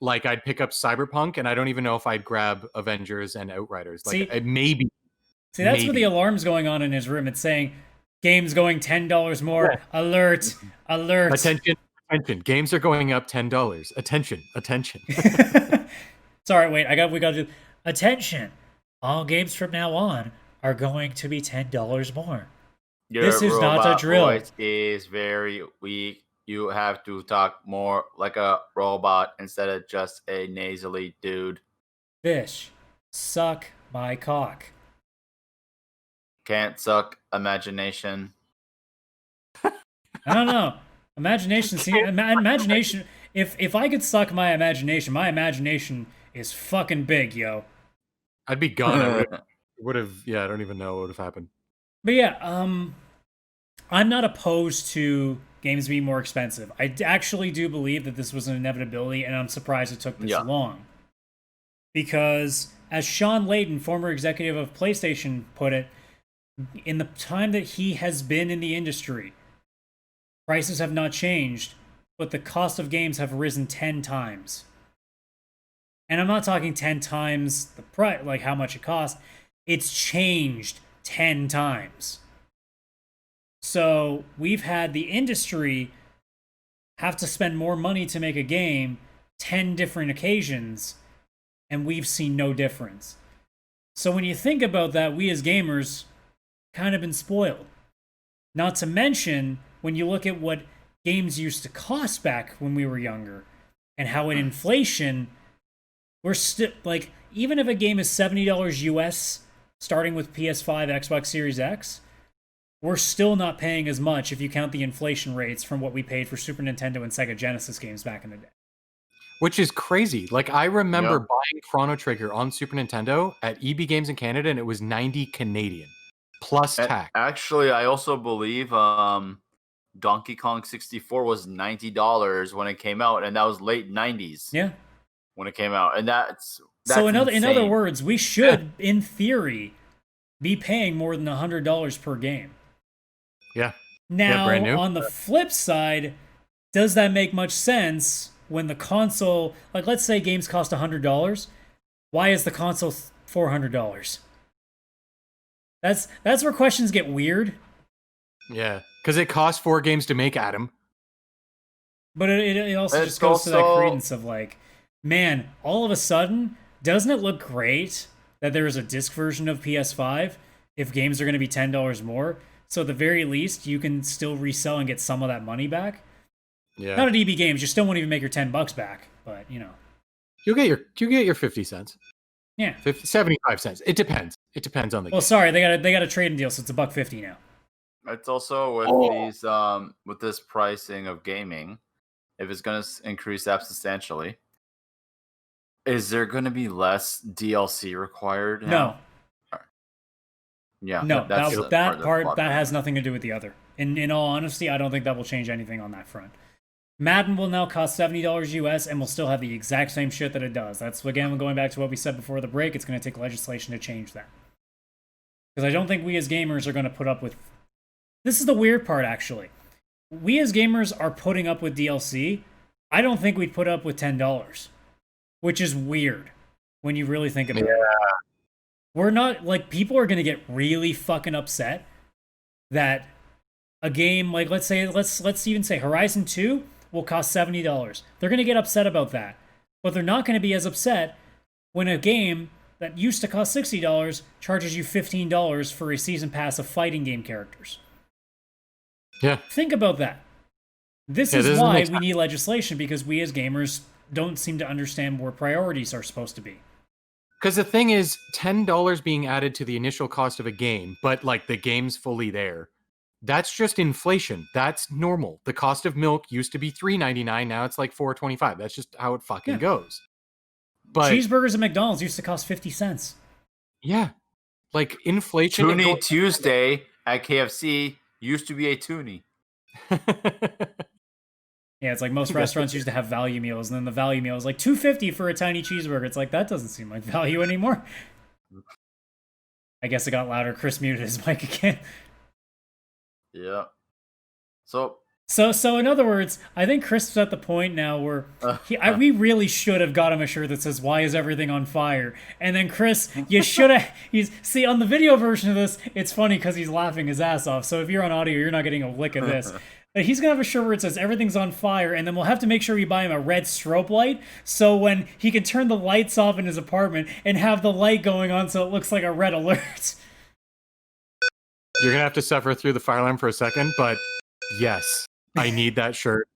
like I'd pick up Cyberpunk, and I don't even know if I'd grab Avengers and Outriders. Like, maybe. See, that's what the alarm's going on in his room. It's saying, games going $10 more. Yeah. Alert. Attention. Games are going up $10. Attention. Sorry, wait. We got to do... Attention. All games from now on are going to be $10 more. This is not a drill. Your voice is very weak. You have to talk more like a robot instead of just a nasally dude. Vish, suck my cock. Can't suck imagination. I don't know. Imagination. If I could suck my imagination is fucking big, yo. I'd be gone. I don't even know what would have happened. But yeah, I'm not opposed to games being more expensive. I actually do believe that this was an inevitability, and I'm surprised it took this long. Because, as Sean Layden, former executive of PlayStation, put it, in the time that he has been in the industry, prices have not changed, but the cost of games have risen 10 times. And I'm not talking 10 times the price, like how much it costs. It's changed 10 times. So we've had the industry have to spend more money to make a game 10 different occasions, and we've seen no difference. So when you think about that, we as gamers kind of been spoiled. Not to mention, when you look at what games used to cost back when we were younger, and how in inflation, we're still, like, even if a game is $70 US, starting with PS5, Xbox Series X, we're still not paying as much if you count the inflation rates from what we paid for Super Nintendo and Sega Genesis games back in the day. Which is crazy. Like, I remember buying Chrono Trigger on Super Nintendo at EB Games in Canada, and it was 90 Canadian plus tax. Actually, I also believe Donkey Kong 64 was $90 when it came out, and that was late 90s. Yeah. When it came out, and that's so in other words, we should, in theory, be paying more than $100 per game. Yeah. Now, on the flip side, does that make much sense when the console, like, let's say games cost $100? Why is the console $400? That's where questions get weird. Yeah, because it costs 4 games to make, Adam. But it also just goes to that credence of, like, man, all of a sudden, doesn't it look great that there is a disc version of PS5 if games are going to be $10 more? So at the very least, you can still resell and get some of that money back. Yeah. Not at EB Games. You still won't even make your $10 back. But You'll get your 50 cents. Yeah. 75 cents. It depends. It depends on the Well, game. sorry, they got a trading deal, so it's $1.50 now. It's also with these with this pricing of gaming, if it's going to increase that substantially, is there going to be less DLC required? No. Yeah. No, that's that part has nothing to do with the other. In all honesty, I don't think that will change anything on that front. Madden will now cost $70 US and will still have the exact same shit that it does. That's, again, going back to what we said before the break, it's going to take legislation to change that. Because I don't think we as gamers are going to put up with... This is the weird part, actually. We as gamers are putting up with DLC. I don't think we'd put up with $10. Which is weird when you really think about it. We're not, like, people are going to get really fucking upset that a game, like, let's even say Horizon 2 will cost $70. They're going to get upset about that. But they're not going to be as upset when a game that used to cost $60 charges you $15 for a season pass of fighting game characters. Yeah. Think about that. This is why we need legislation, because we as gamers don't seem to understand where priorities are supposed to be. Because the thing is, $10 being added to the initial cost of a game, but like the game's fully there. That's just inflation. That's normal. The cost of milk used to be $3.99. Now it's like $4.25. That's just how it fucking goes. But cheeseburgers at McDonald's used to cost 50 cents. Yeah. Like inflation. Toonie Tuesday at KFC used to be a toonie. Yeah, it's like most restaurants used to have value meals, and then the value meal is like $2.50 for a tiny cheeseburger. It's like, that doesn't seem like value anymore. I guess it got louder. Chris muted his mic again. Yeah. So in other words, I think Chris is at the point now where we really should have got him a shirt that says, "Why is everything on fire?" And then Chris, you should have. See, on the video version of this, it's funny because he's laughing his ass off. So if you're on audio, you're not getting a lick of this. But he's gonna have a shirt where it says "Everything's on fire," and then we'll have to make sure we buy him a red strobe light, so when he can turn the lights off in his apartment and have the light going on, so it looks like a red alert. You're gonna have to suffer through the fire alarm for a second, but yes, I need that shirt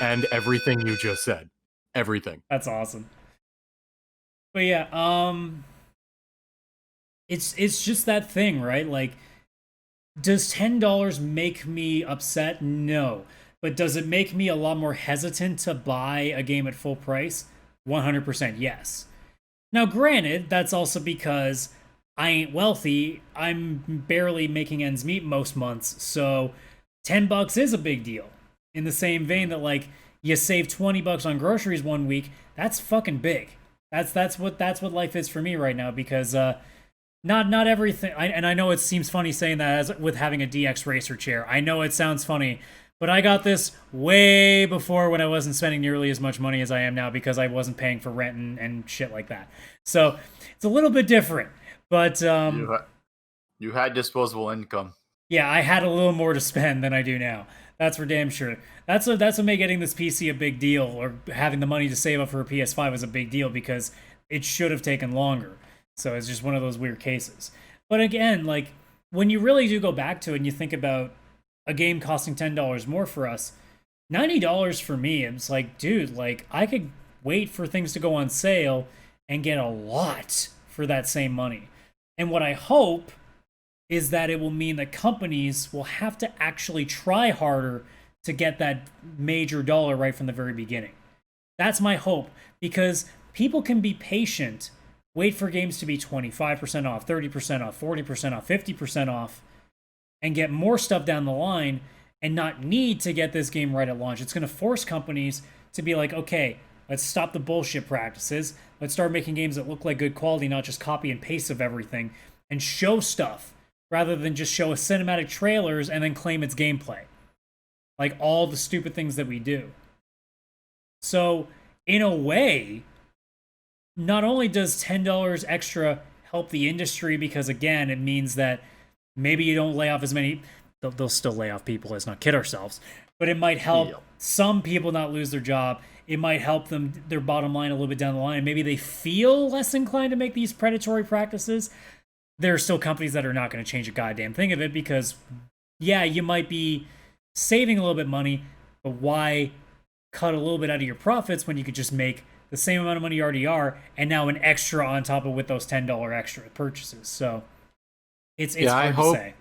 and everything you just said. Everything. That's awesome. But yeah, it's just that thing, right? Like, does $10 make me upset? No. But does it make me a lot more hesitant to buy a game at full price? 100% yes. Now, granted, that's also because I ain't wealthy. I'm barely making ends meet most months, so $10 is a big deal. In the same vein that, like, you save $20 on groceries one week, that's fucking big. That's what life is for me right now, because not everything. And I know it seems funny saying that as with having a DX Racer chair. I know it sounds funny, but I got this way before, when I wasn't spending nearly as much money as I am now, because I wasn't paying for rent and shit like that. So it's a little bit different. But you had disposable income. Yeah, I had a little more to spend than I do now. That's for damn sure. That's what made getting this PC a big deal, or having the money to save up for a PS5 was a big deal, because it should have taken longer. So it's just one of those weird cases. But again, like, when you really do go back to it and you think about a game costing $10 more for us, $90 for me, it's like, dude, like, I could wait for things to go on sale and get a lot for that same money. And what I hope is that it will mean that companies will have to actually try harder to get that major dollar right from the very beginning. That's my hope, because people can be patient, wait for games to be 25% off, 30% off, 40% off, 50% off, and get more stuff down the line, and not need to get this game right at launch. It's going to force companies to be like, okay, let's stop the bullshit practices. Let's start making games that look like good quality, not just copy and paste of everything, and show stuff rather than just show us cinematic trailers and then claim it's gameplay. Like all the stupid things that we do. So, in a way, not only does $10 extra help the industry, because again, it means that maybe you don't lay off as many, they'll still lay off people, let's not kid ourselves, but it might help some people not lose their job. It might help them, their bottom line, a little bit down the line. Maybe they feel less inclined to make these predatory practices. There are still companies that are not going to change a goddamn thing of it, because, yeah, you might be saving a little bit money, but why cut a little bit out of your profits when you could just make the same amount of money you already are, and now an extra on top of with those $10 extra purchases. So it's hard to say.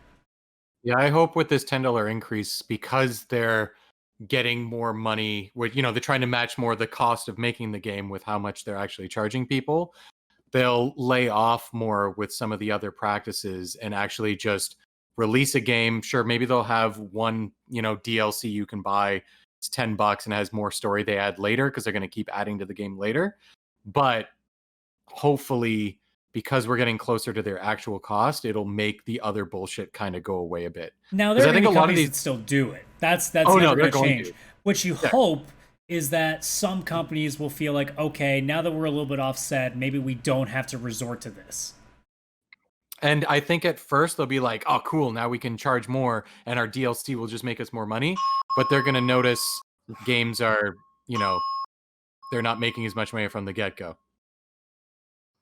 Yeah, I hope with this $10 increase, because they're getting more money, with they're trying to match more the cost of making the game with how much they're actually charging people. They'll lay off more with some of the other practices and actually just release a game. Sure, maybe they'll have one, DLC you can buy. It's $10 and has more story they add later because they're going to keep adding to the game later. But hopefully, because we're getting closer to their actual cost, it'll make the other bullshit kind of go away a bit. Now, there are going to be companies that still do it. That's never going to change. What you hope is that some companies will feel like, okay, now that we're a little bit offset, maybe we don't have to resort to this. And I think at first they'll be like, oh, cool, now we can charge more and our DLC will just make us more money. But they're going to notice games are, they're not making as much money from the get-go.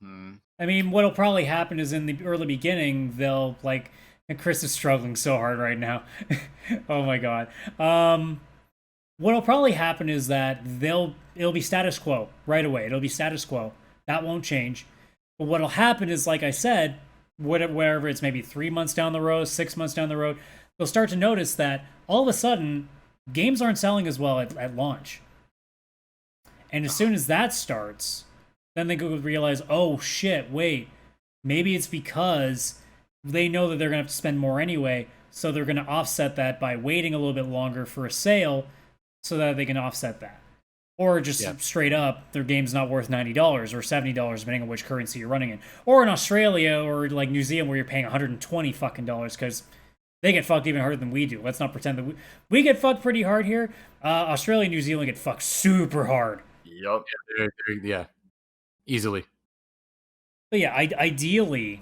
I mean, what'll probably happen is in the early beginning, they'll and Chris is struggling so hard right now. Oh my God. What'll probably happen is that it'll be status quo right away. It'll be status quo. That won't change. But what'll happen is, like I said, wherever it's maybe 3 months down the road, 6 months down the road, they'll start to notice that all of a sudden games aren't selling as well at launch. And as soon as that starts, then they go realize, oh shit, wait, maybe it's because they know that they're going to have to spend more anyway, so they're going to offset that by waiting a little bit longer for a sale so that they can offset that. Or just straight up, their game's not worth $90 or $70, depending on which currency you're running in. Or in Australia or like New Zealand, where you're paying $120 fucking dollars because they get fucked even harder than we do. Let's not pretend that we get fucked pretty hard here. Australia and New Zealand get fucked super hard. Yup. Yeah. Easily. But yeah, ideally,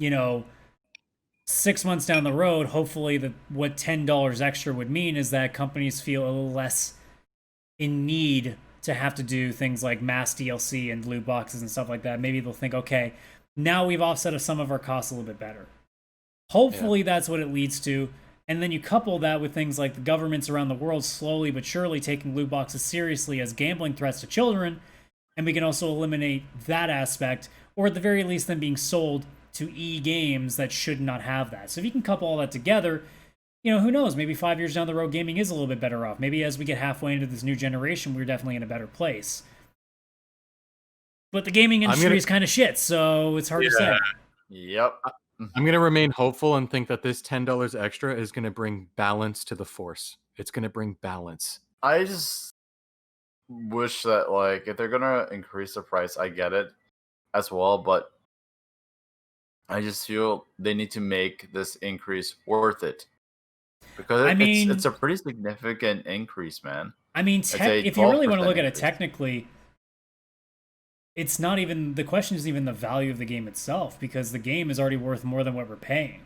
6 months down the road, hopefully what $10 extra would mean is that companies feel a little less in need to have to do things like mass DLC and loot boxes and stuff like that. Maybe they'll think, okay, now we've offset some of our costs a little bit better. Hopefully that's what it leads to. And then you couple that with things like the governments around the world slowly but surely taking loot boxes seriously as gambling threats to children. And we can also eliminate that aspect, or at the very least them being sold to e-games that should not have that. So if you can couple all that together, who knows? Maybe 5 years down the road, gaming is a little bit better off. Maybe as we get halfway into this new generation, we're definitely in a better place. But the gaming industry is kind of shit, so it's hard to say. Yep. I'm going to remain hopeful and think that this $10 extra is going to bring balance to the force. It's going to bring balance. I just wish that, if they're going to increase the price, I get it as well, but I just feel they need to make this increase worth it. Because it's a pretty significant increase, man. I mean, if you really want to look at it technically, it's not even, the question isn't even the value of the game itself, because the game is already worth more than what we're paying.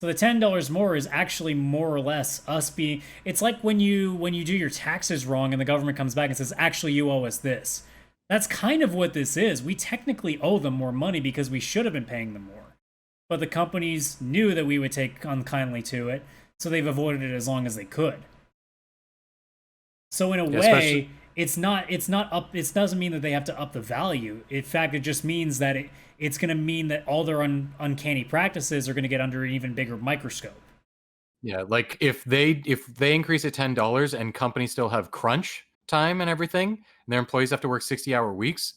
So the $10 more is actually more or less us being, it's like when you do your taxes wrong and the government comes back and says, actually, you owe us this. That's kind of what this is. We technically owe them more money because we should have been paying them more. But the companies knew that we would take unkindly to it, so they've avoided it as long as they could. So in a way, it's not up. It doesn't mean that they have to up the value. In fact, it just means that it's going to mean that all their uncanny practices are going to get under an even bigger microscope. Yeah, like if they increase it $10 and companies still have crunch time and everything, and their employees have to work 60-hour weeks,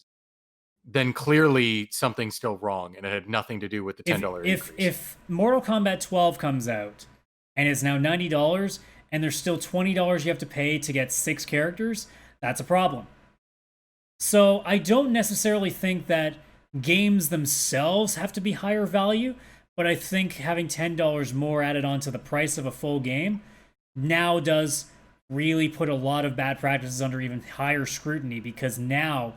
then clearly something's still wrong, and it had nothing to do with the $10 increase. If Mortal Kombat 12 comes out and it's now $90 and there's still $20 you have to pay to get 6 characters, that's a problem. So I don't necessarily think that games themselves have to be higher value, but I think having $10 more added onto the price of a full game now does really put a lot of bad practices under even higher scrutiny, because now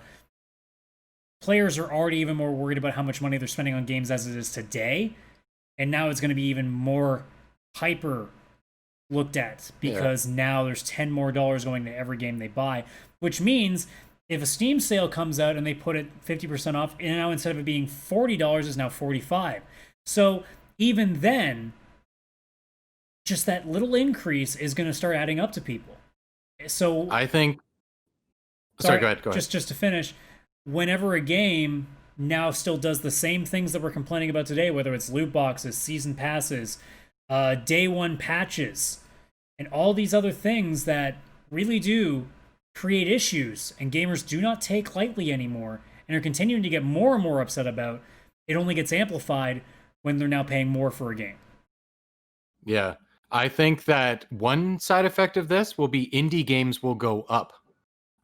players are already even more worried about how much money they're spending on games as it is today, and now it's going to be even more hyper looked at, because now there's $10 more going to every game they buy, which means if a Steam sale comes out and they put it 50% off, and now instead of it being $40, it's now $45. So even then, just that little increase is going to start adding up to people. So I think. Sorry, go ahead. Just to finish, whenever a game now still does the same things that we're complaining about today, whether it's loot boxes, season passes, day one patches, and all these other things that really do create issues and gamers do not take lightly anymore and are continuing to get more and more upset about, it only gets amplified when they're now paying more for a game. Yeah. I think that one side effect of this will be indie games will go up.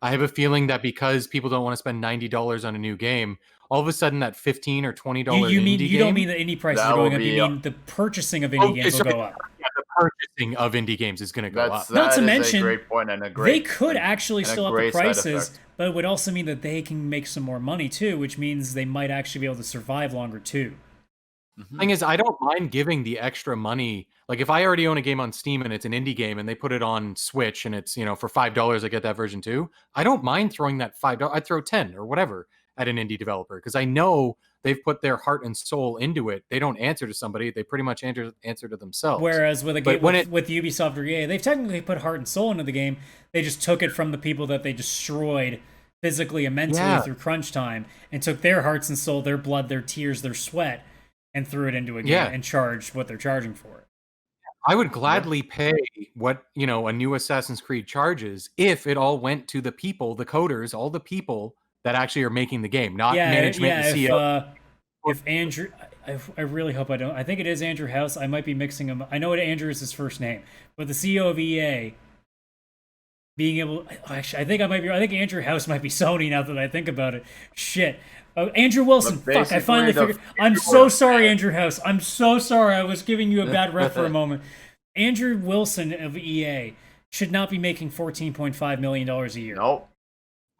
I have a feeling that because people don't want to spend $90 on a new game, all of a sudden that $15 or $20 indie game. You don't mean the indie prices are going up. You mean the purchasing of indie games will go up. Yeah, the purchasing of indie games is going to go up. Not to mention, a great point and a great, they could actually still up the prices, but it would also mean that they can make some more money too, which means they might actually be able to survive longer too. The thing is, I don't mind giving the extra money. Like if I already own a game on Steam and it's an indie game and they put it on Switch and it's, for $5 I get that version too. I don't mind throwing that $5. I'd throw 10 or whatever at an indie developer because I know they've put their heart and soul into it. They don't answer to somebody. They pretty much answer to themselves. Whereas with a game with Ubisoft or EA, they've technically put heart and soul into the game. They just took it from the people that they destroyed physically and mentally through crunch time and took their hearts and soul, their blood, their tears, their sweat, and threw it into a game and charged what they're charging for it. I would gladly pay what, a new Assassin's Creed charges if it all went to the people, the coders, all the people that actually are making the game, not management and CEO. If Andrew, I really hope I don't. I think it is Andrew House. I might be mixing him. I know what Andrew is his first name, but the CEO of EA being able, actually, I think Andrew House might be Sony now that I think about it. Shit. Andrew Wilson. Fuck, I finally figured. I'm so sorry, Andrew House. I'm so sorry. I was giving you a bad rep for a moment. Andrew Wilson of EA should not be making $14.5 million a year. Nope.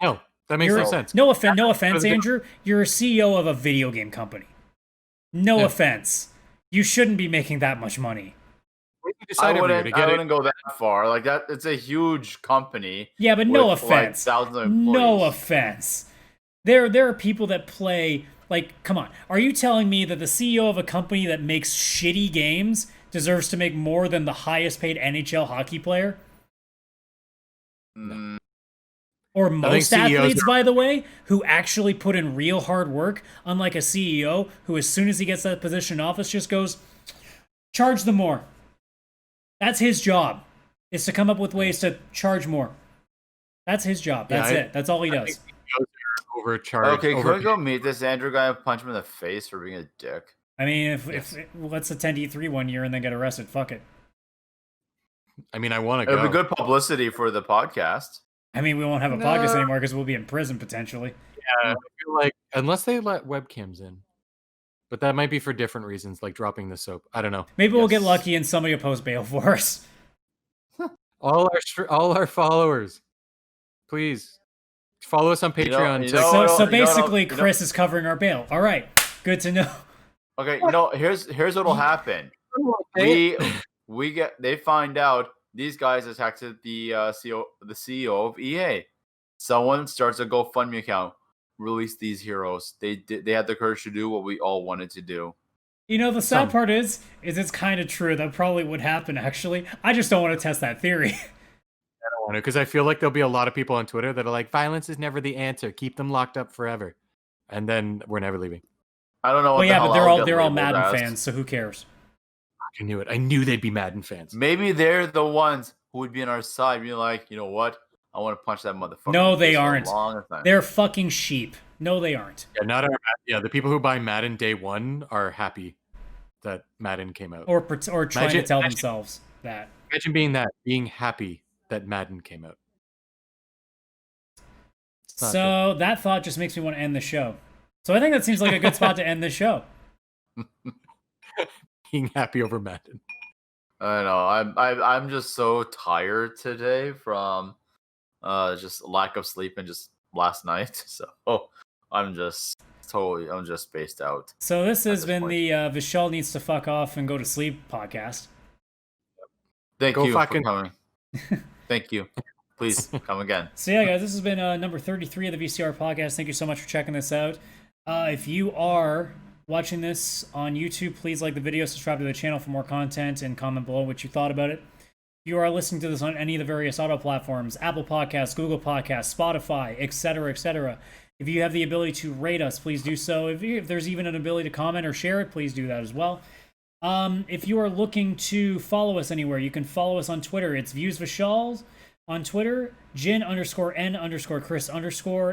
No, that makes no sense. No offense, Andrew. You're a CEO of a video game company. No offense. You shouldn't be making that much money. I wouldn't go that far. Like that, it's a huge company. Yeah, but no offense. Like thousands of employees. No offense. There are people that play, like, come on. Are you telling me that the CEO of a company that makes shitty games deserves to make more than the highest paid NHL hockey player? No. Or most athletes, by the way, who actually put in real hard work, unlike a CEO who, as soon as he gets that position in office, just goes, charge them more. That's his job, is to come up with ways to charge more. That's his job. That's it. That's all he does. Overcharged. Okay, can we go meet this Andrew guy and punch him in the face for being a dick? I mean, if let's attend E3 one year and then get arrested. Fuck it. I mean, I want to go. It'll be good publicity for the podcast. I mean, we won't have a podcast anymore because we'll be in prison potentially. Yeah, I feel like unless they let webcams in, but that might be for different reasons, like dropping the soap. I don't know. Maybe we'll get lucky and somebody will post bail for us. all our followers, please follow us on Patreon. So basically, Chris is covering our bail. All right, good to know. Okay, here's what'll happen. They find out these guys attacked the CEO of EA. Someone starts a GoFundMe account. Release these heroes. They had the courage to do what we all wanted to do. The sad part is it's kind of true. That probably would happen, actually. I just don't want to test that theory. I don't want to, because I feel like there'll be a lot of people on Twitter that are like, violence is never the answer. Keep them locked up forever. And then we're never leaving. I don't know what but they're all Madden fans, so who cares? I knew it. I knew they'd be Madden fans. Maybe they're the ones who would be on our side, being like, you know what? I want to punch that motherfucker. No, they aren't. They're fucking sheep. No, they aren't. Yeah, the people who buy Madden day one are happy that Madden came out. Or trying to tell themselves that. Imagine being happy that Madden came out. So that thought just makes me want to end the show. So I think that seems like a good spot to end the show. Being happy over Madden. I know. I'm just so tired today from just lack of sleep and just last night. So I'm just spaced out. So this has been the Vishal needs to fuck off and go to sleep podcast. Thank you for coming. Thank you. Please come again. So yeah, guys, this has been number 33 of the VCR Podcast. Thank you so much for checking this out. If you are watching this on YouTube, please like the video, subscribe to the channel for more content, and comment below what you thought about it. you are listening to this on any of the various auto platforms, Apple Podcasts, Google Podcasts, Spotify, etc., etc., if you have the ability to rate us, please do so. If there's even an ability to comment or share it, please do that as well. If you are looking to follow us anywhere, you can follow us on Twitter. It's ViewsVishal on Twitter, Jin_N_Chris_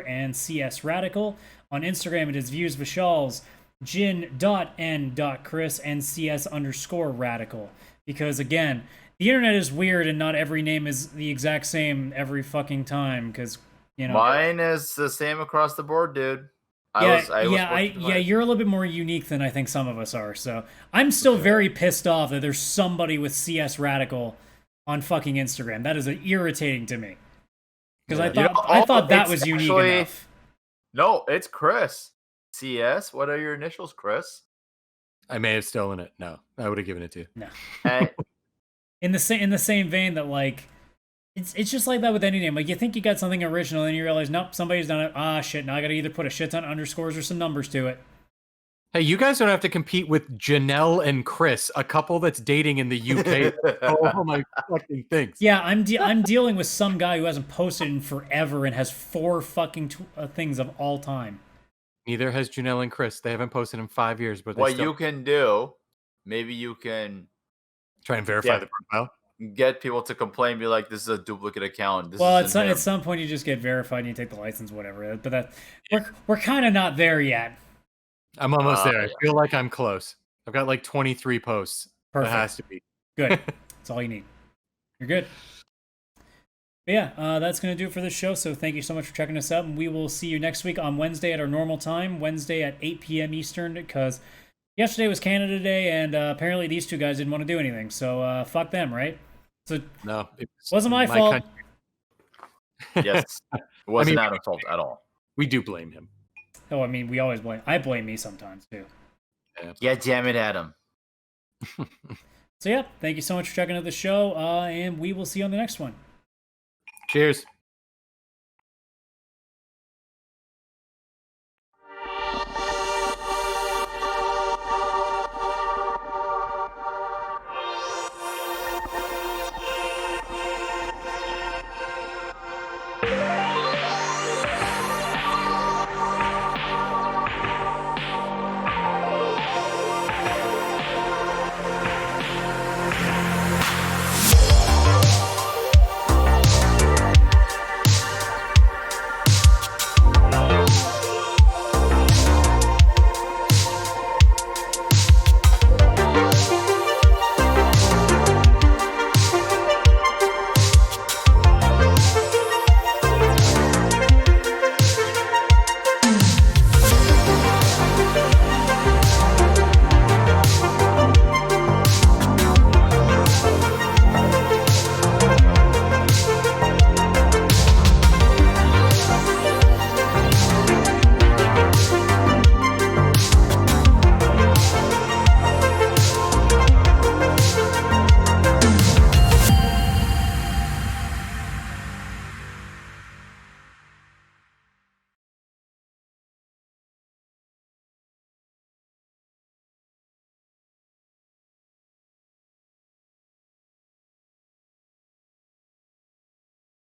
and CS Radical. On Instagram, it is ViewsVishals, Jin.N.Chris and CS_Radical. Because again, the internet is weird and not every name is the exact same every fucking time. Because mine is the same across the board, dude. You're a little bit more unique than I think some of us are. So I'm still very pissed off that there's somebody with CS Radical on fucking Instagram. That is irritating to me because I thought that was unique enough. No, it's Chris. CS. What are your initials, Chris? I may have stolen it. No, I would have given it to you. No. And in the same vein that like. It's just like that with any name. Like, you think you got something original, and you realize, nope, somebody's done it. Ah, shit, now I gotta either put a shit ton of underscores or some numbers to it. Hey, you guys don't have to compete with Janelle and Chris, a couple that's dating in the UK. Oh my fucking things. Yeah, I'm dealing with some guy who hasn't posted in forever and has 4 fucking things of all time. Neither has Janelle and Chris. They haven't posted in 5 years. But what you can do, maybe you can try and verify the profile. Get people to complain, be like, "This is a duplicate account." At some point you just get verified and you take the license, whatever. But we're kind of not there yet. I'm almost there. I feel like I'm close. I've got like 23 posts. Perfect. That has to be good. That's all you need. You're good. But yeah, that's gonna do it for this show. So thank you so much for checking us out, and we will see you next week on Wednesday at our normal time, Wednesday at 8 p.m. Eastern, because yesterday was Canada Day, and apparently these two guys didn't want to do anything. So fuck them, right? So no, it wasn't my fault. Country. Yes, it wasn't Adam's fault at all. We do blame him. Oh, I mean, we always blame. I blame me sometimes too. Yeah, damn it, Adam. So yeah, thank you so much for checking out the show, and we will see you on the next one. Cheers.